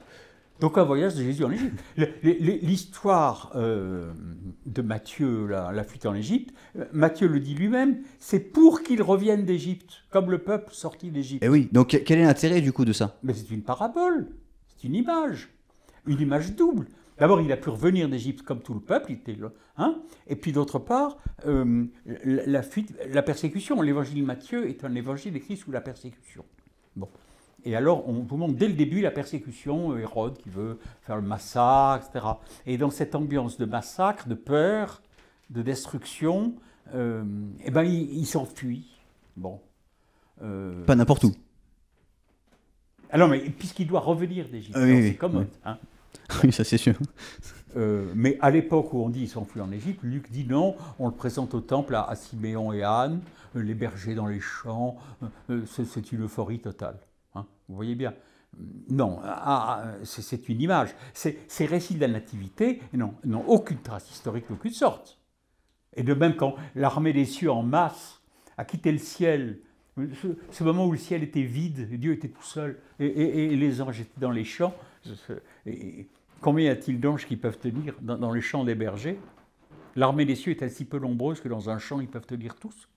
d'aucun voyage de Jésus en Égypte. L'histoire de Matthieu, la fuite en Égypte, Matthieu le dit lui-même, c'est pour qu'il revienne d'Égypte, comme le peuple sorti d'Égypte. Et oui, donc quel est l'intérêt du coup de ça? Mais c'est une parabole, c'est une image double. D'abord, il a pu revenir d'Égypte comme tout le peuple, il était là, hein. Et puis d'autre part, la fuite, la persécution. L'évangile de Matthieu est un évangile écrit sous la persécution. Bon. Et alors, on vous montre dès le début la persécution, Hérode qui veut faire le massacre, etc. Et dans cette ambiance de massacre, de peur, de destruction, il s'enfuit. Bon. Pas n'importe où. Alors, mais puisqu'il doit revenir d'Égypte, oui, c'est commode. Oui. Hein. Oui, ça c'est sûr. Mais à l'époque où on dit qu'il s'enfuit en Égypte, Luc dit non, on le présente au temple à Siméon et Anne, les bergers dans les champs, c'est une euphorie totale. Hein. Vous voyez bien. Non, c'est une image. Ces récits de la nativité n'ont aucune trace historique d'aucune sorte. Et de même quand l'armée des cieux en masse a quitté le ciel, ce moment où le ciel était vide, Dieu était tout seul, et les anges étaient dans les champs. Combien y a-t-il d'anges qui peuvent tenir dans les champs des bergers? L'armée des cieux est si peu nombreuse que dans un champ, ils peuvent tenir tous.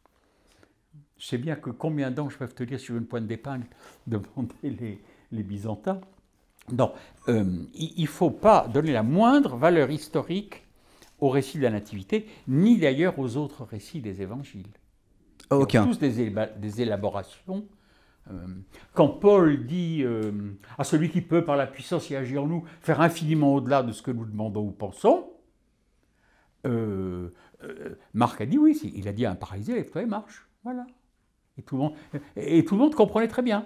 Je sais bien que combien d'anges peuvent tenir sur une pointe d'épingle, demandaient les Byzantins. Non, il ne faut pas donner la moindre valeur historique au récit de la Nativité, ni d'ailleurs aux autres récits des évangiles. Aucun. Tous des élaborations. Quand Paul dit à celui qui peut, par la puissance qui agit en nous, faire infiniment au-delà de ce que nous demandons ou pensons, Marc a dit oui, il a dit à un paralysé, lève-toi et marche. Voilà. Et tout le monde comprenait très bien.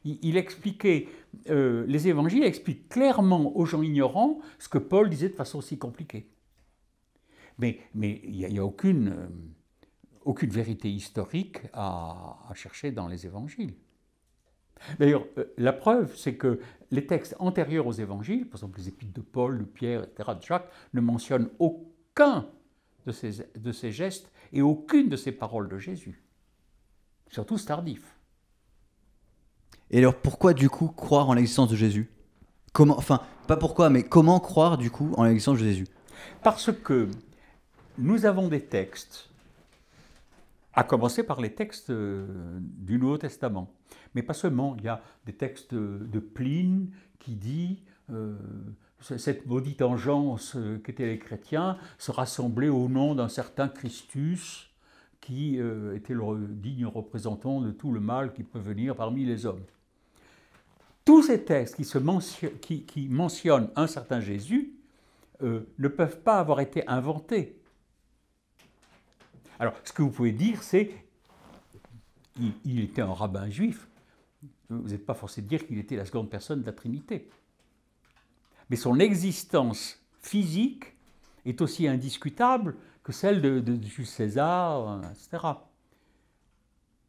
Il expliquait, les évangiles expliquent clairement aux gens ignorants ce que Paul disait de façon si compliquée. Mais il n'y a aucune vérité historique à chercher dans les évangiles. D'ailleurs, la preuve, c'est que les textes antérieurs aux évangiles, par exemple les épîtres de Paul, de Pierre, etc., de Jacques, ne mentionnent aucun de ces gestes et aucune de ces paroles de Jésus. Surtout tardif. Et alors pourquoi du coup croire en l'existence de Jésus? Comment, enfin, pas pourquoi, mais comment croire du coup en l'existence de Jésus? Parce que nous avons des textes, à commencer par les textes du Nouveau Testament. Mais pas seulement, il y a des textes de Pline qui dit cette maudite engeance qu'étaient les chrétiens se rassemblaient au nom d'un certain Christus qui était le digne représentant de tout le mal qui peut venir parmi les hommes. Tous ces textes qui mentionnent un certain Jésus ne peuvent pas avoir été inventés. Alors, ce que vous pouvez dire, c'est qu'il était un rabbin juif. Vous n'êtes pas forcé de dire qu'il était la seconde personne de la Trinité. Mais son existence physique est aussi indiscutable que celle de Jules César, etc.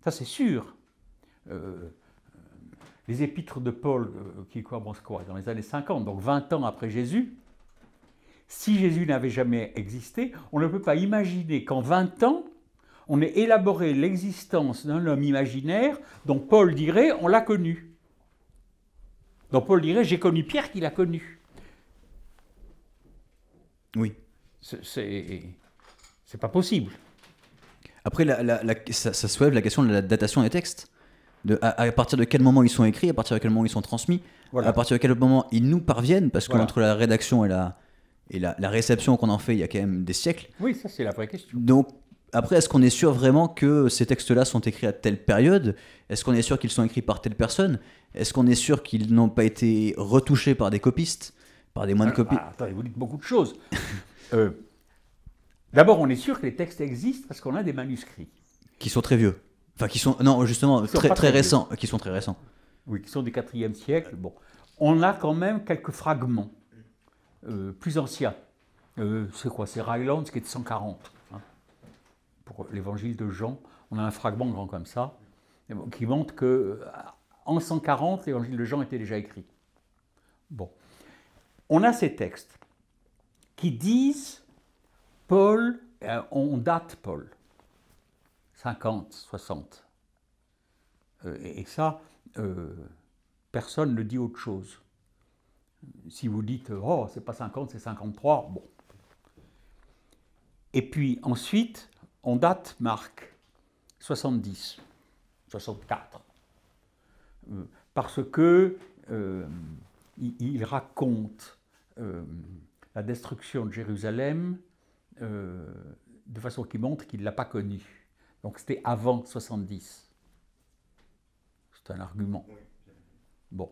Ça, c'est sûr. Les épîtres de Paul, qui commencent quoi, dans les années 50, donc 20 ans après Jésus, si Jésus n'avait jamais existé, on ne peut pas imaginer qu'en 20 ans, on ait élaboré l'existence d'un homme imaginaire dont Paul dirait « on l'a connu ». Donc Paul dirait « j'ai connu Pierre qui l'a connu ». Oui. C'est pas possible. Après, ça soulève la question de la datation des textes. À partir de quel moment ils sont écrits, à partir de quel moment ils sont transmis, voilà. À partir de quel moment ils nous parviennent, parce voilà. qu'entre la rédaction et la réception qu'on en fait, il y a quand même des siècles. Oui, ça c'est la vraie question. Donc, après, est-ce qu'on est sûr vraiment que ces textes-là sont écrits à telle période? Est-ce qu'on est sûr qu'ils sont écrits par telle personne? Est-ce qu'on est sûr qu'ils n'ont pas été retouchés par des copistes, par des moines copistes? Attendez, vous dites beaucoup de choses. D'abord, on est sûr que les textes existent parce qu'on a des manuscrits. Qui sont très vieux. Enfin, qui sont, non, justement, très récents. Qui sont très récents. Oui, qui sont du IVe siècle. Bon. On a quand même quelques fragments plus anciens. C'est quoi? C'est Rylands qui est de 140. Hein. Pour l'évangile de Jean, on a un fragment grand comme ça, qui montre qu'en 140, l'évangile de Jean était déjà écrit. Bon. On a ces textes qui disent Paul, on date Paul. 50, 60. Et ça, personne ne dit autre chose. Si vous dites, oh, c'est pas 50, c'est 53, bon. Et puis ensuite, on date Marc, 70, 64. Parce que il raconte la destruction de Jérusalem de façon qui montre qu'il ne l'a pas connue. Donc c'était avant 70. C'est un argument. Bon.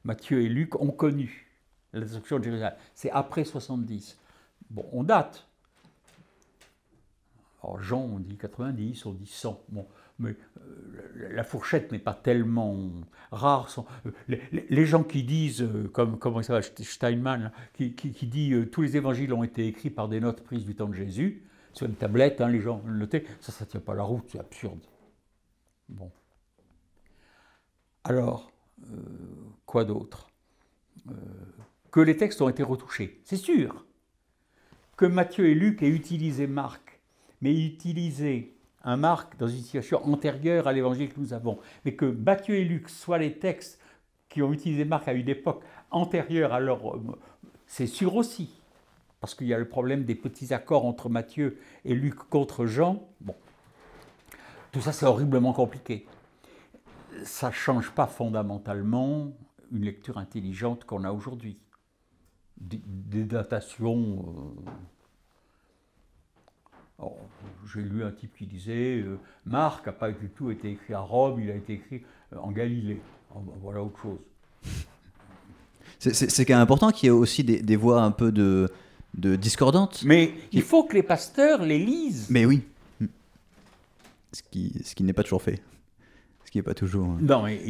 Matthieu et Luc ont connu la destruction de Jérusalem. C'est après 70. Bon, on date. Alors Jean, on dit 90, on dit 100. Bon, mais la fourchette n'est pas tellement rare. Les gens qui disent, comment ça va, Steinman, là, qui dit tous les évangiles ont été écrits par des notes prises du temps de Jésus, sur une tablette, hein, les gens le notaient, ça ne tient pas la route, c'est absurde. Bon. Alors, quoi d'autre? Que les textes ont été retouchés, c'est sûr. Que Matthieu et Luc aient utilisé Marc, mais utilisé un Marc dans une situation antérieure à l'évangile que nous avons, mais que Matthieu et Luc soient les textes qui ont utilisé Marc à une époque antérieure, alors c'est sûr aussi. Parce qu'il y a le problème des petits accords entre Matthieu et Luc contre Jean. Bon, tout ça, c'est horriblement compliqué. Ça ne change pas fondamentalement une lecture intelligente qu'on a aujourd'hui. Des datations... j'ai lu un type qui disait Marc n'a pas du tout été écrit à Rome, il a été écrit en Galilée. Voilà autre chose. C'est quand même important qu'il y ait aussi des voix un peu de discordantes. Mais il faut que les pasteurs les lisent. Mais oui. Ce qui n'est pas toujours fait. Ce qui n'est pas toujours... Non, mais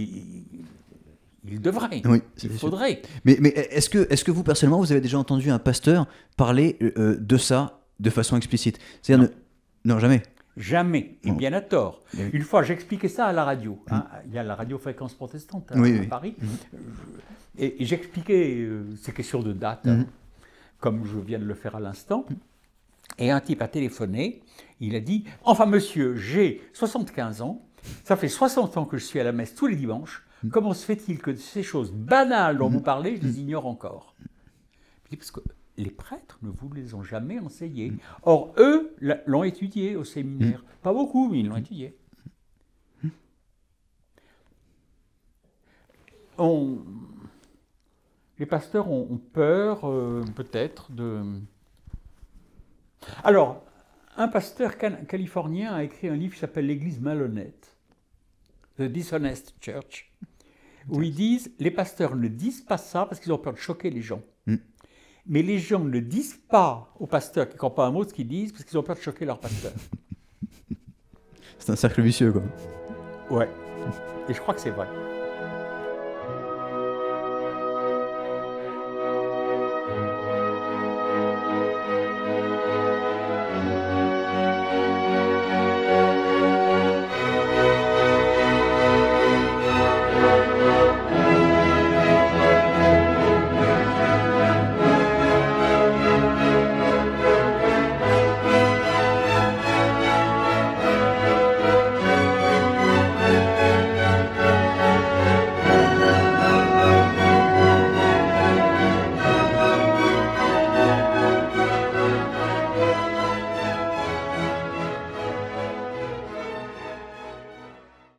il devrait. Oui, il faudrait. Mais est-ce que vous, personnellement, vous avez déjà entendu un pasteur parler de ça de façon explicite? C'est-à-dire non, jamais. Jamais, et Oh. bien à tort. Oui. Une fois, j'expliquais ça à la radio. Hein. Il y a la radio Fréquence Protestante à, Oui, à oui. Paris. Et j'expliquais ces questions de date, hein, comme je viens de le faire à l'instant. Et un type a téléphoné, il a dit « Enfin monsieur, j'ai 75 ans, ça fait 60 ans que je suis à la messe tous les dimanches, comment se fait-il que ces choses banales dont vous parlez, je les ignore encore ?» Je dis, parce que les prêtres ne vous les ont jamais enseignés. Or, eux l'ont étudié au séminaire. Pas beaucoup, mais ils l'ont étudié. Les pasteurs ont peur, peut-être, de... Alors, un pasteur californien a écrit un livre qui s'appelle L'Église malhonnête, The Dishonest Church, où ils disent, les pasteurs ne disent pas ça parce qu'ils ont peur de choquer les gens. Mais les gens ne disent pas aux pasteurs qui ne croient pas un mot ce qu'ils disent parce qu'ils ont peur de choquer leur pasteur. C'est un cercle vicieux, quoi. Ouais. Et je crois que c'est vrai.